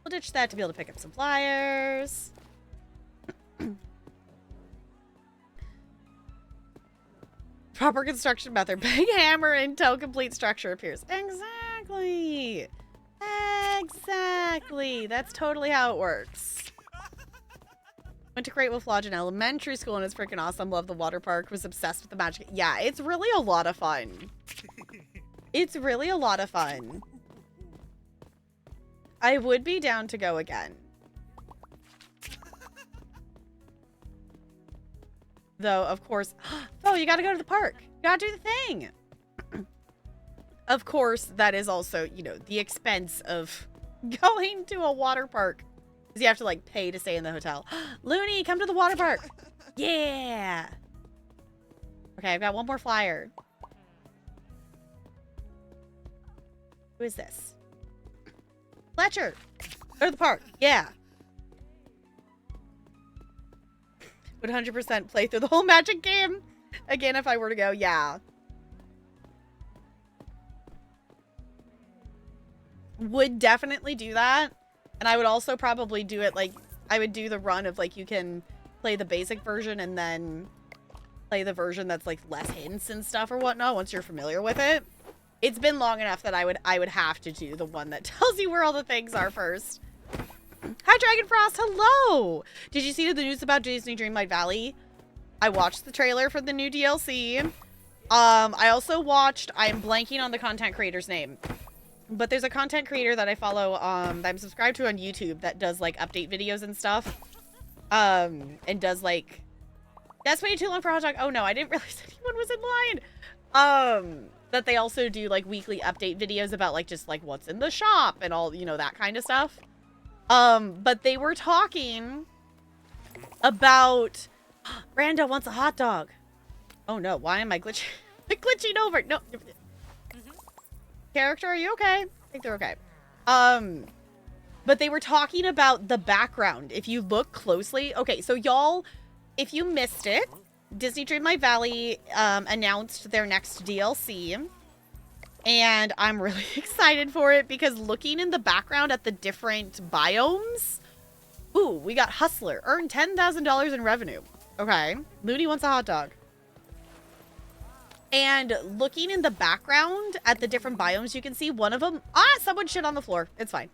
We'll ditch that to be able to pick up some flyers. Proper construction method. Big hammer until complete structure appears. Exactly. Exactly. That's totally how it works. Went to Great Wolf Lodge in elementary school and it's freaking awesome. Love the water park. Was obsessed with the magic. Yeah, it's really a lot of fun. It's really a lot of fun. I would be down to go again. Though, of course... Oh, you gotta go to the park. You gotta do the thing. Of course, that is also, you know, the expense of going to a water park. Because you have to, like, pay to stay in the hotel. Looney, come to the water park. Yeah. Okay, I've got one more flyer. Who is this? Fletcher. Go to the park. Yeah. Would 100% play through the whole Magic game again if I were to go. Yeah. Would definitely do that. And I would also probably do it like, I would do the run of like, you can play the basic version and then play the version that's like less hints and stuff or whatnot once you're familiar with it. It's been long enough that I would have to do the one that tells you where all the things are first. Hi, Dragonfrost. Hello. Did you see the news about Disney Dreamlight Valley? I watched the trailer for the new DLC. I also watched, I'm blanking on the content creator's name, but there's a content creator that I follow, that I'm subscribed to on YouTube that does like update videos and stuff. And does like, that's way too long for a hot dog. Oh no, I didn't realize anyone was in line. That they also do like weekly update videos about like just like what's in the shop and all, you know, that kind of stuff. But they were talking about Brando wants a hot dog. Oh no, why am I glitching? Glitching over? No. Character, are you okay? I think they're okay. But they were talking about the background. If you look closely, okay, so y'all, if you missed it, Disney Dreamlight Valley announced their next DLC, and I'm really excited for it because looking in the background at the different biomes, ooh, we got Hustler, earned $10,000 in revenue. Okay, Looney wants a hot dog. And looking in the background at the different biomes, you can see one of them, someone shit on the floor. It's fine.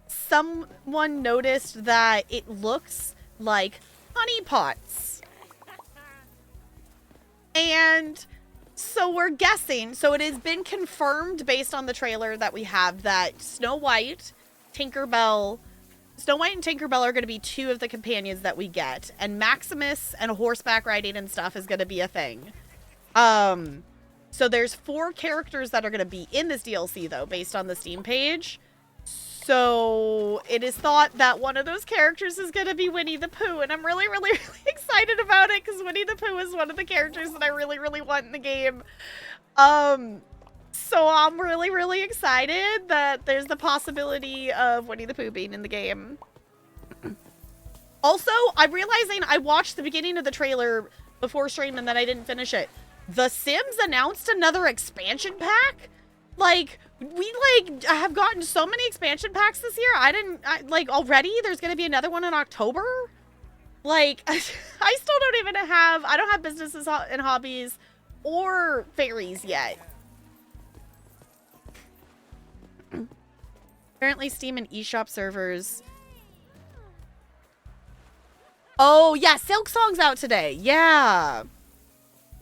Someone noticed that it looks like honey pots. And so we're guessing, so it has been confirmed based on the trailer that we have that Snow White and Tinkerbell are going to be two of the companions that we get, and Maximus and horseback riding and stuff is going to be a thing. So there's 4 characters that are going to be in this DLC though, based on the Steam page. So it is thought that one of those characters is going to be Winnie the Pooh, and I'm really, really, really excited about it because Winnie the Pooh is one of the characters that I really, really want in the game. So I'm really, really excited that there's the possibility of Winnie the Pooh being in the game. Also, I'm realizing I watched the beginning of the trailer before stream and then I didn't finish it. The Sims announced another expansion pack? Like, we, like, have gotten so many expansion packs this year. Like, already? There's going to be another one in October? Like, I still don't even have, I don't have businesses and hobbies or fairies yet. Apparently Steam and eShop servers. Oh, yeah, Silk Song's out today. Yeah.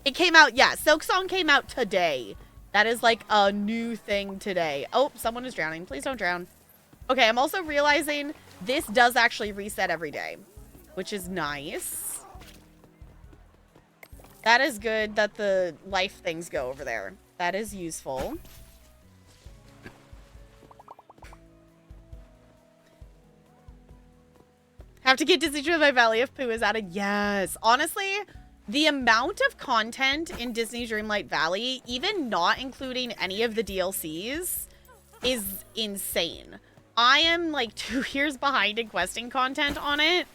It came out, yeah, Silk Song came out today. That is like a new thing today. Oh, someone is drowning. Please don't drown. Okay, I'm also realizing this does actually reset every day, which is nice. That is good that the life things go over there. That is useful. Have to get Disney Dreamlight Valley if Pooh is added. Yes. Honestly, the amount of content in Disney Dreamlight Valley, even not including any of the DLCs, is insane. I am like 2 years behind in questing content on it.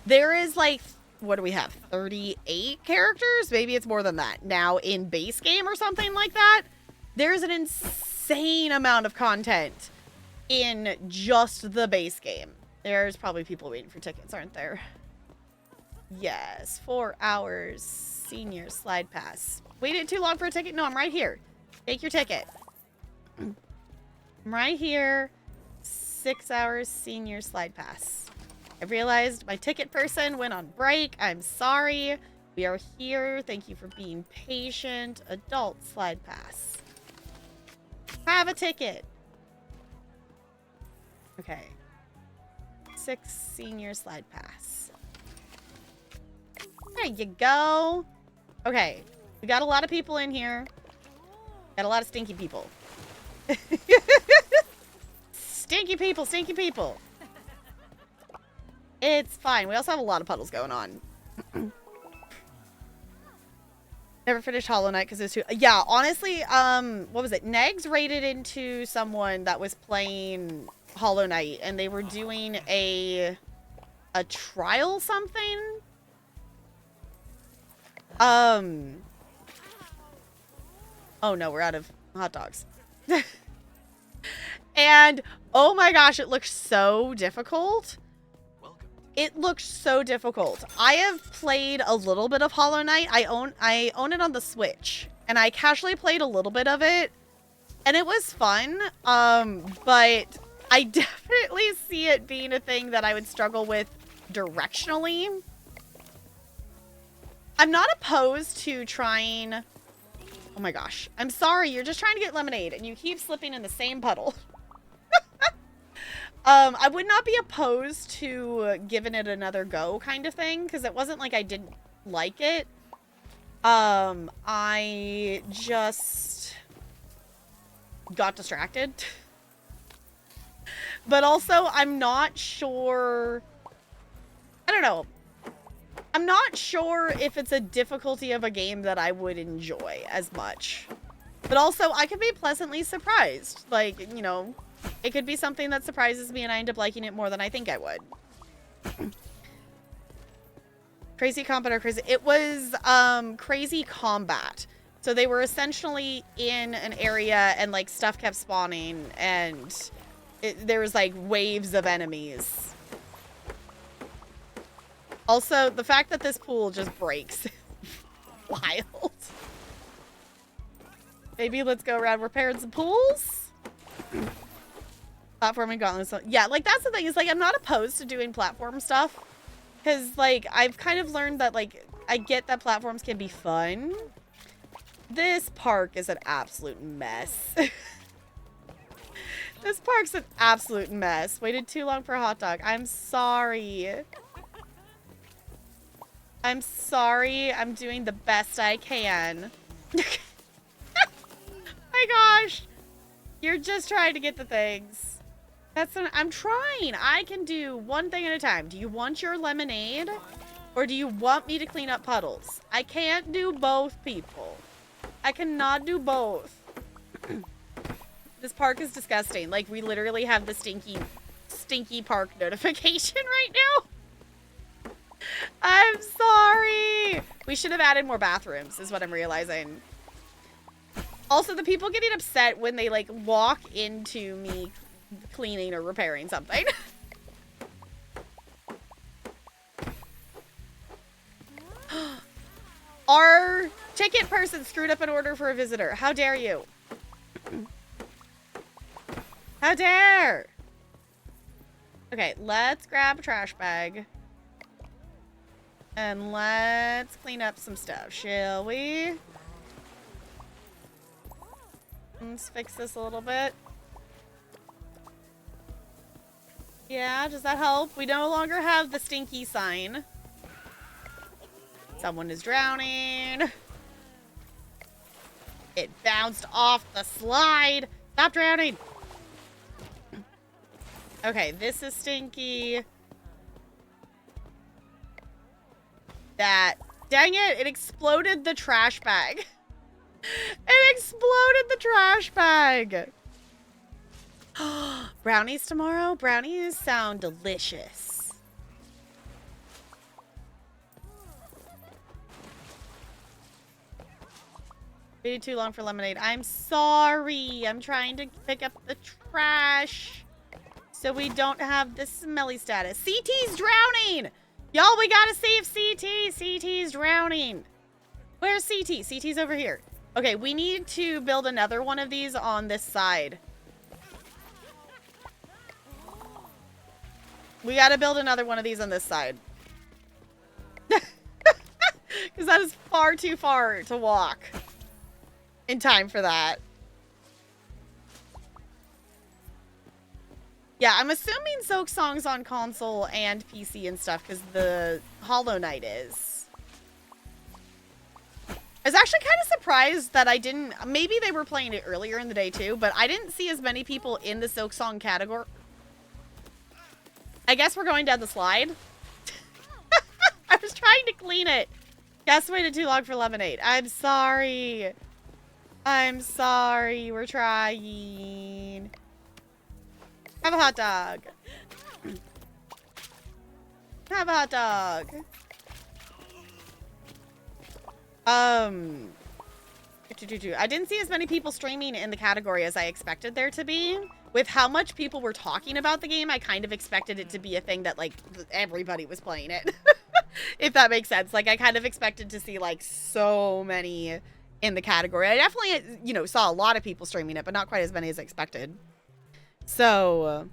There is like, what do we have? 38 characters? Maybe it's more than that now in base game or something like that. There's an insane amount of content in just the base game. There's probably people waiting for tickets, aren't there? Yes, 4 hours, senior slide pass. Waited too long for a ticket? No, I'm right here. Take your ticket. I'm right here. 6 hours, senior slide pass. I realized my ticket person went on break. I'm sorry. We are here. Thank you for being patient. Adult slide pass. Have a ticket. Okay. 6 senior slide pass. There you go. Okay. We got a lot of people in here. Got a lot of stinky people. Stinky people, stinky people. It's fine. We also have a lot of puddles going on. Never finished Hollow Knight because it was too... Yeah, honestly, what was it? Negs raided into someone that was playing Hollow Knight, and they were doing a trial something. Oh no, we're out of hot dogs. And oh my gosh, it looks so difficult. It looks so difficult. I have played a little bit of Hollow Knight. I own it on the Switch, and I casually played a little bit of it, and it was fun. But I definitely see it being a thing that I would struggle with directionally. I'm not opposed to trying... Oh my gosh. I'm sorry, you're just trying to get lemonade, and you keep slipping in the same puddle. I would not be opposed to giving it another go kind of thing, because it wasn't like I didn't like it. I just got distracted. But also, I'm not sure... I don't know. I'm not sure if it's a difficulty of a game that I would enjoy as much. But also, I could be pleasantly surprised. Like, you know... It could be something that surprises me and I end up liking it more than I think I would. Crazy Combat or Crazy... It was, Crazy Combat. So they were essentially in an area and, like, stuff kept spawning and there was, like, waves of enemies. Also, the fact that this pool just breaks. Wild. Maybe let's go around repairing some pools. Platforming gauntlets. Yeah, like, that's the thing. Is like, I'm not opposed to doing platform stuff. Because, like, I've kind of learned that, like, I get that platforms can be fun. This park is an absolute mess. This park's an absolute mess. Waited too long for a hot dog. I'm sorry. I'm sorry. I'm doing the best I can. My gosh. You're just trying to get the things. I'm trying. I can do one thing at a time. Do you want your lemonade? Or do you want me to clean up puddles? I can't do both, people. I cannot do both. This park is disgusting. Like, we literally have the stinky park notification right now. I'm sorry. We should have added more bathrooms, is what I'm realizing. Also, the people getting upset when they, like, walk into me cleaning or repairing something. Our ticket person screwed up an order for a visitor. How dare you? How dare? Okay, let's grab a trash bag. And let's clean up some stuff, shall we? Let's fix this a little bit. Yeah, does that help? We no longer have the stinky sign. Someone is drowning. It bounced off the slide. Stop drowning. Okay, this is stinky. That. Dang it, it exploded the trash bag. It exploded the trash bag. Brownies tomorrow? Brownies sound delicious. Waited too long for lemonade. I'm sorry. I'm trying to pick up the trash so we don't have the smelly status. CT's drowning! Y'all, we gotta save CT. CT's drowning. Where's CT? CT's over here. Okay, we need to build another one of these on this side. We gotta build another one of these on this side. Because that is far too far to walk in time for that. Yeah, I'm assuming Zoke Song's on console and PC and stuff because the Hollow Knight is. I was actually kind of surprised that I didn't... Maybe they were playing it earlier in the day too, but I didn't see as many people in the Zoke Song category. I guess we're going down the slide. I was trying to clean it. Guess waited too long for lemonade. I'm sorry. I'm sorry. We're trying. Have a hot dog. Have a hot dog. I didn't see as many people streaming in the category as I expected there to be. With how much people were talking about the game, I kind of expected it to be a thing that, like, everybody was playing it. If that makes sense. Like, I kind of expected to see, like, so many in the category. I definitely, you know, saw a lot of people streaming it, but not quite as many as I expected. So,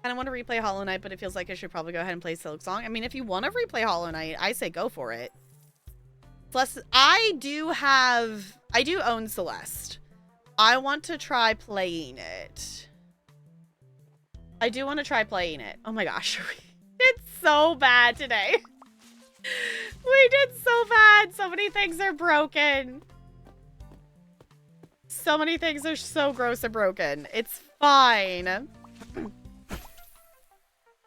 I don't want to replay Hollow Knight, but it feels like I should probably go ahead and play Silk Song. I mean, if you want to replay Hollow Knight, I say go for it. Plus, I do own Celeste. I want to try playing it. I do want to try playing it. Oh my gosh. We did so bad today. We did so bad. So many things are broken. So many things are so gross and broken. It's fine.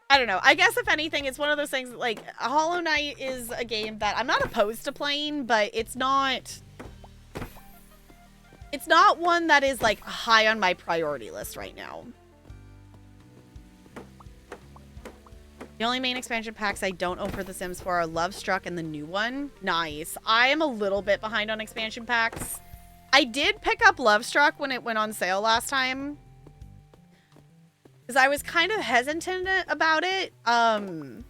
I don't know. I guess if anything, it's one of those things that, like, Hollow Knight is a game that I'm not opposed to playing, but it's not one that is, like, high on my priority list right now. The only main expansion packs I don't own for The Sims 4 are Love Struck and the new one. Nice. I am a little bit behind on expansion packs. I did pick up Love Struck when it went on sale last time. Because I was kind of hesitant about it for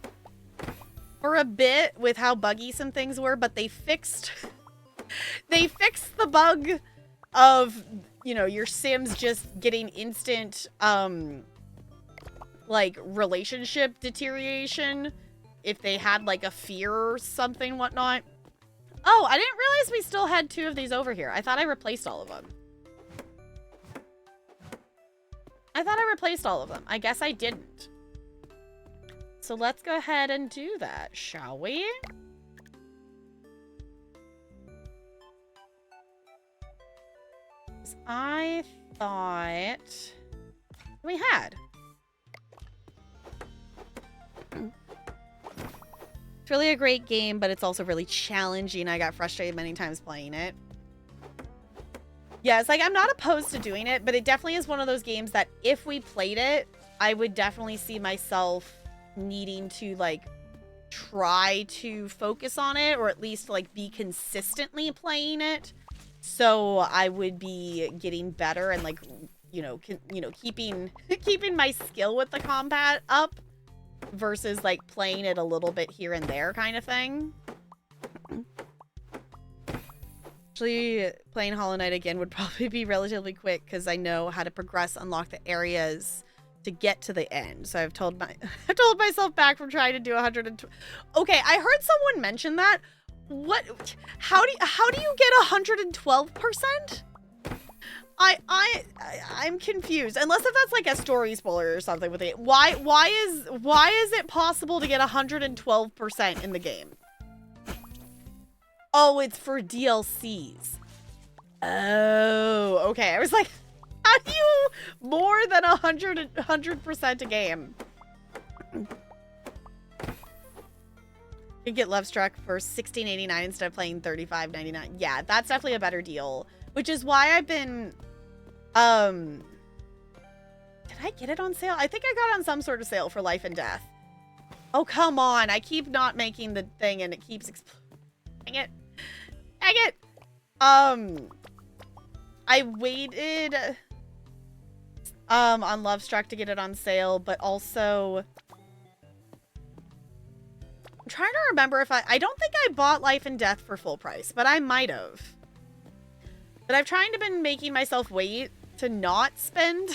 a bit with how buggy some things were, but they fixed the bug of, you know, your Sims just getting instant like relationship deterioration if they had like a fear or something whatnot. Oh, I didn't realize we still had 2 of these over here. I thought I replaced all of them. I guess I didn't. So let's go ahead and do that, shall we? I thought we had. It's really a great game, but it's also really challenging. I got frustrated many times playing it. Yeah, it's like, I'm not opposed to doing it, but it definitely is one of those games that if we played it, I would definitely see myself needing to, like, try to focus on it, or at least, like, be consistently playing it. So I would be getting better and, like, keeping my skill with the combat up versus, like, playing it a little bit here and there kind of thing. Actually, playing Hollow Knight again would probably be relatively quick because I know how to progress, unlock the areas to get to the end. So I've told myself back from trying to do 120. Okay, I heard someone mention that. What? How do you get 112%? I'm confused. Unless if that's like a story spoiler or something with it. Why is it possible to get 112% in the game? Oh, it's for DLCs. Oh, okay. I was like, how do you more than 100% a game? You get Love Struck for $16.89 instead of playing $35.99. Yeah, that's definitely a better deal. Which is why I've been, did I get it on sale? I think I got it on some sort of sale for Life and Death. Oh, come on. I keep not making the thing and it keeps Dang it. Dang it. I waited, on Love Struck to get it on sale, but also I'm trying to remember if I don't think I bought Life and Death for full price, but I might have. But I've tried to been making myself wait to not spend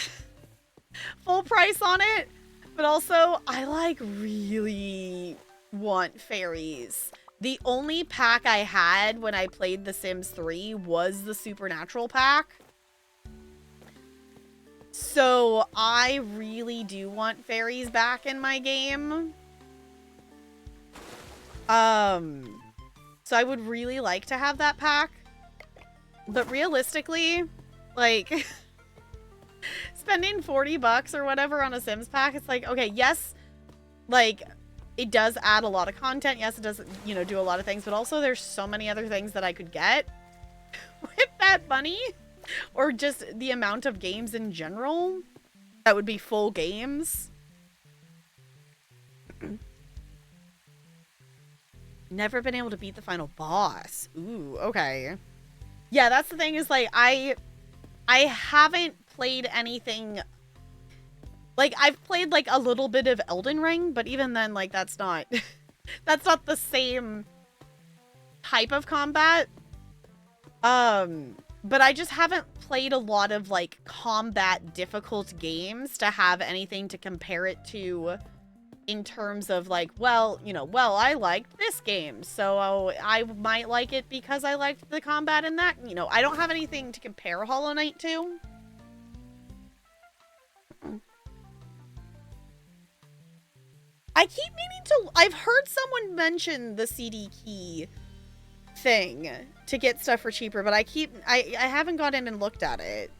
full price on it. But also, I like really want fairies. The only pack I had when I played The Sims 3 was the Supernatural pack. So I really do want fairies back in my game. So I would really like to have that pack. But realistically, like, spending $40 or whatever on a Sims pack, it's like, okay, yes, like, it does add a lot of content. Yes, it does, you know, do a lot of things, but also there's so many other things that I could get with that money, or just the amount of games in general that would be full games. Never been able to beat the final boss. Ooh, okay. Yeah, that's the thing, is like I haven't played anything. Like, I've played like a little bit of Elden Ring, but even then, like, that's not that's not the same type of combat. But I just haven't played a lot of like combat difficult games to have anything to compare it to in terms of like, well, you know, well, I liked this game, so I might like it because I liked the combat in that. You know, I don't have anything to compare Hollow Knight to. I keep meaning to... I've heard someone mention the CD key thing to get stuff for cheaper, but I haven't gone in and looked at it.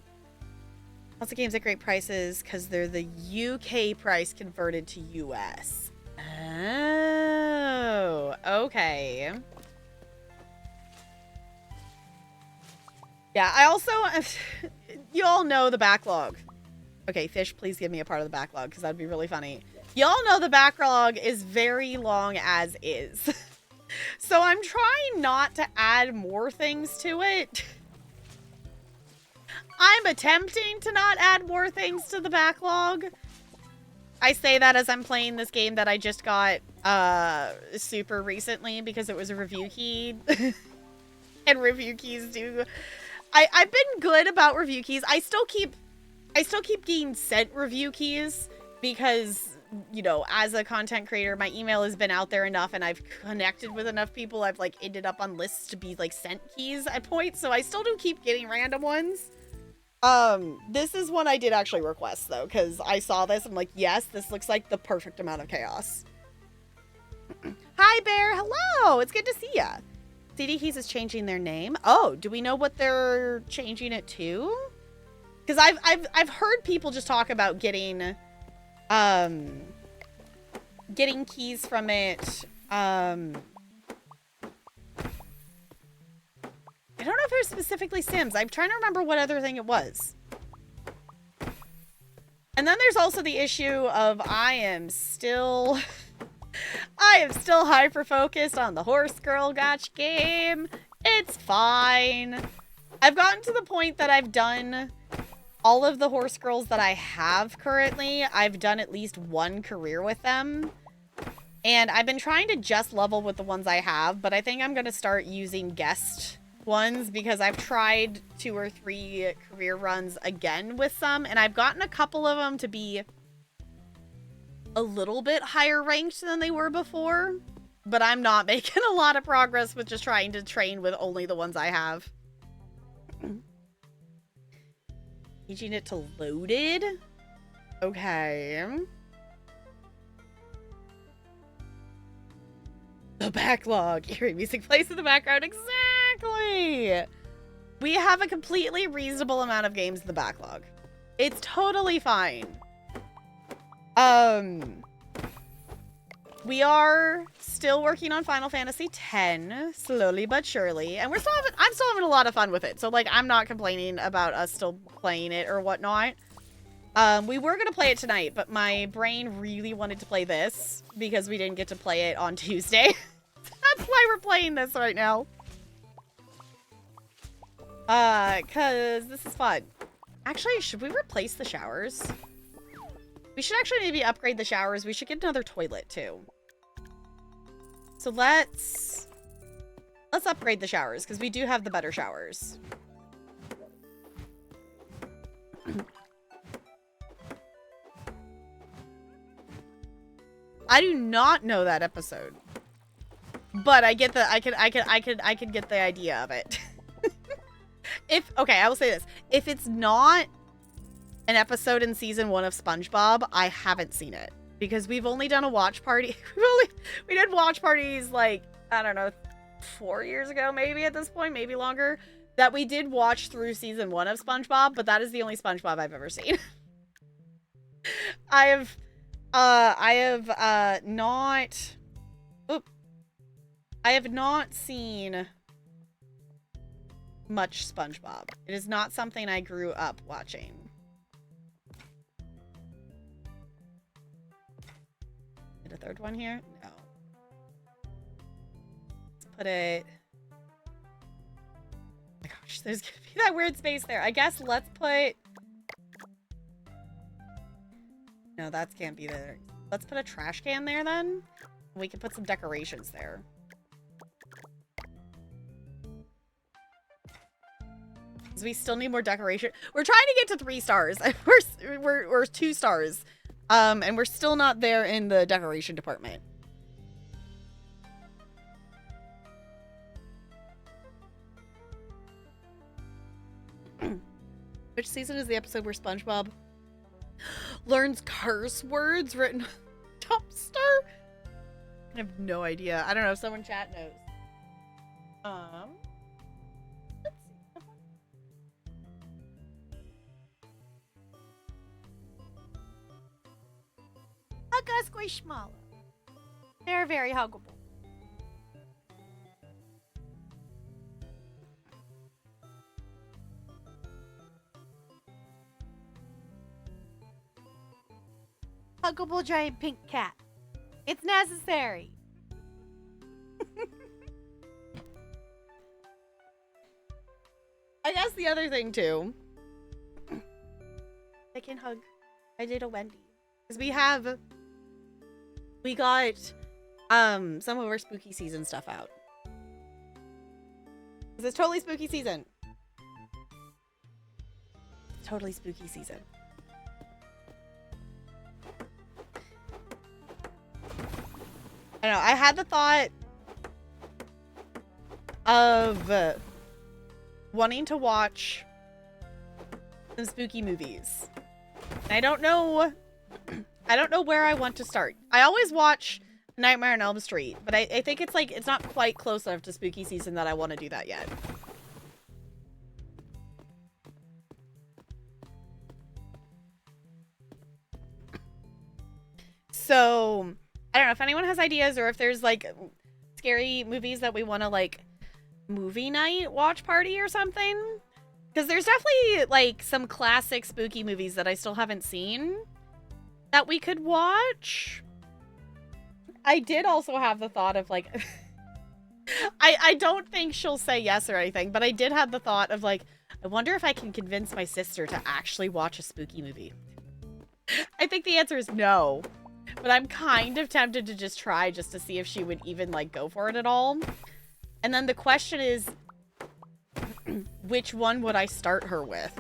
Lots of games at great prices because they're the UK price converted to US. Oh, okay. Yeah, I also... you all know the backlog. Okay, Fish, please give me a part of the backlog because that'd be really funny. Y'all know the backlog is very long as is. So I'm trying not to add more things to it. I'm attempting to not add more things to the backlog. I say that as I'm playing this game that I just got super recently because it was a review key. And review keys do... I've been good about review keys. I still keep getting sent review keys because, you know, as a content creator, my email has been out there enough and I've connected with enough people. I've like ended up on lists to be like sent keys at points. So I still do keep getting random ones. This is one I did actually request though, because I saw this. I'm like, yes, this looks like the perfect amount of chaos. Hi, Bear. Hello. It's good to see ya. CD Keys is changing their name. Oh, do we know what they're changing it to? Because I've heard people just talk about getting keys from it. I don't know if it was specifically Sims. I'm trying to remember what other thing it was. And then there's also the issue of I am still hyper-focused on the Horse Girl Gotcha game. It's fine. I've gotten to the point that I've done all of the Horse Girls that I have currently. I've done at least one career with them. And I've been trying to just level with the ones I have, but I think I'm going to start using guest ones because I've tried 2 or 3 career runs again with some, and I've gotten a couple of them to be a little bit higher ranked than they were before, but I'm not making a lot of progress with just trying to train with only the ones I have. Changing it to loaded? Okay. The backlog. Eerie music plays in the background. Exactly. We have a completely reasonable amount of games in the backlog. It's totally fine. We are still working on Final Fantasy X, slowly but surely, and I'm still having a lot of fun with it. So like, I'm not complaining about us still playing it or whatnot. We were gonna play it tonight, but my brain really wanted to play this because we didn't get to play it on Tuesday. That's why we're playing this right now. Cause this is fun. Actually, should we replace the showers? We should actually maybe upgrade the showers. We should get another toilet too. So let's upgrade the showers because we do have the better showers. I do not know that episode, but I get the I could get the idea of it. Okay, I will say this: if it's not an episode in season 1 of SpongeBob, I haven't seen it because we've only done a watch party. We did watch parties like, I don't know, 4 years ago, maybe at this point, maybe longer, that we did watch through season 1 of SpongeBob, but that is the only SpongeBob I've ever seen. I have I have not. Oop. I have not seen much SpongeBob. It is not something I grew up watching. Did a third one here? No. Let's put it. Oh my gosh, there's gonna be that weird space there. I guess let's put. No, that can't be there. Let's put a trash can there then. We can put some decorations there. Because we still need more decoration. We're trying to get to 3 stars. We're 2 stars. And we're still not there in the decoration department. Which season is the episode where SpongeBob learns curse words written on dumpster? I have no idea. I don't know if someone chat knows. Let's see. Hugga squishmallow. They're very huggable. Huggable giant pink cat. It's necessary. I guess the other thing too. I can hug. I did a Wendy. Because we got some of our spooky season stuff out. This is totally spooky season. Totally spooky season. I don't know. I had the thought of wanting to watch some spooky movies. And I don't know where I want to start. I always watch Nightmare on Elm Street, but I think it's like it's not quite close enough to spooky season that I want to do that yet. So I don't know if anyone has ideas or if there's like scary movies that we want to like movie night watch party or something. Because there's definitely like some classic spooky movies that I still haven't seen that we could watch. I did also have the thought of like, I don't think she'll say yes or anything, but I did have the thought of like, I wonder if I can convince my sister to actually watch a spooky movie. I think the answer is no. But I'm kind of tempted to just try just to see if she would even, like, go for it at all. And then the question is, which one would I start her with?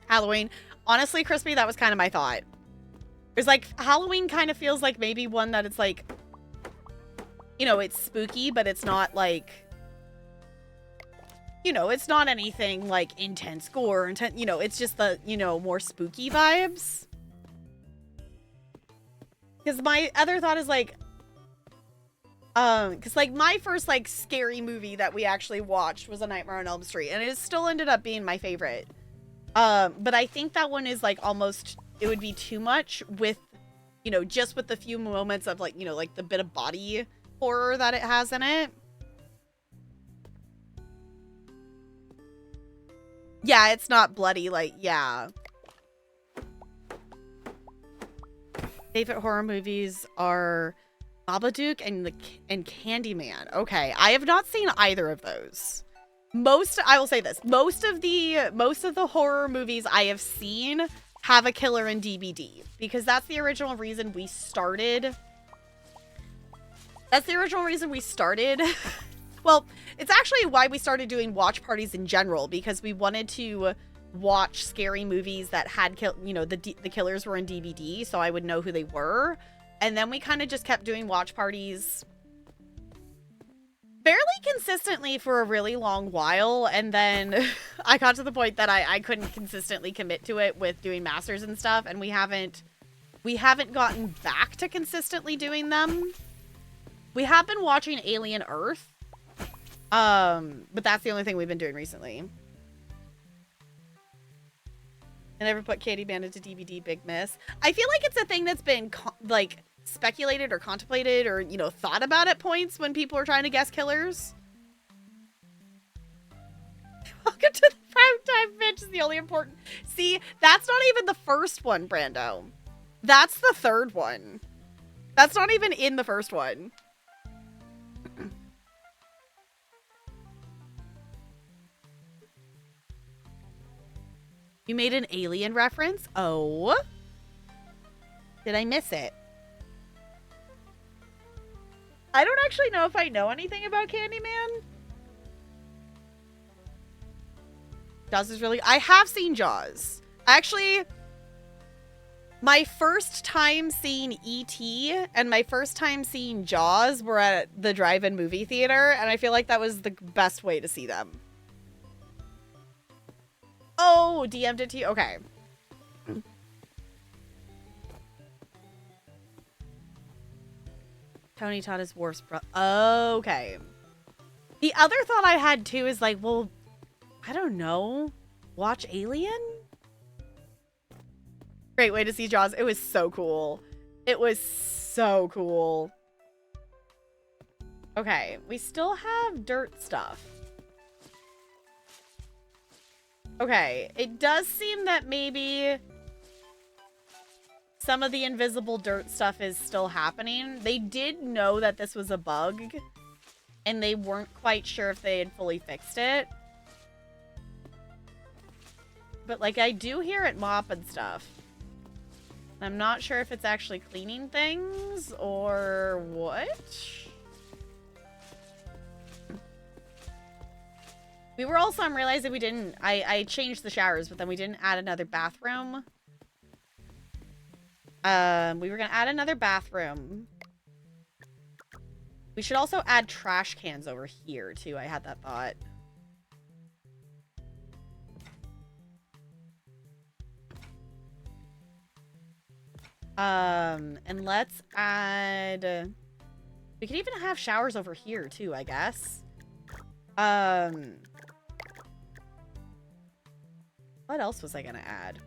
Halloween. Honestly, Crispy, that was kind of my thought. It's like, Halloween kind of feels like maybe one that it's like, you know, it's spooky, but it's not like, you know, it's not anything like intense gore, you know, it's just the, you know, more spooky vibes. Because my other thought is like, because like my first like scary movie that we actually watched was A Nightmare on Elm Street, and it still ended up being my favorite. But I think that one is like almost, it would be too much with, you know, just with the few moments of like, you know, like the bit of body horror that it has in it. Yeah, it's not bloody, like, yeah. Favorite horror movies are Babadook and Candyman. Okay, I have not seen either of those. I will say this, most of the horror movies I have seen have a killer in DVD, because that's the original reason we started. Well, it's actually why we started doing watch parties in general, because we wanted to watch scary movies that had, you know, the killers were in DVD, so I would know who they were. And then we kind of just kept doing watch parties fairly consistently for a really long while. And then I got to the point that I couldn't consistently commit to it with doing masters and stuff. And we haven't gotten back to consistently doing them. We have been watching Alien Earth. But that's the only thing we've been doing recently. I never put Candyman into DVD, big miss. I feel like it's a thing that's been, like, speculated or contemplated or, you know, thought about at points when people are trying to guess killers. Welcome to the primetime bitch is the only important. See, that's not even the first one, Brando. That's the third one. That's not even in the first one. You made an alien reference? Oh. Did I miss it? I don't actually know if I know anything about Candyman. Jaws is really... I have seen Jaws. Actually, my first time seeing E.T. and my first time seeing Jaws were at the drive-in movie theater, and I feel like that was the best way to see them. Oh, DM'd it to you? Okay. Tony Todd is Worf's brother. Okay. The other thought I had too is like, well, I don't know. Watch Alien? Great way to see Jaws. It was so cool. It was so cool. Okay, we still have dirt stuff. Okay, it does seem that maybe some of the invisible dirt stuff is still happening. They did know that this was a bug, and they weren't quite sure if they had fully fixed it. But, like, I do hear it mop and stuff. I'm not sure if it's actually cleaning things or what. We were also, I'm realizing we didn't, I changed the showers, but then we didn't add another bathroom. We were going to add another bathroom. We should also add trash cans over here, too. I had that thought. And let's add... We could even have showers over here, too, I guess. What else was I gonna add?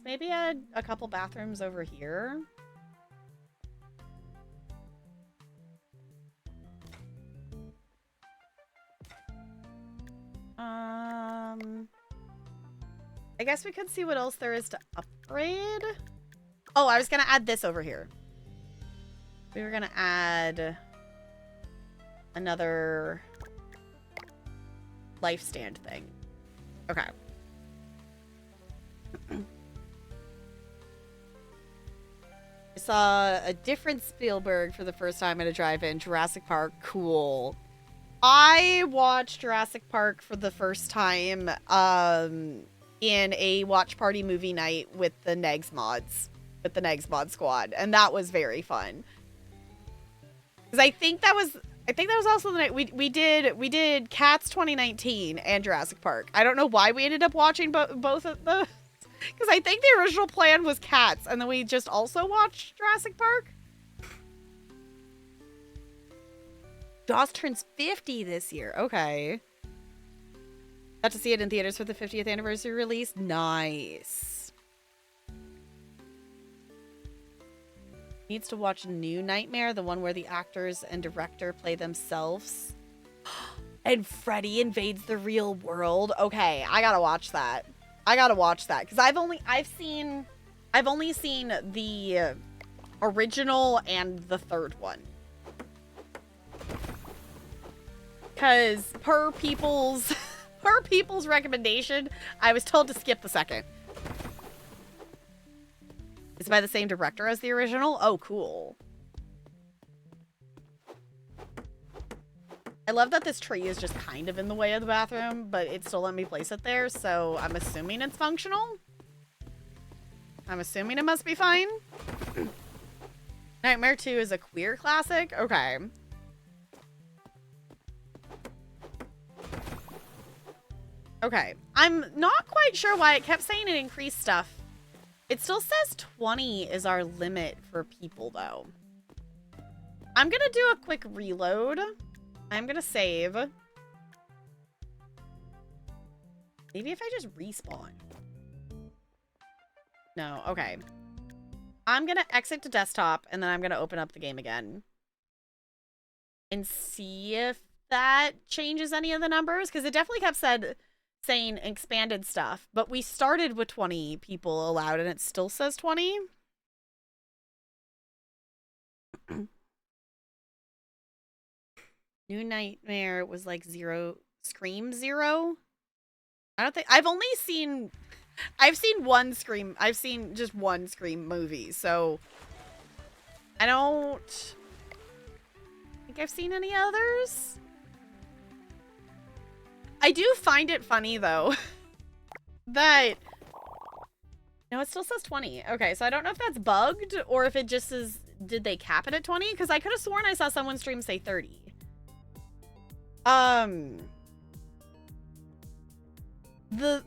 Maybe add a couple bathrooms over here. I guess we could see what else there is to upgrade. Oh, I was gonna add this over here. We were gonna add another life stand thing. Okay. I saw a different Spielberg for the first time at a drive-in. Jurassic Park. Cool. I watched Jurassic Park for the first time in a watch party movie night with the Negs mods. With the Negs mod squad. And that was very fun. Because I think that was also the night we did Cats 2019 and Jurassic Park. I don't know why we ended up watching both of those. Because I think the original plan was Cats, and then we just also watched Jurassic Park. Jaws turns 50 this year. Okay. Got to see it in theaters for the 50th anniversary release. Nice. Needs to watch New Nightmare, the one where the actors and director play themselves. And Freddy invades the real world. Okay, I gotta watch that. I gotta watch that because I've only seen the original and the third one. Because per people's recommendation, I was told to skip the second. It's by the same director as the original? Oh, cool. I love that this tree is just kind of in the way of the bathroom, but it still let me place it there, so I'm assuming it's functional. I'm assuming it must be fine. Nightmare 2 is a queer classic? Okay. Okay. I'm not quite sure why it kept saying it increased stuff. It still says 20 is our limit for people, though. I'm going to do a quick reload. I'm going to save. Maybe if I just respawn. No, okay. I'm gonna exit to desktop and then I'm gonna open up the game again. And see if that changes any of the numbers. Because it definitely kept saying expanded stuff. But we started with 20 people allowed and it still says 20. New Nightmare was like 0. Scream 0? I don't think... I've seen one Scream. I've seen just one Scream movie, so I don't think I've seen any others. I do find it funny, though, that... No, it still says 20. Okay, so I don't know if that's bugged or if it just is... Did they cap it at 20? Because I could have sworn I saw someone stream say 30.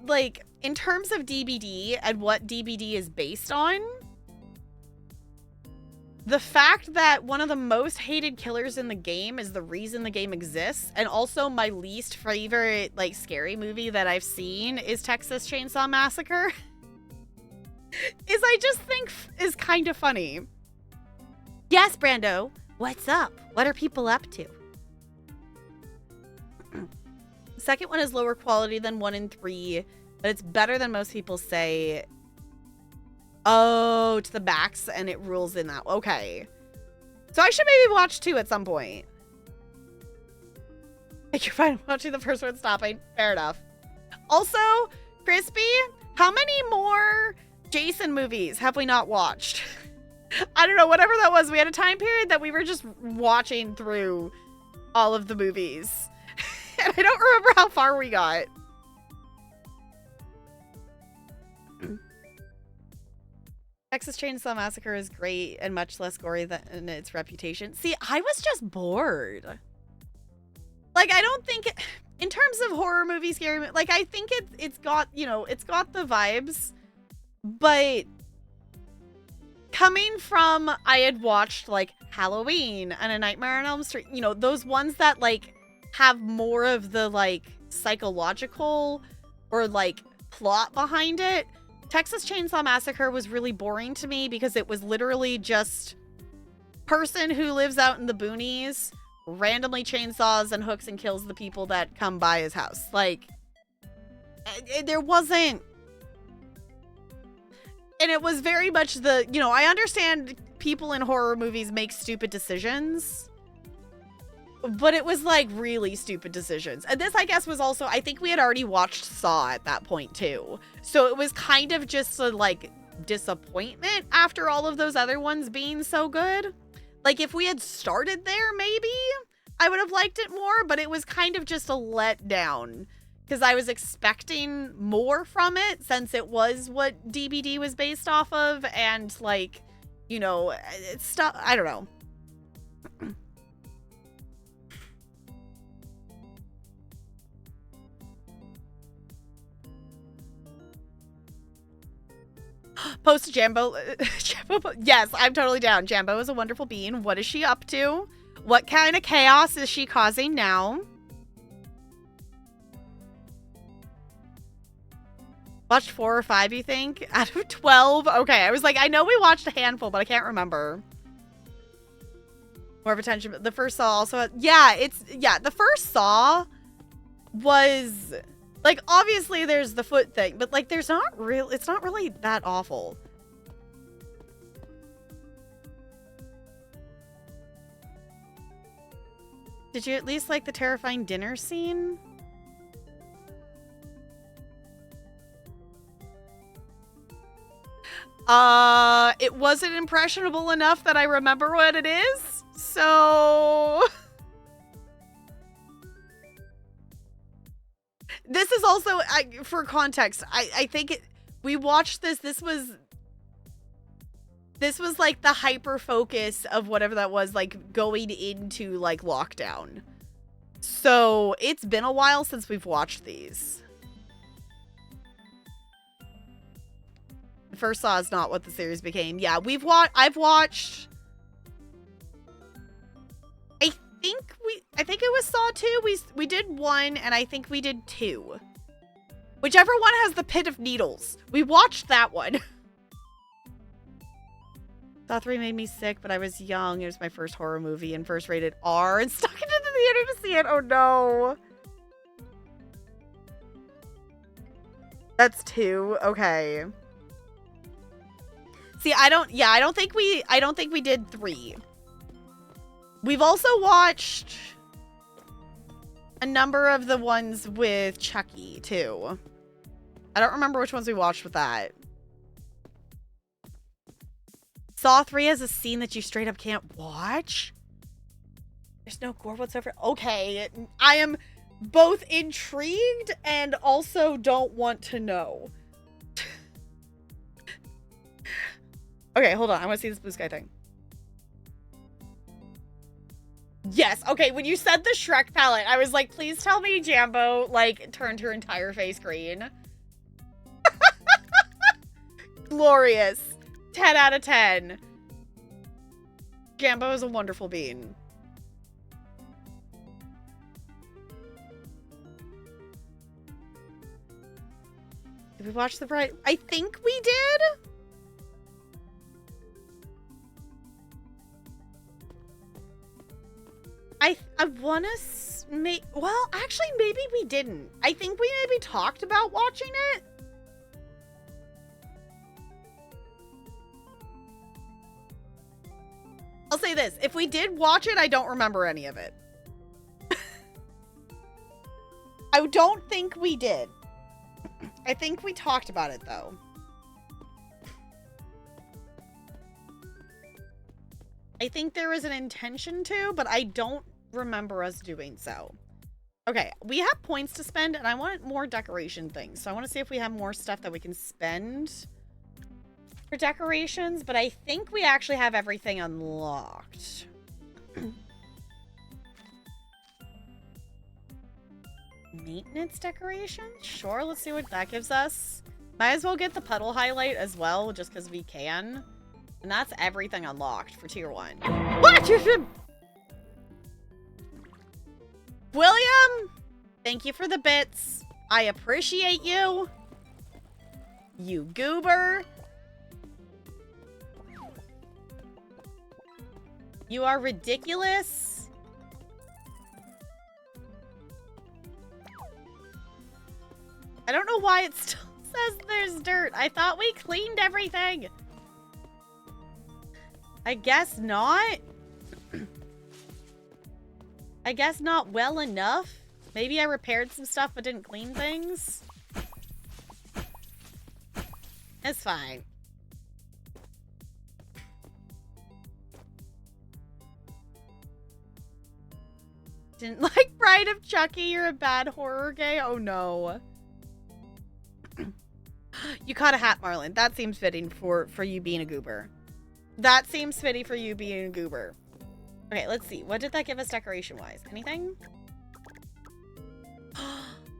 Like, in terms of DBD and what DBD is based on, the fact that one of the most hated killers in the game is the reason the game exists, and also my least favorite, like, scary movie that I've seen is Texas Chainsaw Massacre, is I just think is kind of funny. Yes, Brando. What's up? What are people up to? The second one is lower quality than 1 and 3, but it's better than most people say. Oh, to the max, and it rules in that. Okay. So I should maybe watch 2 at some point. You're fine watching the first one stopping. Fair enough. Also, Crispy, how many more Jason movies have we not watched? I don't know, whatever that was. We had a time period that we were just watching through all of the movies. And I don't remember how far we got. Texas Chainsaw Massacre is great and much less gory than its reputation. See, I was just bored. Like, I don't think... in terms of horror movie, scary... Like, I think it's got, you know, it's got the vibes. But... coming from... I had watched, like, Halloween and A Nightmare on Elm Street. You know, those ones that, like... have more of the, like, psychological or, like, plot behind it. Texas Chainsaw Massacre was really boring to me because it was literally just person who lives out in the boonies randomly chainsaws and hooks and kills the people that come by his house. Like, there wasn't... And it was very much the, you know, I understand people in horror movies make stupid decisions, but it was, like, really stupid decisions. And this, I guess, was also... I think we had already watched Saw at that point, too. So it was kind of just a, like, disappointment after all of those other ones being so good. Like, if we had started there, maybe I would have liked it more. But it was kind of just a letdown. Because I was expecting more from it, since it was what DBD was based off of. And, like, you know, it's stuff... I don't know. Post Jambo. Jambo. Yes, I'm totally down. Jambo is a wonderful being. What is she up to? What kind of chaos is she causing now? Watched 4 or 5, you think? Out of 12? Okay, I was like, I know we watched a handful, but I can't remember. More of attention. The first Saw also had, the first Saw was... Like, obviously there's the foot thing, but, like, it's not really that awful. Did you at least like the terrifying dinner scene? It wasn't impressionable enough that I remember what it is, so... This is also, for context, I think we watched this, this was like the hyper focus of whatever that was, like going into like lockdown. So it's been a while since we've watched these. The first Saw is not what the series became. Yeah, I've watched... I think it was Saw 2. We did 1, and I think we did 2. Whichever one has the Pit of Needles. We watched that one. Saw 3 made me sick, but I was young. It was my first horror movie and first rated R and stuck into the theater to see it. Oh no. That's 2. Okay. See, I don't think we did 3. We've also watched a number of the ones with Chucky too. I don't remember which ones we watched with that. Saw 3 has a scene that you straight up can't watch. There's no gore whatsoever. Okay, I am both intrigued and also don't want to know. Okay, hold on. I want to see this blue sky thing. Yes. Okay, when you said the Shrek palette, I was like, please tell me Jambo, like, turned her entire face green. Glorious. 10 out of 10. Jambo is a wonderful bean. Did we watch the Bride? I think we did. I want to make... Well, actually, maybe we didn't. I think we maybe talked about watching it. I'll say this. If we did watch it, I don't remember any of it. I don't think we did. I think we talked about it, though. I think there was an intention to, but I don't remember us doing so. Okay, we have points to spend, and I want more decoration things. So I want to see if we have more stuff that we can spend for decorations, but I think we actually have everything unlocked. Maintenance decorations? Sure, let's see what that gives us. Might as well get the puddle highlight as well, just because we can. And that's everything unlocked for tier 1. What? William! Thank you for the bits. I appreciate you. You goober. You are ridiculous. I don't know why it still says there's dirt. I thought we cleaned everything. I guess not. I guess not well enough. Maybe I repaired some stuff but didn't clean things. It's fine. Didn't like Bride of Chucky. You're a bad horror gay. Oh no. You caught a hat, Marlon. That seems fitting for you being a goober. That seems fitting for you being a goober. Okay, let's see. What did that give us decoration-wise? Anything?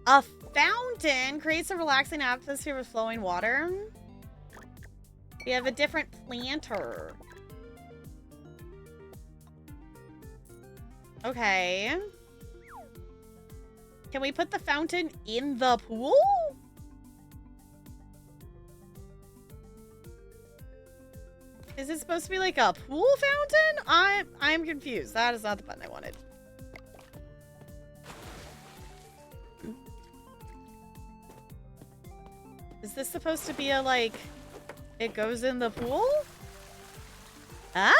A fountain creates a relaxing atmosphere with flowing water. We have a different planter. Okay. Can we put the fountain in the pool? Is it supposed to be like a pool fountain? I'm confused. That is not the button I wanted. Is this supposed to be a, like, it goes in the pool? Ah,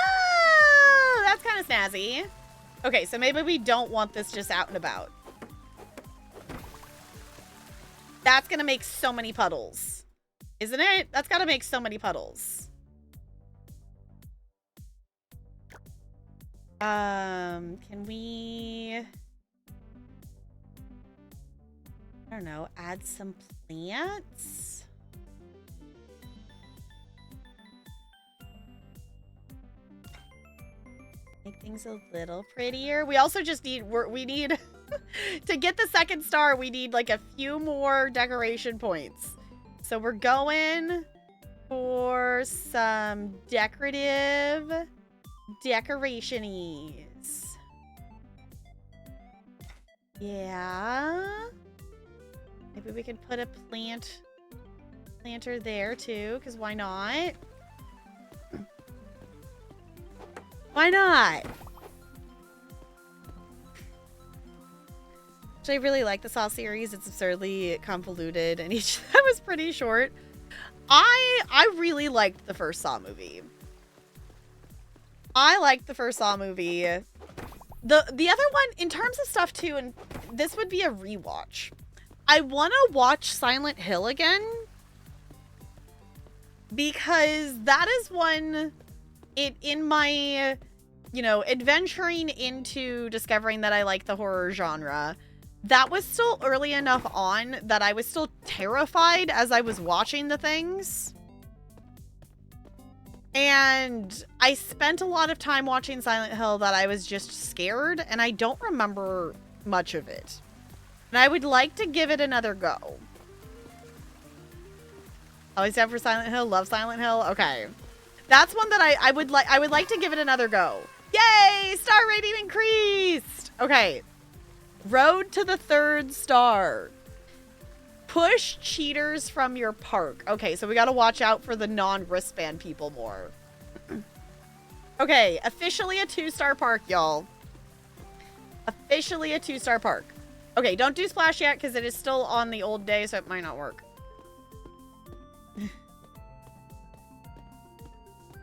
that's kind of snazzy. Okay, so maybe we don't want this just out and about. That's gonna make so many puddles. Isn't it? That's gotta make so many puddles. Can we... I don't know, add some plants? Make things a little prettier. We also just need, we need, to get the second star, we need like a few more decoration points. So we're going for some decorative decoration-ies. Yeah. Maybe we could put a planter there too, because why not? Why not? Actually, I really like the Saw series. It's absurdly convoluted, and each that was pretty short. I really liked the first Saw movie. I liked the first Saw movie. The other one, in terms of stuff too, and this would be a rewatch. I want to watch Silent Hill again because that is one in my, you know, adventuring into discovering that I like the horror genre. That was still early enough on that I was still terrified as I was watching the things. And I spent a lot of time watching Silent Hill that I was just scared, and I don't remember much of it. And I would like to give it another go. Always down for Silent Hill. Love Silent Hill. Okay. That's one that I would like to give it another go. Yay! Star rating increased! Okay. Road to the 3rd star. Push cheaters from your park. Okay, so we gotta watch out for the non-wristband people more. Okay, officially a 2-star park, y'all. Officially a 2-star park. Okay, don't do splash yet, because it is still on the old day, so it might not work.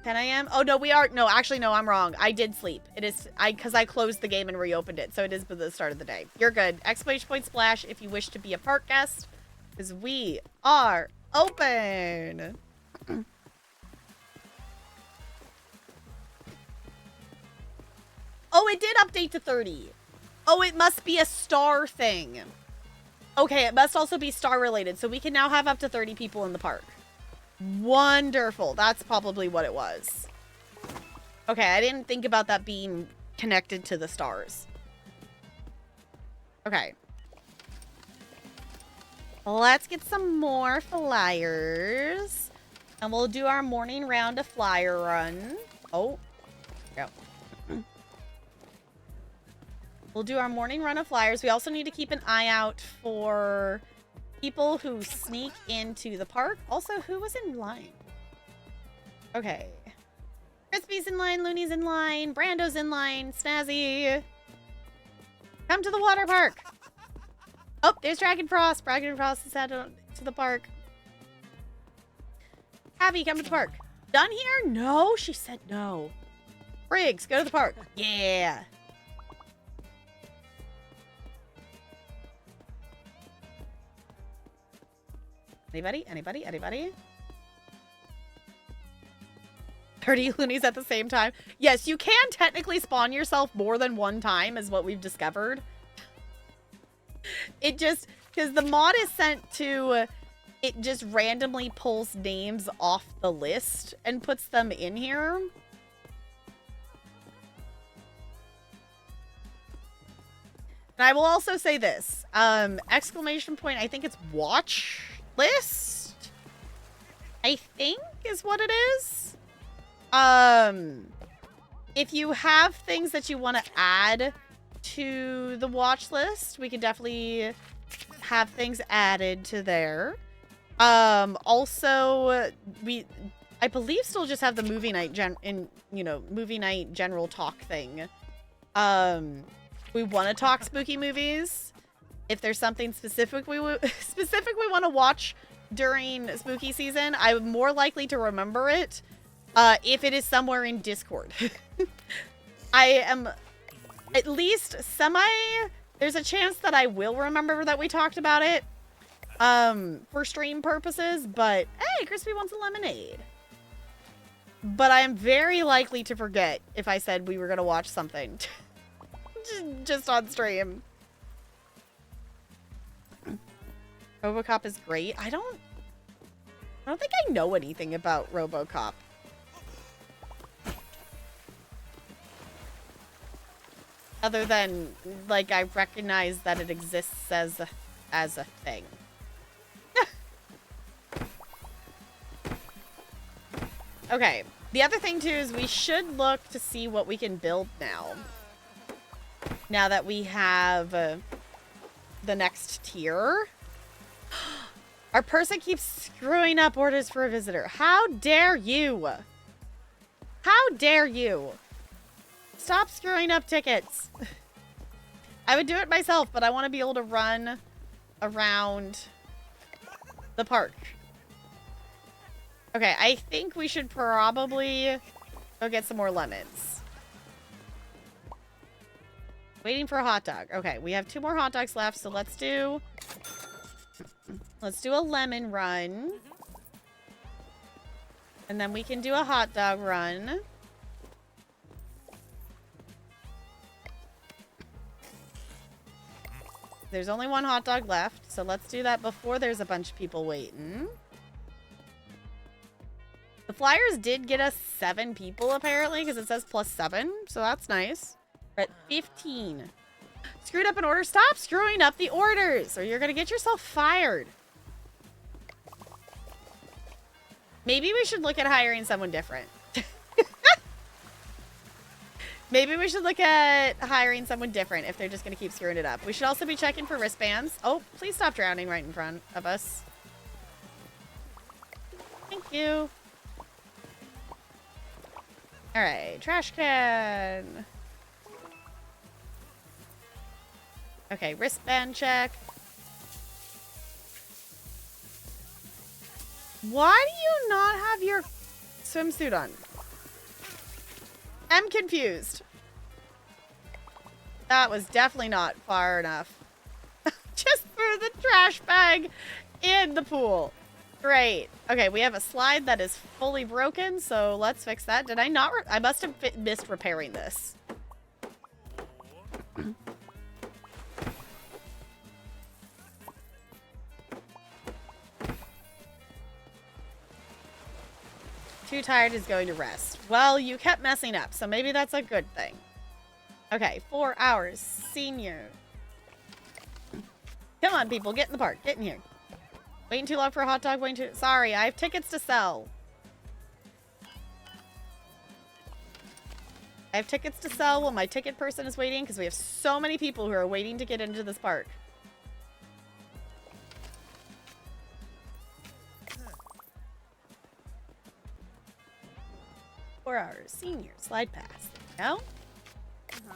10 a.m.? Oh, no, we are... No, actually, no, I'm wrong. I did sleep. It is... Because I closed the game and reopened it, so it is the start of the day. You're good. Exclamation point splash if you wish to be a park guest, because we are open. Oh, it did update to 30. Oh, it must be a star thing. Okay, it must also be star related, so we can now have up to 30 people in the park. Wonderful. That's probably what it was. Okay, I didn't think about that being connected to the stars. Okay. Let's get some more flyers. And we'll do our morning round of flyer run. Oh. Go. We'll do our morning run of flyers. We also need to keep an eye out for people who sneak into the park. Also, who was in line? Okay. Crispy's in line, Looney's in line, Brando's in line, Snazzy. Come to the water park. Oh, there's Dragon Frost. Dragon Frost is headed to the park. Abby, come to the park. Done here? No, she said no. Briggs, go to the park. Yeah. Anybody? Anybody? Anybody? 30 loonies at the same time. Yes, you can technically spawn yourself more than one time, is what we've discovered. It just, because the mod is sent to, it just randomly pulls names off the list and puts them in here. And I will also say this, exclamation point, I think it's watch list, I think is what it is. If you have things that you want to add to the watch list, we could definitely have things added to there. Also, I believe still just have the movie night movie night general talk thing. We want to talk spooky movies. If there's something specific we want to watch during spooky season, I'm more likely to remember it if it is somewhere in Discord. I am at least there's a chance that I will remember that we talked about it for stream purposes, but hey, Crispy wants a lemonade. But I am very likely to forget if I said we were going to watch something just on stream. RoboCop is great. I don't think I know anything about RoboCop. Other than, like, I recognize that it exists as a thing. Okay. The other thing, too, is we should look to see what we can build now. Now that we have the next tier. Our person keeps screwing up orders for a visitor. How dare you? How dare you? Stop screwing up tickets. I would do it myself, but I want to be able to run around the park. Okay, I think we should probably go get some more lemons. Waiting for a hot dog. Okay, we have 2 more hot dogs left, so let's do a lemon run. And then we can do a hot dog run. There's only 1 hot dog left, so let's do that before there's a bunch of people waiting. The flyers did get us 7 people, apparently, because it says +7, so that's nice. We're at 15. Screwed up an order? Stop screwing up the orders, or you're going to get yourself fired. Maybe we should look at hiring someone different. Maybe we should look at hiring someone different if they're just going to keep screwing it up. We should also be checking for wristbands. Oh, please stop drowning right in front of us. Thank you. All right, trash can. Okay, wristband check. Why do you not have your swimsuit on? I'm confused. That was definitely not far enough. Just threw the trash bag in the pool. Great. Okay, we have a slide that is fully broken, so let's fix that. Did I not? I must have missed repairing this. Too tired is going to rest. Well, you kept messing up, so maybe that's a good thing. Okay, 4 hours. Senior. Come on, people. Get in the park. Get in here. Waiting too long for a hot dog. Waiting too... Sorry, I have tickets to sell. I have tickets to sell while my ticket person is waiting because we have so many people who are waiting to get into this park. Our senior slide pass. There we go.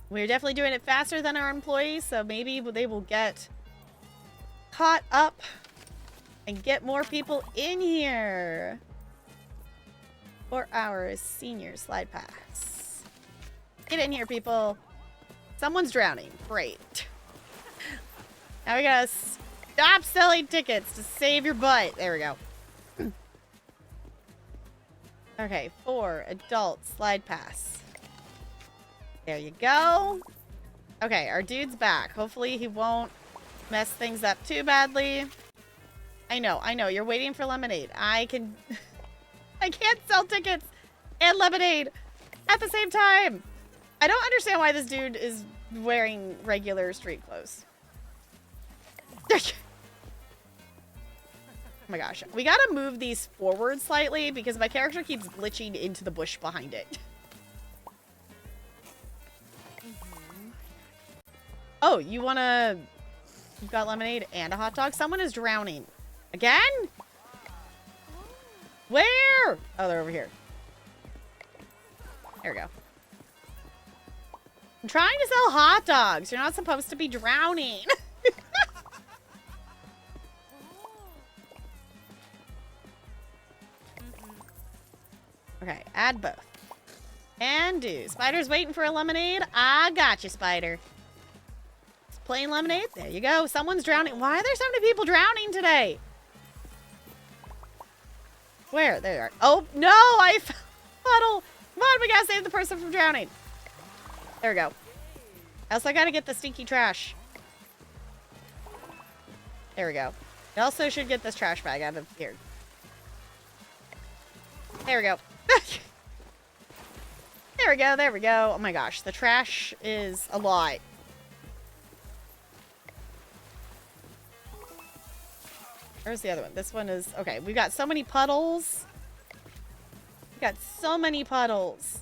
We're definitely doing it faster than our employees, so maybe they will get caught up and get more people in here. 4 hours senior slide pass. Get in here, people. Someone's drowning. Great. Now we gotta stop selling tickets to save your butt. There we go. Okay, 4 adult slide pass. There you go. Okay, our dude's back. Hopefully he won't mess things up too badly. I know. You're waiting for lemonade. I can't sell tickets and lemonade at the same time. I don't understand why this dude is wearing regular street clothes. Oh my gosh. We gotta move these forward slightly because my character keeps glitching into the bush behind it. Oh, you've got lemonade and a hot dog? Someone is drowning. Again? Where? Oh, they're over here. There we go. I'm trying to sell hot dogs. You're not supposed to be drowning. Okay, add both. And do. Spider's waiting for a lemonade. I got you, Spider. Plain lemonade. There you go. Someone's drowning. Why are there so many people drowning today? Where? There they are. Oh, no! I fell in a puddle. Come on, we gotta save the person from drowning. There we go. Else I gotta get the stinky trash. There we go. I also should get this trash bag out of here. There we go. There we go, there we go. Oh my gosh, the trash is a lot. Where's the other one? This one is... Okay, we've got so many puddles. We've got so many puddles.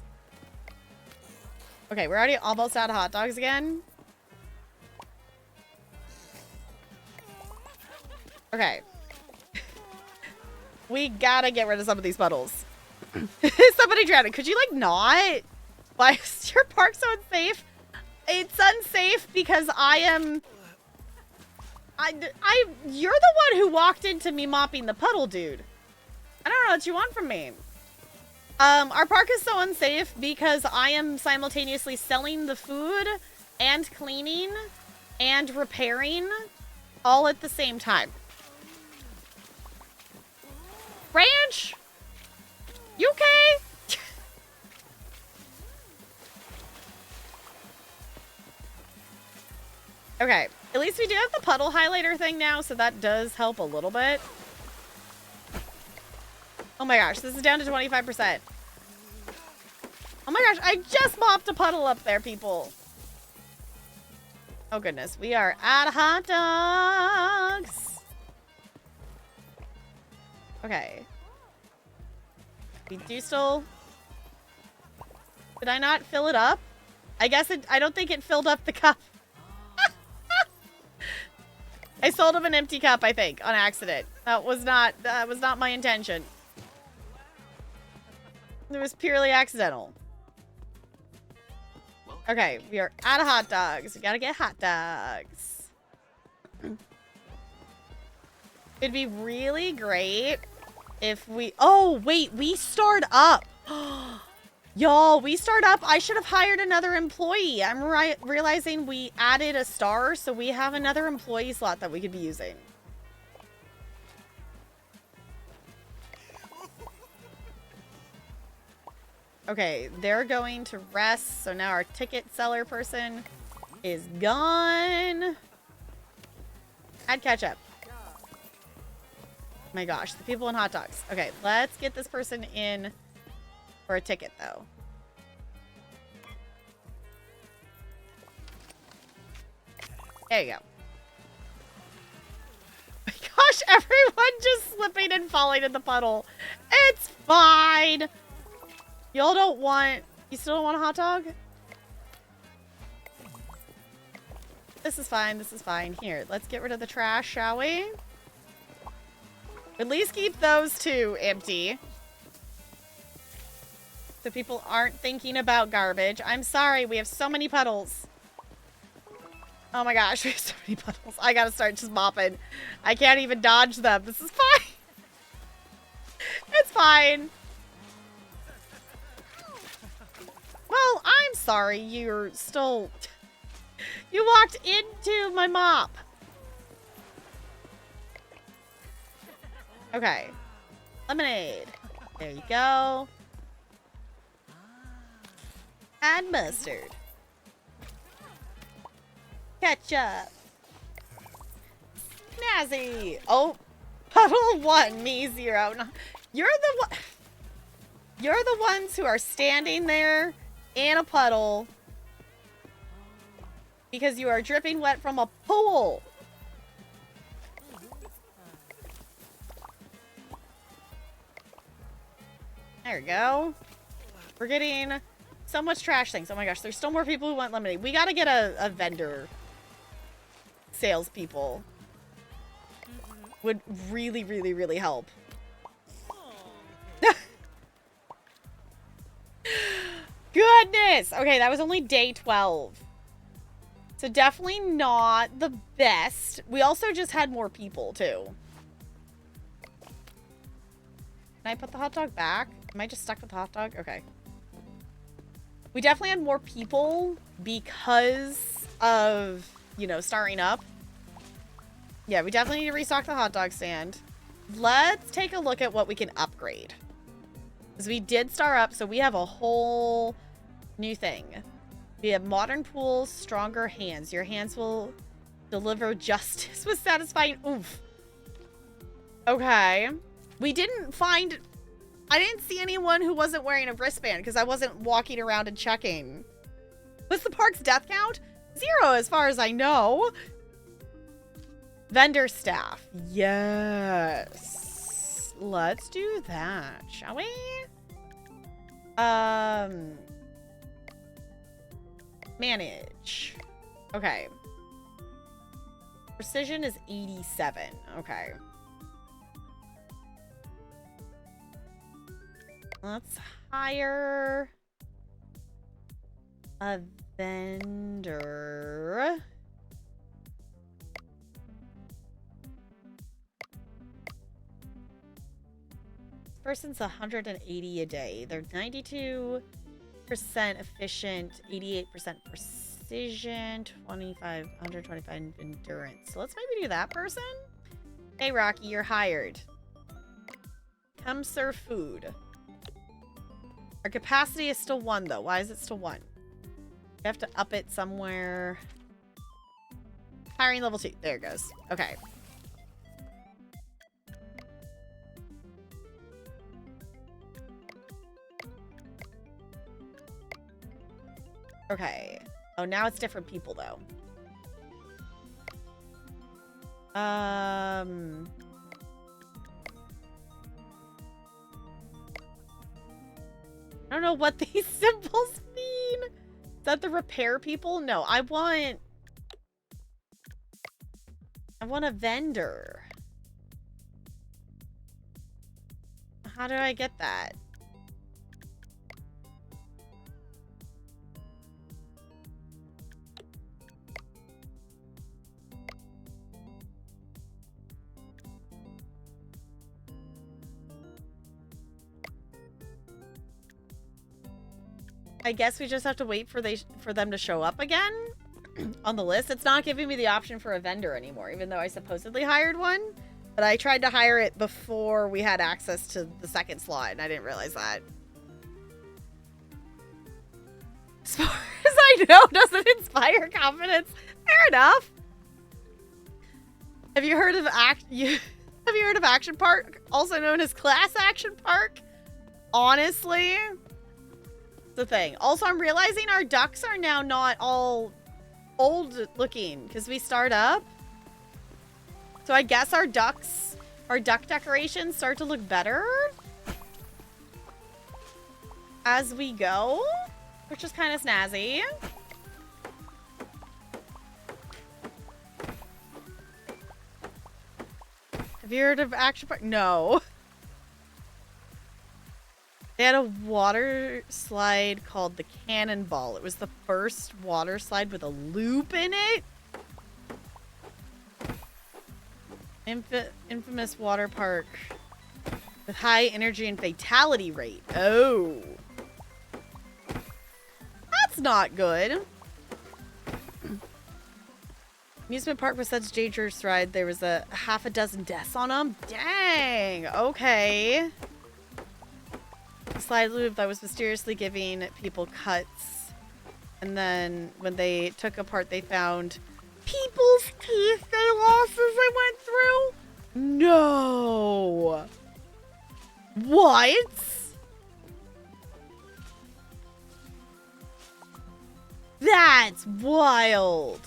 Okay, we're already almost out of hot dogs again. Okay. We gotta get rid of some of these puddles. Somebody drowned. Could you, like, not? Why is your park so unsafe? It's unsafe because you're the one who walked into me mopping the puddle, dude. I don't know what you want from me. Our park is so unsafe because I am simultaneously selling the food and cleaning and repairing all at the same time. Ranch? You okay? Okay, at least we do have the puddle highlighter thing now, so that does help a little bit. Oh my gosh, this is down to 25%. Oh my gosh, I just mopped a puddle up there, people. Oh goodness, we are out of hot dogs. Okay. We do still... Did I not fill it up? I guess I don't think it filled up the cup. I sold him an empty cup, I think, on accident. That was not my intention. It was purely accidental. Okay, we are out of hot dogs. We gotta get hot dogs. It'd be really great if we... Oh, wait, we start up. Y'all, we start up. I should have hired another employee. I'm realizing we added a star, so we have another employee slot that we could be using. Okay, they're going to rest, so now our ticket seller person is gone. Add ketchup. My gosh, the people in hot dogs. Okay, let's get this person in for a ticket, though. There you go. My gosh, everyone just slipping and falling in the puddle. It's fine. Y'all don't want... You still don't want a hot dog? This is fine. This is fine. Here, let's get rid of the trash, shall we? At least keep those two empty. So people aren't thinking about garbage. I'm sorry, we have so many puddles. Oh my gosh, we have so many puddles. I gotta start just mopping. I can't even dodge them. This is fine. It's fine. Well, I'm sorry you're still... You walked into my mop. Okay. Lemonade. There you go. Add mustard. Ketchup. Snazzy. Oh. Puddle 1, me 0. No, you're the ones who are standing there in a puddle because you are dripping wet from a pool. There we go. We're getting so much trash things. Oh my gosh, there's still more people who want lemonade. We gotta get a vendor. Salespeople. Would really, really, really help. Goodness! Okay, that was only day 12. So definitely not the best. We also just had more people, too. Can I put the hot dog back? Am I just stuck with the hot dog? Okay. We definitely had more people because of, you know, starring up. Yeah, we definitely need to restock the hot dog stand. Let's take a look at what we can upgrade. Because we did star up, so we have a whole new thing. We have modern pools, stronger hands. Your hands will deliver justice with satisfying oomph. Okay. We didn't find... I didn't see anyone who wasn't wearing a wristband because I wasn't walking around and checking. What's the park's death count? 0 as far as I know. Vendor staff. Yes. Let's do that, shall we? Manage. Okay. Precision is 87. Okay. Let's hire a vendor. This person's 180 a day. They're 92% efficient, 88% precision, 125 endurance. So let's maybe do that person. Hey, Rocky, you're hired. Come serve food. Our capacity is still 1, though. Why is it still 1? We have to up it somewhere. Hiring level 2. There it goes. Okay. Okay. Oh, now it's different people, though. I don't know what these symbols mean. Is that the repair people? No, I want a vendor. How do I get that? I guess we just have to wait for them to show up again on the list. It's not giving me the option for a vendor anymore, even though I supposedly hired one. But I tried to hire it before we had access to the second slot, and I didn't realize that. As far as I know, doesn't inspire confidence. Fair enough. Have you heard of Action Park, also known as Class Action Park? Honestly, the thing. Also, I'm realizing our ducks are now not all old looking because we start up. So I guess our duck decorations start to look better as we go, which is kind of snazzy. Have you heard of Action Park? No. They had a water slide called the Cannonball. It was the first water slide with a loop in it. Infamous water park with high energy and fatality rate. Oh. That's not good. Amusement park with such dangerous ride, there was a half a dozen deaths on them. Dang. Okay. Slide loop that was mysteriously giving people cuts, and then when they took apart they found people's teeth they lost as they went through. No. What? That's wild.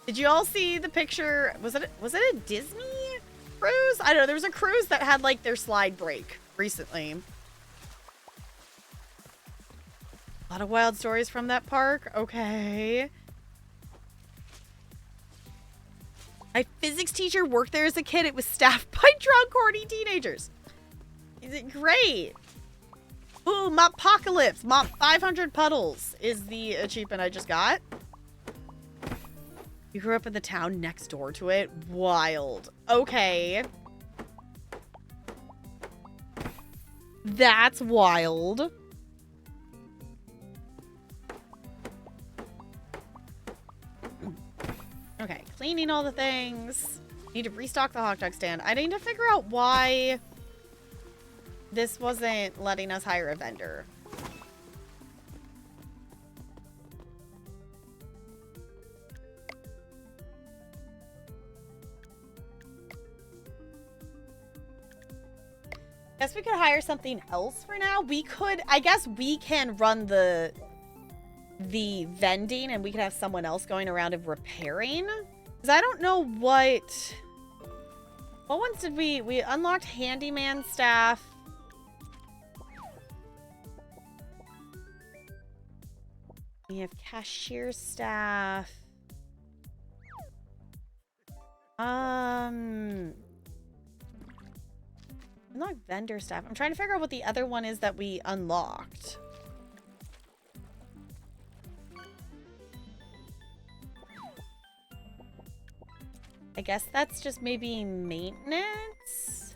Did you all see the picture? Was it a Disney cruise? I don't know. There was a cruise that had like their slide break recently. A lot of wild stories from that park. Okay. My physics teacher worked there as a kid. It was staffed by drunk, horny teenagers. Is it great? Ooh, Moppocalypse. Mop 500 puddles is the achievement I just got. You grew up in the town next door to it? Wild. Okay. That's wild. Okay, cleaning all the things. Need to restock the hot dog stand. I need to figure out why this wasn't letting us hire a vendor. Guess we could hire something else for now. We could, I guess we can run the vending and we could have someone else going around and repairing. Because I don't know what ones did we unlocked handyman staff. We have cashier staff. Unlock vendor staff. I'm trying to figure out what the other one is that we unlocked. I guess that's just maybe maintenance?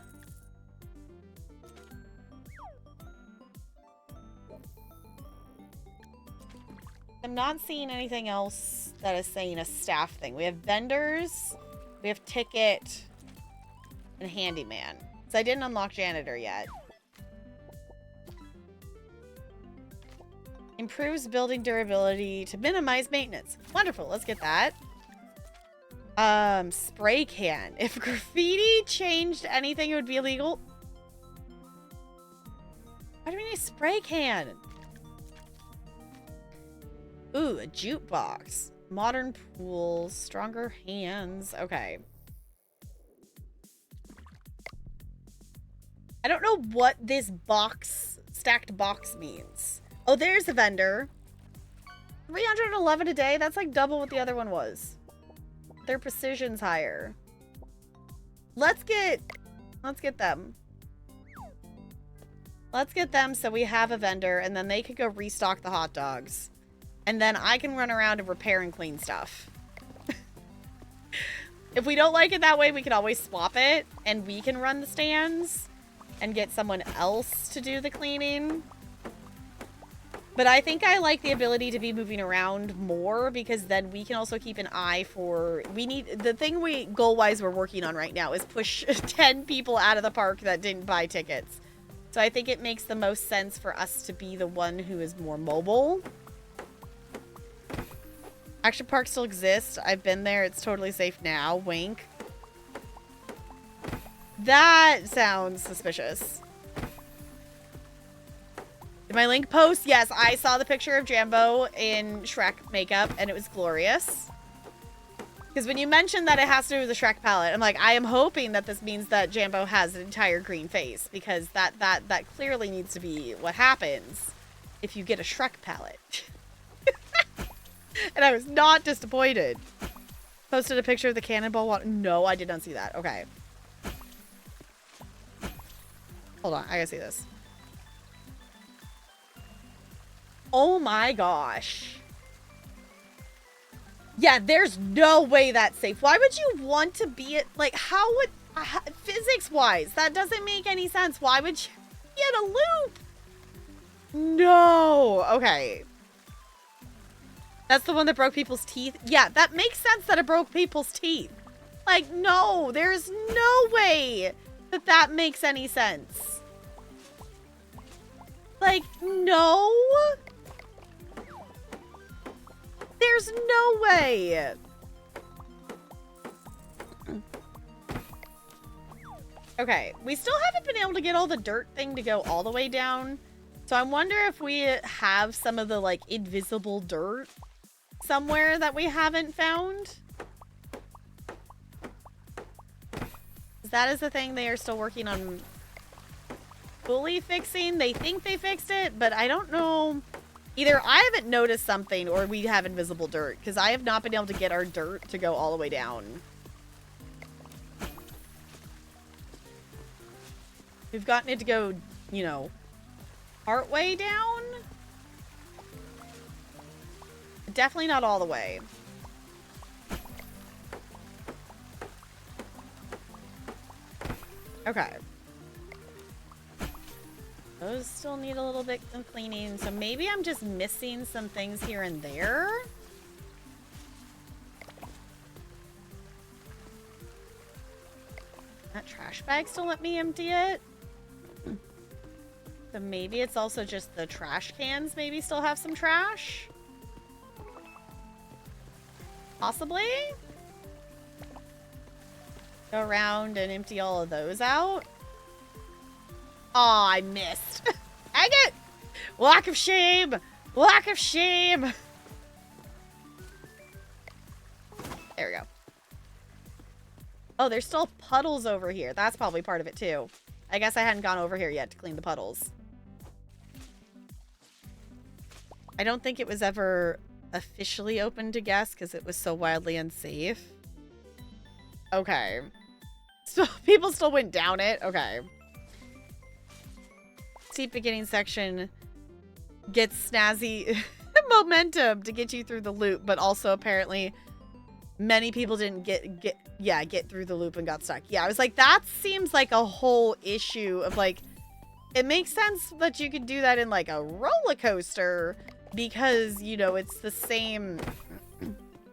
I'm not seeing anything else that is saying a staff thing. We have vendors, we have ticket, and handyman. So I didn't unlock janitor yet. Improves building durability to minimize maintenance. Wonderful, let's get that. Spray can. If graffiti changed anything, it would be illegal. Why do we need a spray can? Ooh, a jukebox. Modern pools. Stronger hands. Okay. I don't know what this box, stacked box means. Oh, there's a vendor. 311 a day? That's like double what the other one was. Their precision's higher. Let's get them. Let's get them so we have a vendor, and then they could go restock the hot dogs. And then I can run around and repair and clean stuff. If we don't like it that way, we can always swap it, and we can run the stands and get someone else to do the cleaning. But I think I like the ability to be moving around more, because then we can also keep an eye for... The thing goal-wise we're working on right now is push 10 people out of the park that didn't buy tickets. So I think it makes the most sense for us to be the one who is more mobile. Action Park still exists. I've been there. It's totally safe now. Wink. That sounds suspicious. Did my link post? Yes, I saw the picture of Jambo in Shrek makeup, and it was glorious. Because when you mentioned that it has to do with the Shrek palette, I'm like, I am hoping that this means that Jambo has an entire green face, because that clearly needs to be what happens if you get a Shrek palette. And I was not disappointed. Posted a picture of the cannonball water. No, I did not see that. Okay. Hold on, I gotta see this. Oh my gosh. Yeah, there's no way that's safe. Why would you want to be it? Like, how would... physics-wise, that doesn't make any sense. Why would you be in a loop? No. Okay. That's the one that broke people's teeth? Yeah, that makes sense that it broke people's teeth. Like, no. There's no way that that makes any sense. Like, no. There's no way. Okay, we still haven't been able to get all the dirt thing to go all the way down. So I wonder if we have some of the, like, invisible dirt somewhere that we haven't found. That is the thing they are still working on fully fixing. They think they fixed it, but I don't know. Either I haven't noticed something or we have invisible dirt, because I have not been able to get our dirt to go all the way down. We've gotten it to go, you know, part way down. Definitely not all the way. Okay. Those still need a little bit of cleaning, so maybe I'm just missing some things here and there. That trash bag still let me empty it. So maybe it's also just the trash cans maybe still have some trash. Possibly. Go around and empty all of those out. Oh, I missed. Dang it! Lack of shame! Lack of shame! There we go. Oh, there's still puddles over here. That's probably part of it too. I guess I hadn't gone over here yet to clean the puddles. I don't think it was ever officially open to guests because it was so wildly unsafe. Okay. So people still went down it? Okay. steep beginning section gets snazzy momentum to get you through the loop, but also apparently many people didn't get through the loop and got stuck. Yeah, I was like, that seems like a whole issue of like, it makes sense that you could do that in like a roller coaster because, you know, it's the same,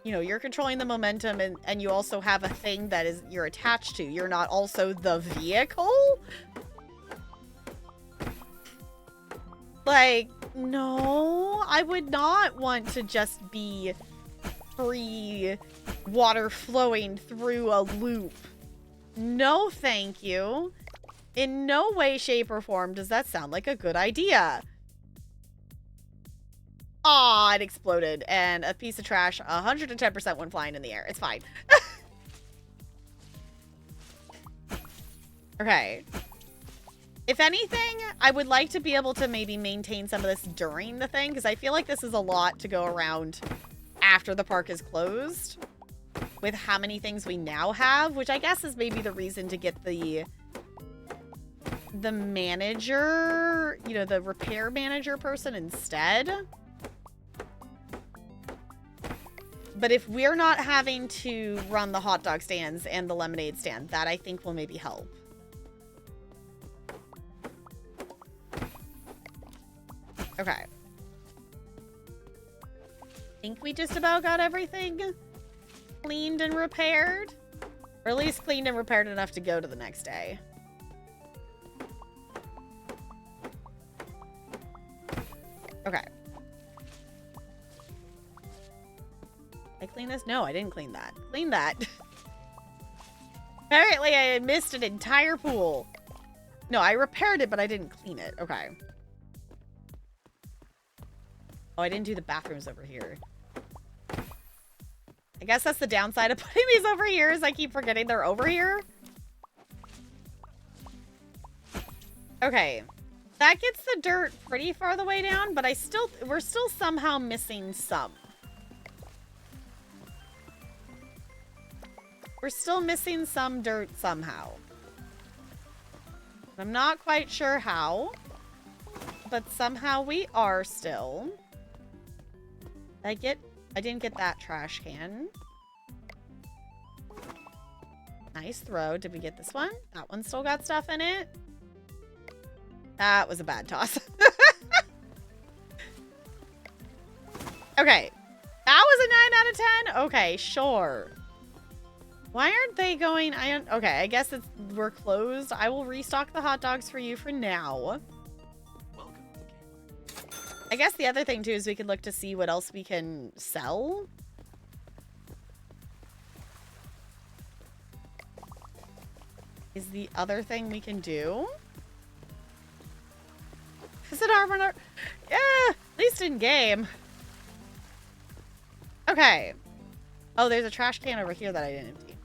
you know, you're controlling the momentum and you also have a thing that is you're attached to. You're not also the vehicle. Like, no, I would not want to just be free water flowing through a loop. No, thank you. In no way, shape, or form does that sound like a good idea. Aw, it exploded, and a piece of trash 110% went flying in the air. It's fine. Okay. If anything, I would like to be able to maybe maintain some of this during the thing, because I feel like this is a lot to go around after the park is closed with how many things we now have, which I guess is maybe the reason to get the manager, you know, the repair manager person instead. But if we're not having to run the hot dog stands and the lemonade stand, that I think will maybe help. Okay. I think we just about got everything cleaned and repaired. Or at least cleaned and repaired enough to go to the next day. Okay. I clean this? No, I didn't clean that. Clean that. Apparently I had missed an entire pool. No, I repaired it, but I didn't clean it. Okay. Oh, I didn't do the bathrooms over here. I guess that's the downside of putting these over here is I keep forgetting they're over here. Okay. That gets the dirt pretty far the way down, but we're still somehow missing some. We're still missing some dirt somehow. I'm not quite sure how, but somehow we are still. I didn't get that trash can. Nice throw. Did we get this one? That one still got stuff in it. That was a bad toss. Okay. That was a 9 out of 10? Okay, sure. Why aren't they going? Okay, I guess we're closed. I will restock the hot dogs for you for now. I guess the other thing, too, is we could look to see what else we can sell. Is the other thing we can do? Is it armor? Yeah, at least in game. Okay. Oh, there's a trash can over here that I didn't empty.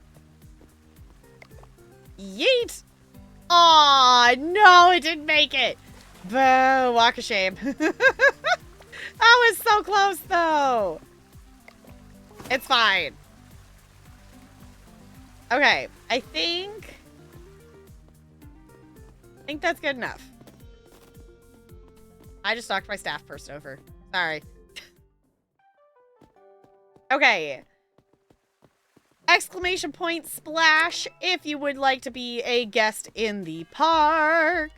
Yeet! Aw, no, it didn't make it. Boo, walk of shame. That was so close, though. It's fine. Okay, I think that's good enough. I just knocked my staff person over. Sorry. Okay. Exclamation point splash if you would like to be a guest in the park.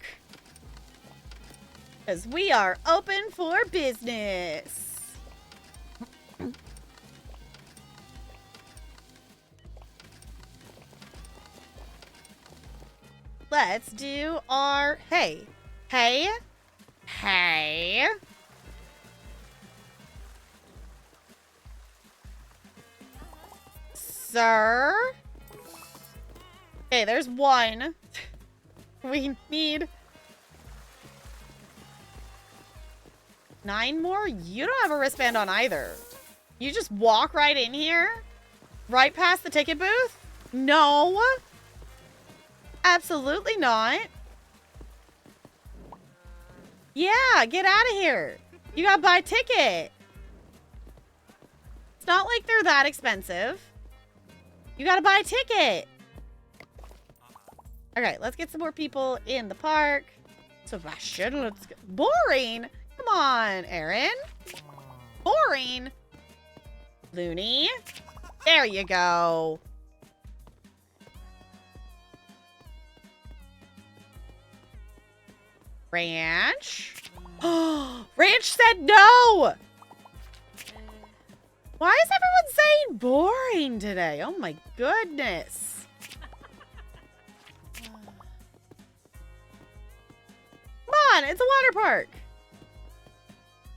Because we are open for business. Let's do our... Hey. Hey. Hey. Sir? Okay, there's one. We need 9 more? You don't have a wristband on either. You just walk right in here? Right past the ticket booth? No. Absolutely not. Yeah, get out of here. You gotta buy a ticket. It's not like they're that expensive. You gotta buy a ticket. Okay, let's get some more people in the park. Sebastian, let's go. Boring? Come on, Aaron. Boring. Looney. There you go. Ranch. Ranch said no. Why is everyone saying boring today? Oh my goodness. Come on, it's a water park.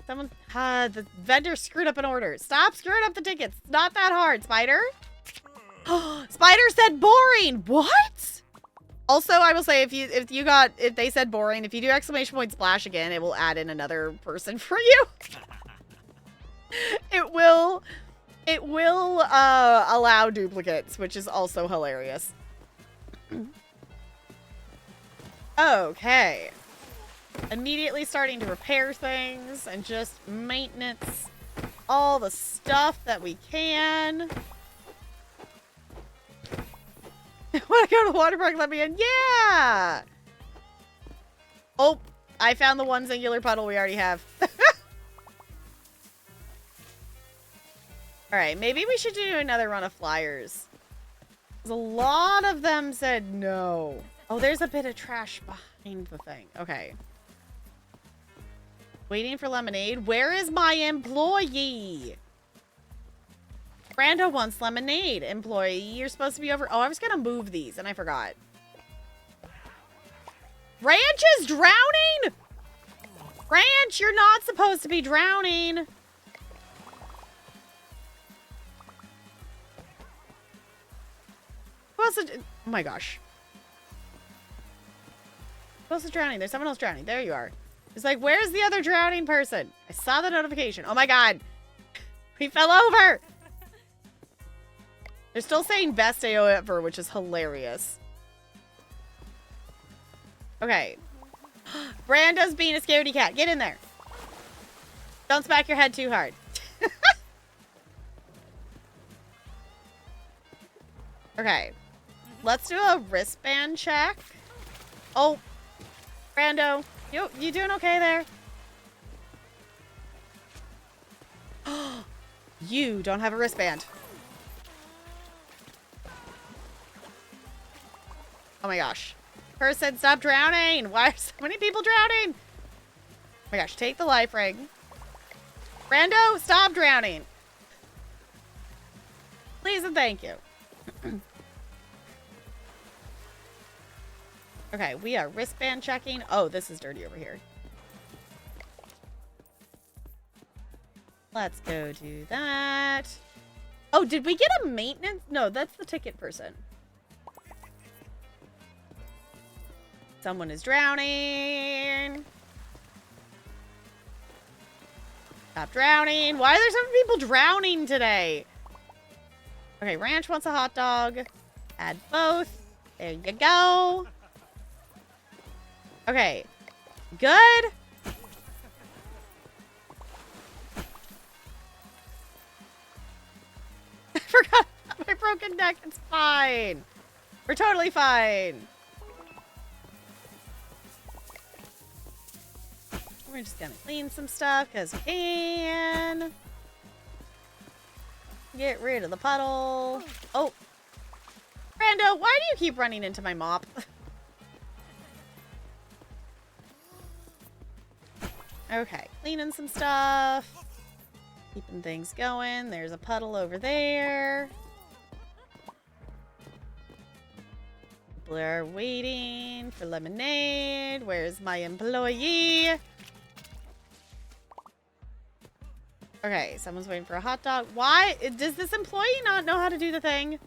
Someone, the vendor screwed up an order. Stop screwing up the tickets. It's not that hard, Spider. Spider said boring. What? Also, I will say if they said boring, if you do exclamation point splash again, it will add in another person for you. It will allow duplicates, which is also hilarious. Okay. Immediately starting to repair things and just maintenance all the stuff that we can. Want to go to the water park? Let me in. Yeah! Oh, I found the one singular puddle we already have. Alright, maybe we should do another run of flyers. A lot of them said no. Oh, there's a bit of trash behind the thing. Okay. Waiting for lemonade. Where is my employee? Brando wants lemonade. Employee, you're supposed to be over. Oh, I was going to move these and I forgot. Ranch is drowning? Ranch, you're not supposed to be drowning. Who else is, oh my gosh. Who else is drowning? There's someone else drowning. There you are. It's like, where's the other drowning person? I saw the notification. Oh my god. We fell over. They're still saying best AO ever, which is hilarious. Okay. Brando's being a scaredy cat. Get in there. Don't smack your head too hard. Okay. Let's do a wristband check. Oh. Brando. You doing okay there? You don't have a wristband. Oh my gosh. Person, stop drowning. Why are so many people drowning? Oh my gosh, take the life ring. Brando, stop drowning. Please and thank you. Okay, we are wristband checking. Oh, this is dirty over here. Let's go do that. Oh, did we get a maintenance? No, that's the ticket person. Someone is drowning. Stop drowning. Why are there so many people drowning today? Okay, Ranch wants a hot dog. Add both. There you go. Okay. Good. I forgot about my broken neck. It's fine. We're totally fine. We're just gonna clean some stuff because we can. Get rid of the puddle. Oh. Brando, why do you keep running into my mop? Okay, cleaning some stuff. Keeping things going. There's a puddle over there. People are waiting for lemonade. Where's my employee? Okay, someone's waiting for a hot dog. Why? Does this employee not know how to do the thing?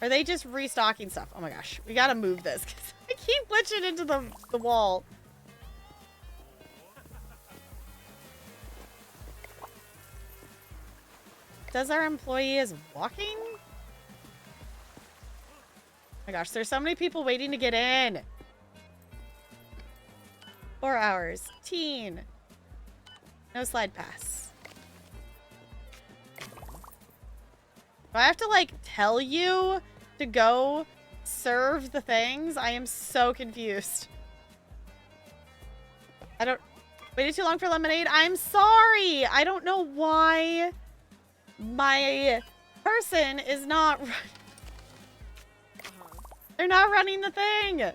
Are they just restocking stuff? Oh my gosh. We gotta move this because I keep glitching into the wall. Does our employee is walking? Oh my gosh, there's so many people waiting to get in. 4 hours. Teen. No slide pass. Do I have to, like, tell you to go serve the things? I am so confused. I don't... Waited too long for lemonade? I'm sorry! I don't know why my person is not... They're not running the thing!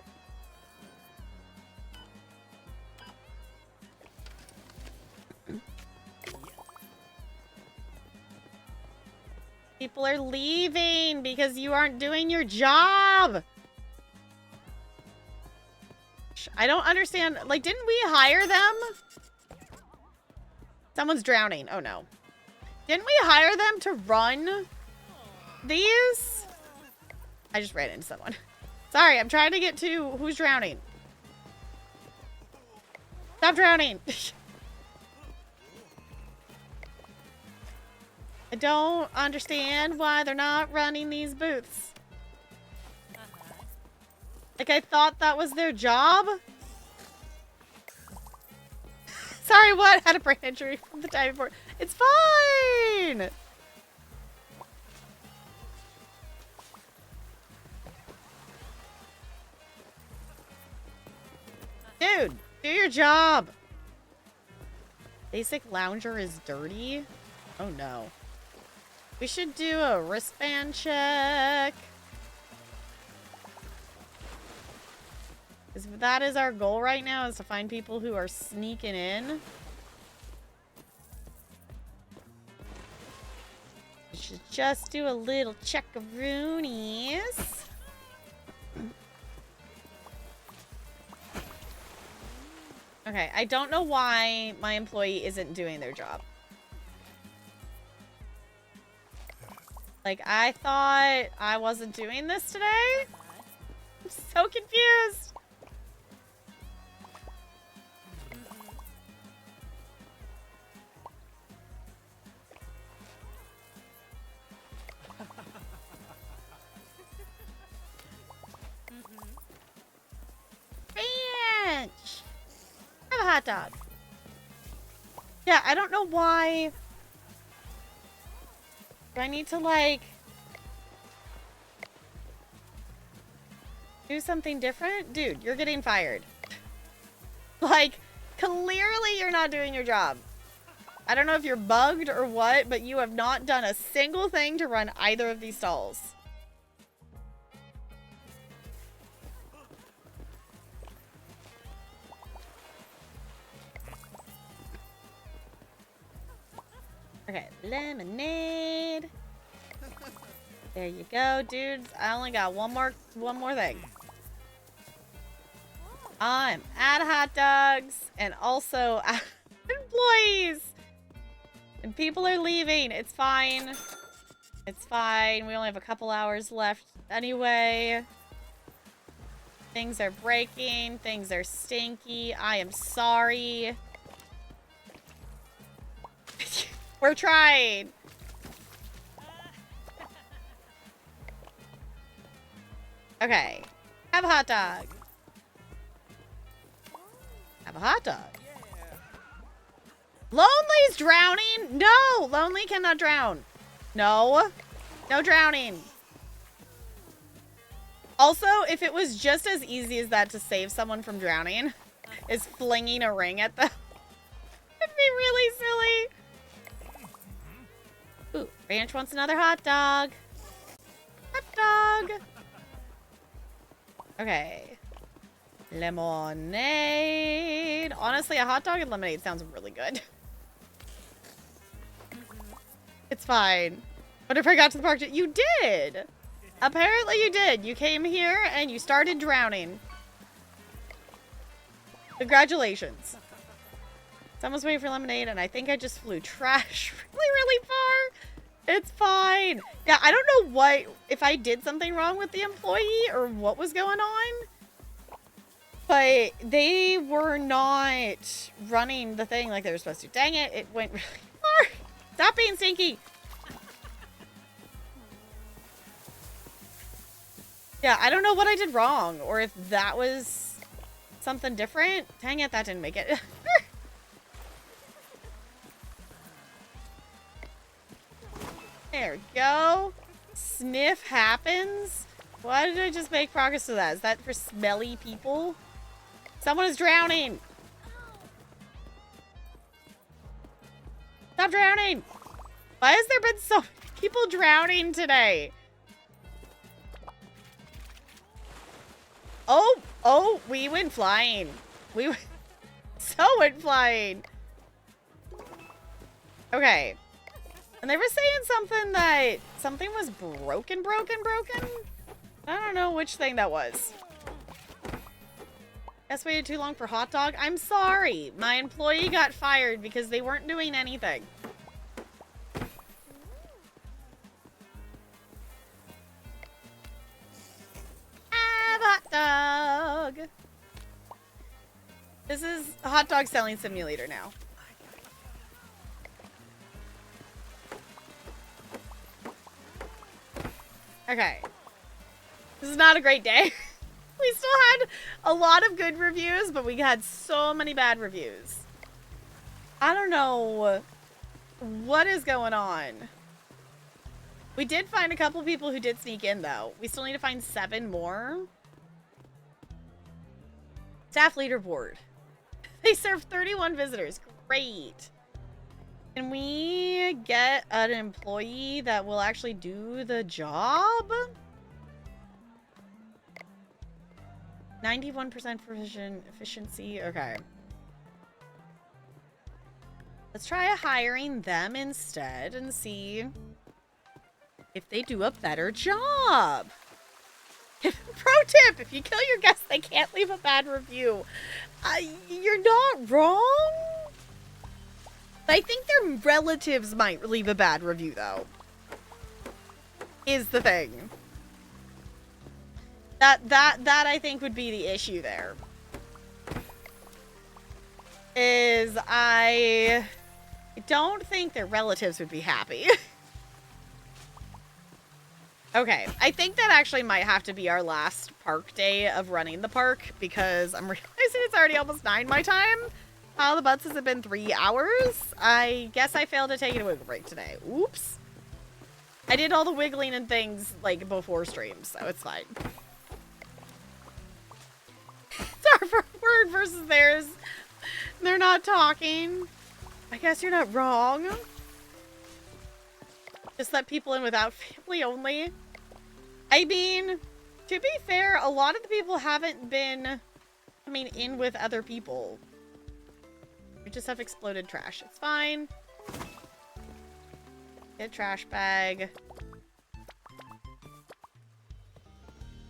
People are leaving because you aren't doing your job! I don't understand. Like, didn't we hire them? Someone's drowning. Oh, no. Didn't we hire them to run these? I just ran into someone. Sorry, I'm trying to get to who's drowning. Stop drowning. I don't understand why they're not running these booths. Like, I thought that was their job. Sorry, what? Had a brain injury from the time before. It's fine! Dude, do your job. Basic lounger is dirty? Oh, no. We should do a wristband check. Because that is our goal right now, is to find people who are sneaking in. We should just do a little check-a-roonies. Okay, I don't know why my employee isn't doing their job. Like, I thought I wasn't doing this today? I'm so confused. Ranch! Have a hot dog. Yeah, I don't know why. Do I need to, like, do something different? Dude, you're getting fired. Like, clearly you're not doing your job. I don't know if you're bugged or what, but you have not done a single thing to run either of these stalls. Okay, lemonade. There you go, dudes. I only got one more thing. I'm out of hot dogs and also out of employees. And people are leaving. It's fine. It's fine. We only have a couple hours left anyway. Things are breaking. Things are stinky. I am sorry. We're trying. Okay. Have a hot dog. Have a hot dog. Lonely's drowning? No! Lonely cannot drown. No. No drowning. Also, if it was just as easy as that to save someone from drowning, is flinging a ring at them. It'd be really silly. Ooh, Ranch wants another hot dog. Hot dog. Okay. Lemonade. Honestly, a hot dog and lemonade sounds really good. It's fine. What if I got to the park? You did! Apparently you did. You came here and you started drowning. Congratulations. Someone's waiting for lemonade and I think I just flew trash really far. It's fine. Yeah, I don't know if I did something wrong with the employee or what was going on. But they were not running the thing like they were supposed to. Dang it, it went really far. Stop being stinky. Yeah, I don't know what I did wrong or if that was something different. Dang it, that didn't make it. There we go. Sniff happens. Why did I just make progress to that? Is that for smelly people? Someone is drowning! Stop drowning! Why has there been so many people drowning today? Oh, we went flying. We went flying. Okay. And they were saying something that something was broken. I don't know which thing that was. Guess waited too long for hot dog. I'm sorry. My employee got fired because they weren't doing anything. Have a hot dog. This is a hot dog selling simulator now. Okay. This is not a great day. We still had a lot of good reviews, but we had so many bad reviews. I don't know what is going on. We did find a couple people who did sneak in, though. We still need to find 7 more. Staff leaderboard. They serve 31 visitors. Great. Can we get an employee that will actually do the job? 91% efficiency. Okay. Let's try hiring them instead and see if they do a better job. Pro tip, if you kill your guests, they can't leave a bad review. You're not wrong. I think their relatives might leave a bad review, though. Is the thing. That I think would be the issue there. Is I don't think their relatives would be happy. Okay, I think that actually might have to be our last park day of running the park because I'm realizing it's already almost 9 my time. How the butts has it been 3 hours? I guess I failed to take a wiggle break today. Oops. I did all the wiggling and things like before stream, so it's fine. It's our word versus theirs. They're not talking. I guess you're not wrong. Just let people in without family only. I mean, to be fair, a lot of the people haven't been coming in with other people. We just have exploded trash. It's fine. Get a trash bag.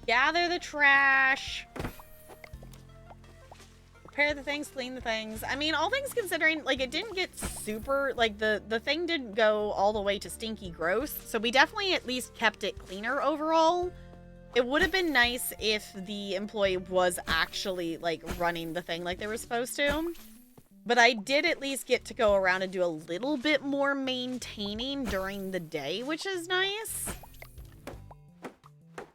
Gather the trash. Prepare the things, clean the things. I mean, all things considering, like, it didn't get super, like, the thing didn't go all the way to stinky gross. So we definitely at least kept it cleaner overall. It would have been nice if the employee was actually, like, running the thing like they were supposed to. But I did at least get to go around and do a little bit more maintaining during the day, which is nice.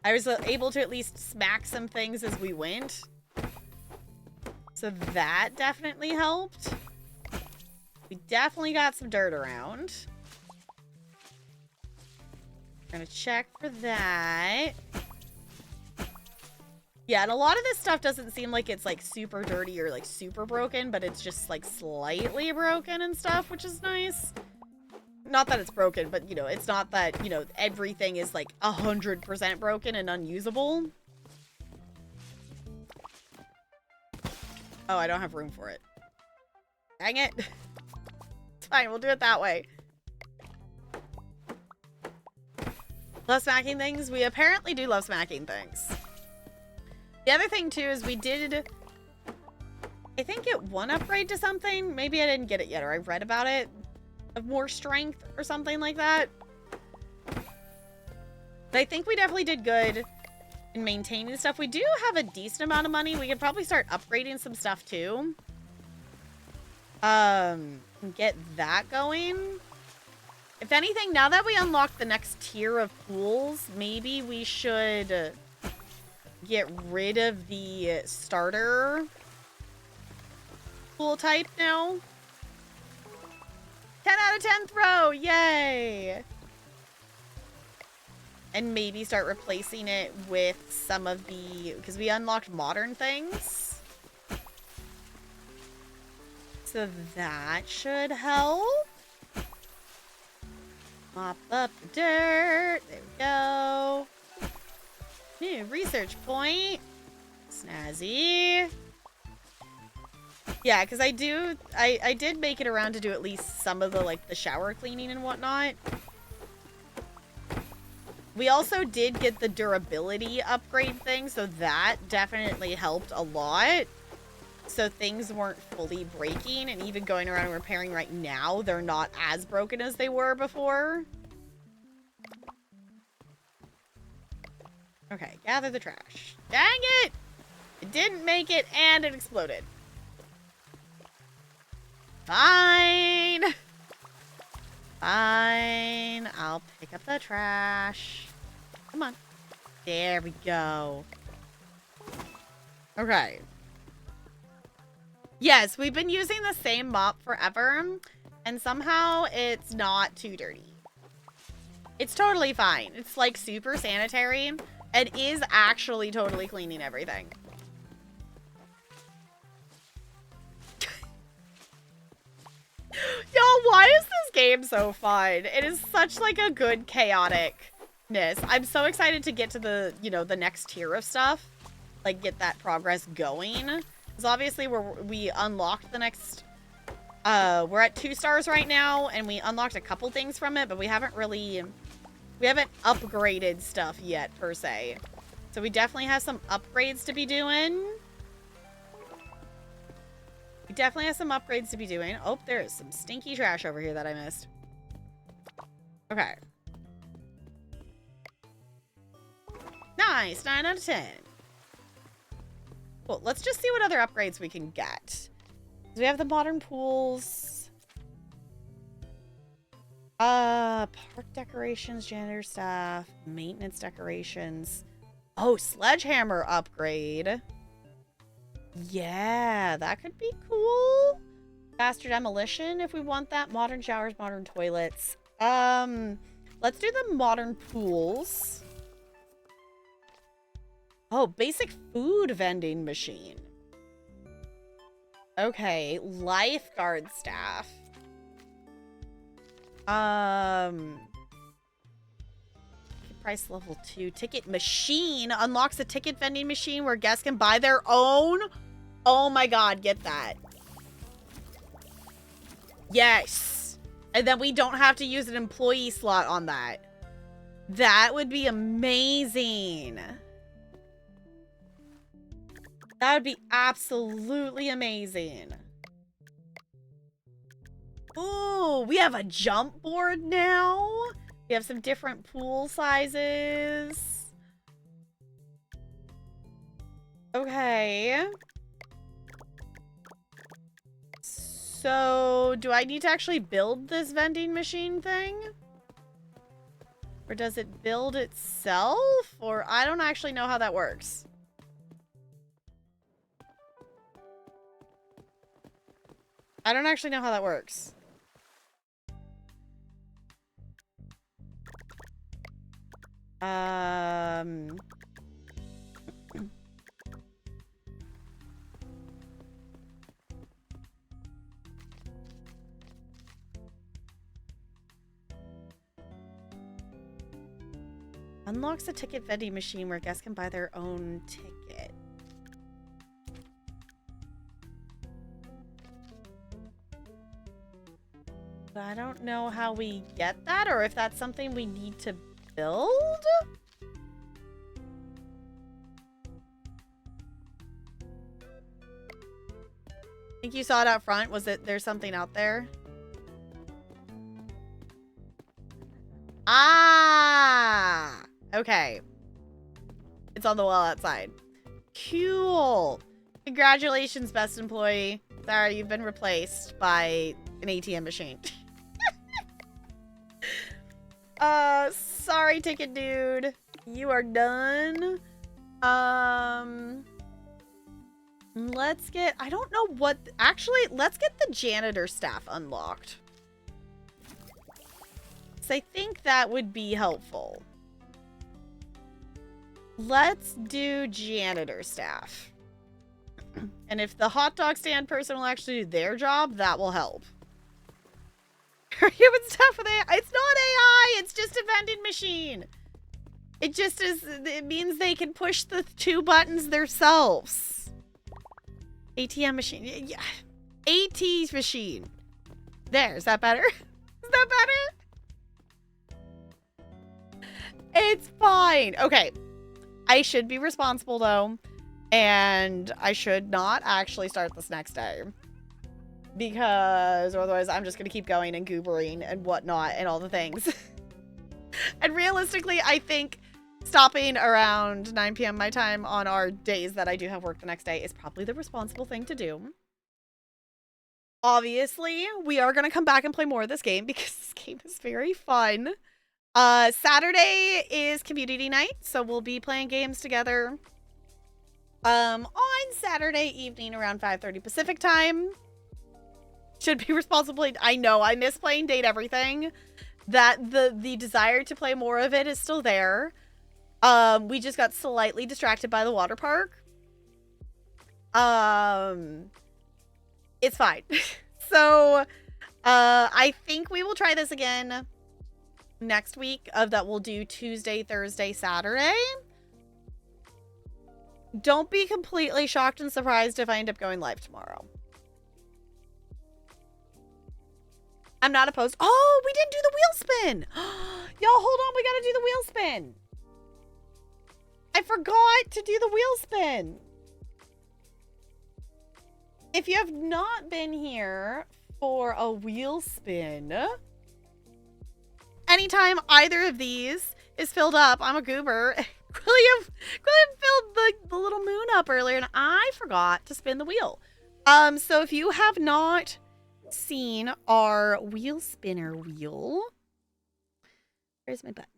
I was able to at least smack some things as we went. So that definitely helped. We definitely got some dirt around. Gonna check for that. Yeah, and a lot of this stuff doesn't seem like it's like super dirty or like super broken, but it's just like slightly broken and stuff, which is nice. Not that it's broken, but you know, it's not that, you know, everything is like 100% broken and unusable. Oh, I don't have room for it. Dang it. It's fine, we'll do it that way. Love smacking things? We apparently do love smacking things. The other thing, too, is we did, I think, get one upgrade to something. Maybe I didn't get it yet, or I read about it. Of more strength or something like that. But I think we definitely did good in maintaining stuff. We do have a decent amount of money. We could probably start upgrading some stuff, too. Get that going. If anything, now that we unlock the next tier of pools, maybe we should get rid of the starter pool type now. 10 out of 10 throw! Yay! And maybe start replacing it with some of the... Because we unlocked modern things. So that should help. Mop up the dirt. There we go. New research point. Snazzy. Yeah, because I did make it around to do at least some of the, like, the shower cleaning and whatnot. We also did get the durability upgrade thing, so that definitely helped a lot. So things weren't fully breaking, and even going around and repairing right now, they're not as broken as they were before. Okay, gather the trash. Dang it! It didn't make it, and it exploded. Fine! Fine. I'll pick up the trash. Come on. There we go. Okay. Yes, we've been using the same mop forever, and somehow it's not too dirty. It's totally fine. It's like super sanitary. It is actually totally cleaning everything. Yo, why is this game so fun? It is such like a good chaoticness. I'm so excited to get to the, you know, the next tier of stuff. Like, get that progress going. Because obviously we unlocked the next... we're at 2 stars right now, and we unlocked a couple things from it, but we haven't really... We haven't upgraded stuff yet, per se. So we definitely have some upgrades to be doing. We definitely have some upgrades to be doing. Oh, there is some stinky trash over here that I missed. Okay. Nice. 9 out of 10. Cool. Let's just see what other upgrades we can get. So we have the modern pools. Park decorations, janitor staff, maintenance decorations. Oh, sledgehammer upgrade. Yeah, that could be cool. Faster demolition if we want that. Modern showers, modern toilets. Let's do the modern pools. Oh, basic food vending machine. Okay, lifeguard staff. Price level 2. Ticket machine unlocks a ticket vending machine where guests can buy their own. Oh my god, get that. Yes. And then we don't have to use an employee slot on that. That would be amazing. That would be absolutely amazing. Ooh, we have a jump board now. We have some different pool sizes. Okay. So, do I need to actually build this vending machine thing? Or does it build itself? Or I don't actually know how that works. I don't actually know how that works. Unlocks a ticket vending machine where guests can buy their own ticket. But I don't know how we get that, or if that's something we need to build? I think you saw it out front. Was it there's something out there? Ah! Okay. It's on the wall outside. Cool. Congratulations, best employee. Sorry, you've been replaced by an ATM machine. Sorry, ticket dude. You are done. Let's get, I don't know what, actually, let's get the janitor staff unlocked. So I think that would be helpful. Let's do janitor staff. And if the hot dog stand person will actually do their job, that will help. Human staff with AI. It's not AI. It's just a vending machine. It just is. It means they can push the 2 buttons themselves. ATM machine. Yeah. AT machine. There. Is that better? Is that better? It's fine. Okay. I should be responsible, though. And I should not actually start this next day. Because otherwise I'm just going to keep going and goobering and whatnot and all the things. And realistically, I think stopping around 9 p.m. my time on our days that I do have work the next day is probably the responsible thing to do. Obviously, we are going to come back and play more of this game because this game is very fun. Saturday is community night, so we'll be playing games together on Saturday evening around 5:30 Pacific time. Should be responsible. I know I miss playing Date Everything. That the desire to play more of it is still there. We just got slightly distracted by the water park. It's fine. So, I think we will try this again next week. That we'll do Tuesday, Thursday, Saturday. Don't be completely shocked and surprised if I end up going live tomorrow. I'm not opposed. Oh, we didn't do the wheel spin. Y'all, hold on. We got to do the wheel spin. I forgot to do the wheel spin. If you have not been here for a wheel spin, anytime either of these is filled up, I'm a goober. William filled the little moon up earlier, and I forgot to spin the wheel. So if you have not seen our wheel spinner wheel, where's my button?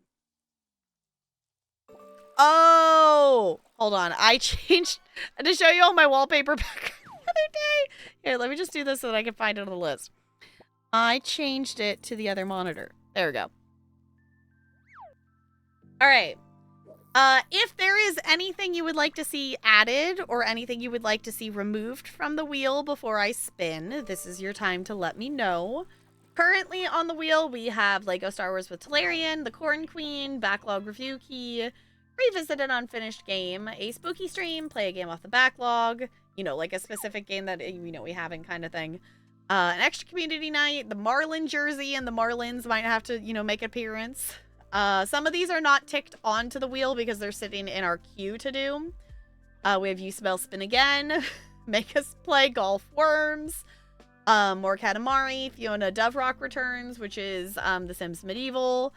Oh, hold on. I changed to show you all my wallpaper back the other day. Here, let me just do this so that I can find it on the list. I changed it to the other monitor. There we go. All right. If there is anything you would like to see added or anything you would like to see removed from the wheel before I spin, this is your time to let me know. Currently on the wheel, we have Lego Star Wars with Tolarian, the Corn Queen, Backlog Review Key, Revisit an Unfinished Game, a Spooky Stream, Play a Game off the Backlog, you know, like a specific game that, you know, we haven't kind of thing. An extra community night, the Marlin jersey, and the Marlins might have to, you know, make an appearance. Some of these are not ticked onto the wheel because they're sitting in our queue to do. We have You Smell Spin Again, Make Us Play Golf Worms, more Katamari, Fiona Dove Rock Returns, which is The Sims Medieval,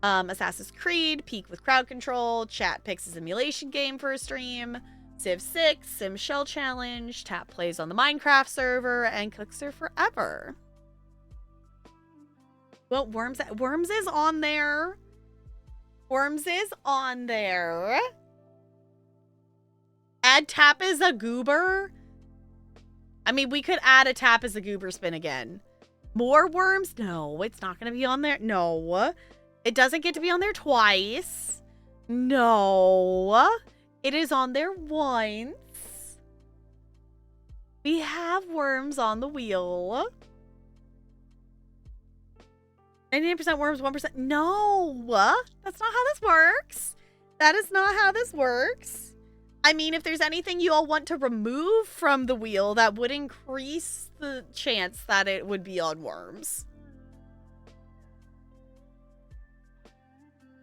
Assassin's Creed, Peak with Crowd Control, Chat picks a simulation game for a stream, Civ 6, Sim Shell Challenge, Tap plays on the Minecraft server, and Cooks Are Forever. Well, Worms is on there. Worms is on there. Add Tap as a Goober. I mean, we could add a Tap as a Goober spin again. More Worms? No, it's not going to be on there. No. It doesn't get to be on there twice. No. It is on there once. We have Worms on the wheel. 99% worms, 1%. No, that's not how this works. That is not how this works. I mean, if there's anything you all want to remove from the wheel, that would increase the chance that it would be on worms.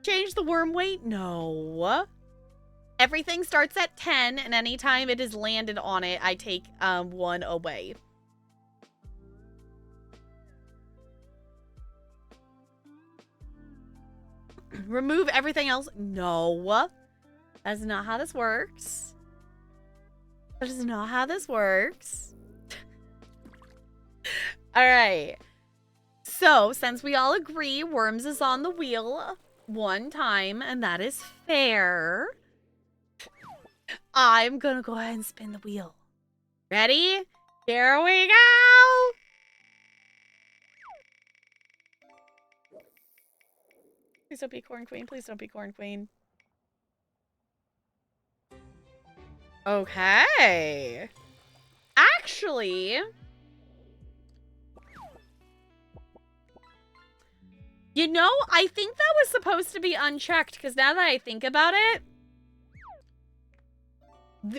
Change the worm weight? No. Everything starts at 10, and anytime it is landed on it, I take 1 away. Remove everything else? No. That's not how this works. That is not how this works. Alright. So, since we all agree Worms is on the wheel one time, and that is fair, I'm gonna go ahead and spin the wheel. Ready? Here we go! Please don't be Corn Queen. Please don't be Corn Queen. Okay. Actually, you know, I think that was supposed to be unchecked because now that I think about it,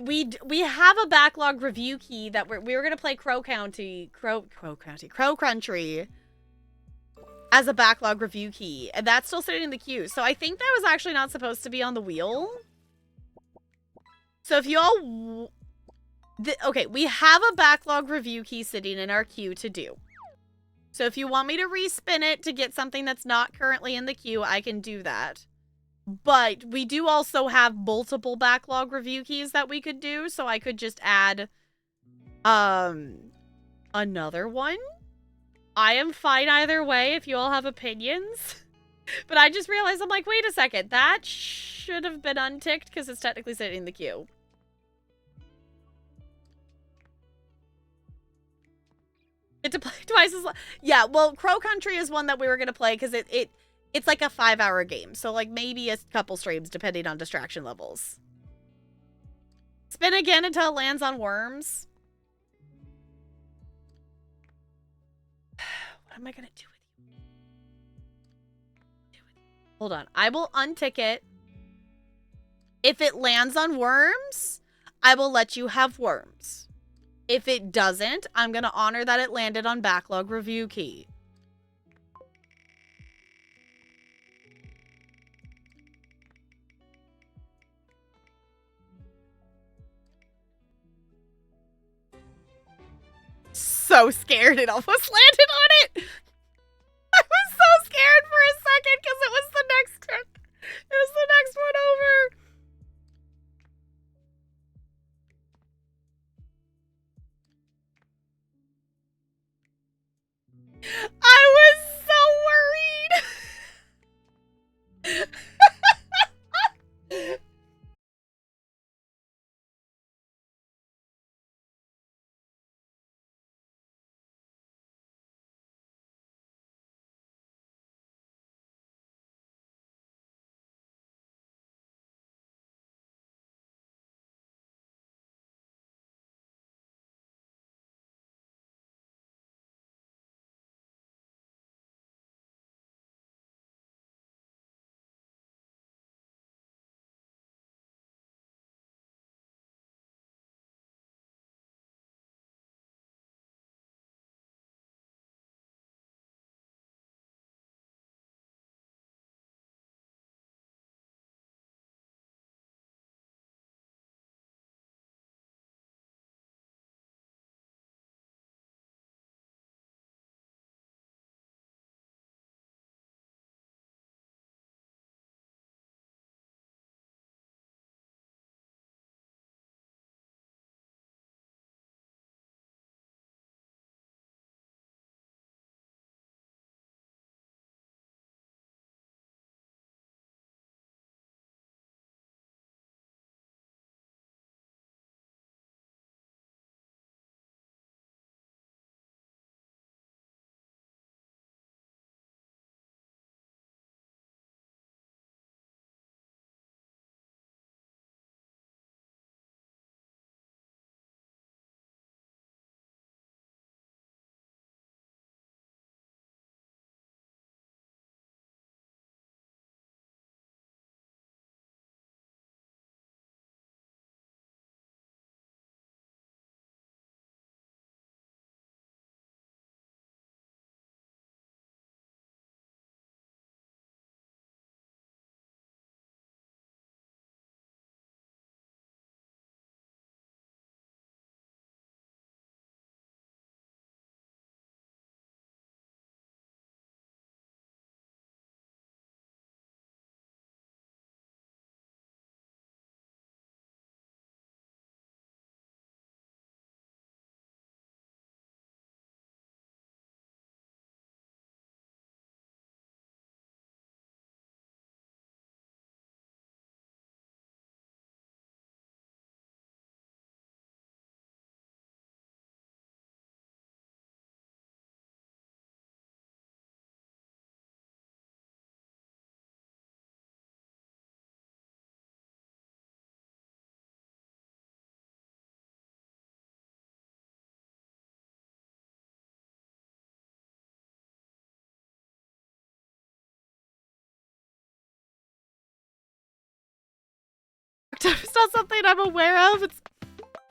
we have a backlog review key that we were gonna play Crow Country as a backlog review key, and that's still sitting in the queue. So I think that was actually not supposed to be on the wheel. So if you all, okay, we have a backlog review key sitting in our queue to do. So if you want me to respin it to get something that's not currently in the queue, I can do that. But we do also have multiple backlog review keys that we could do, so I could just add another one. I am fine either way if you all have opinions. But I just realized, I'm like, wait a second, that should have been unticked because it's technically sitting in the queue. Get to play twice as long. Yeah, well, Crow Country is one that we were going to play because it's like a 5-hour game. So, like, maybe a couple streams depending on distraction levels. Spin again until it lands on worms. What am I going to do with you? Hold on. I will untick it. If it lands on worms, I will let you have worms. If it doesn't, I'm going to honor that it landed on backlog review key. So scared it almost landed on it. I was so scared for a second because it was the next one over. I was so worried. Dove is not something I'm aware of.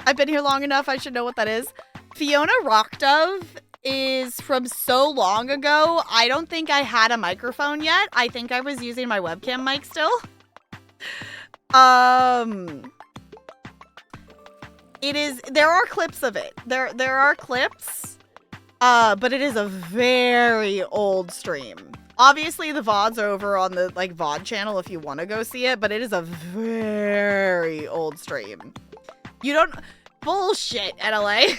I've been here long enough. I should know what that is. Fiona Rock Dove is from so long ago. I don't think I had a microphone yet. I think I was using my webcam mic still. It is. There are clips of it. There are clips. But it is a very old stream. Obviously, the VODs are over on the like VOD channel if you want to go see it. But it is a very old stream. You don't bullshit, NLA.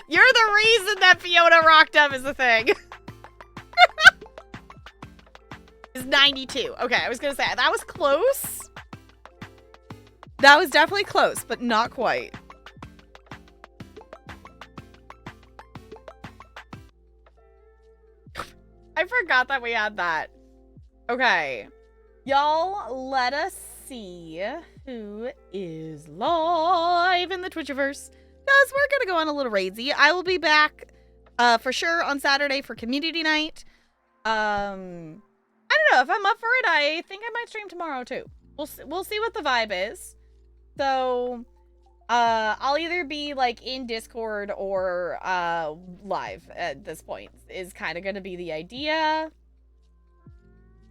You're the reason that Fiona Rock Dove is a thing. It's 92. Okay, I was gonna say that was close. That was definitely close, but not quite. I forgot that we had that. Okay. Y'all, let us see who is live in the Twitchiverse. Because we're going to go on a little raidsy. I will be back for sure on Saturday for community night. I don't know. If I'm up for it, I think I might stream tomorrow too. We'll see what the vibe is. So, I'll either be like in Discord or live at this point is kind of going to be the idea.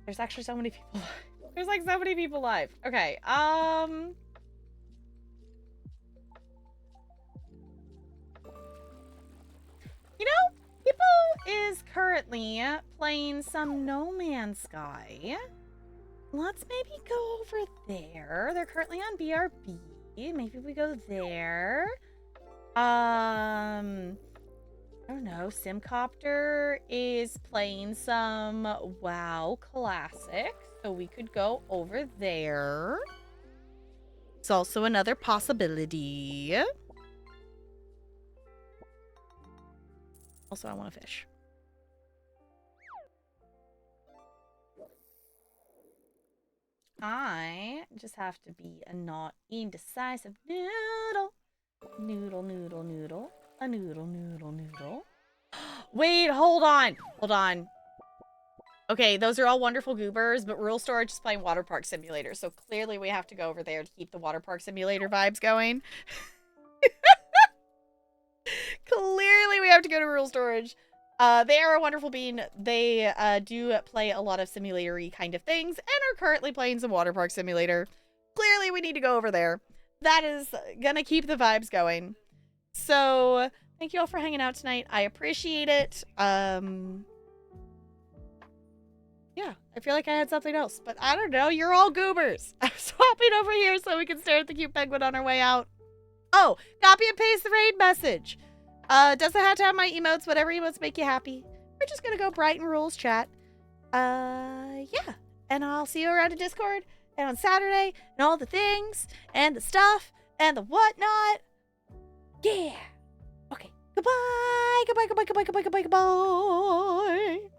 There's actually so many people. There's like so many people live. Okay. You know, people is currently playing some No Man's Sky. Let's maybe go over there. They're currently on BRB. Maybe we go there. I don't know. Simcopter is playing some WoW Classic, so we could go over there. It's also another possibility. Also, I want to fish. I just have to be a not indecisive noodle. Noodle, noodle, noodle. A noodle, noodle, noodle. Wait, hold on. Hold on. Okay, those are all wonderful goobers, but Rural Storage is playing Waterpark Simulator, so clearly we have to go over there to keep the Waterpark Simulator vibes going. Clearly we have to go to Rural Storage. They are a wonderful bean. They do play a lot of simulator-y kind of things and are currently playing some Waterpark Simulator. Clearly we need to go over there. That is gonna keep the vibes going. So, thank you all for hanging out tonight. I appreciate it. Yeah, I feel like I had something else, but I don't know. You're all goobers. I'm swapping over here so we can stare at the cute penguin on our way out. Oh, copy and paste the raid message. Doesn't have to have my emotes, whatever emotes make you happy. We're just gonna go Brighton Rules chat. Yeah. And I'll see you around in Discord and on Saturday and all the things and the stuff and the whatnot. Yeah. Okay. Goodbye. Goodbye, goodbye, goodbye, goodbye, goodbye, goodbye.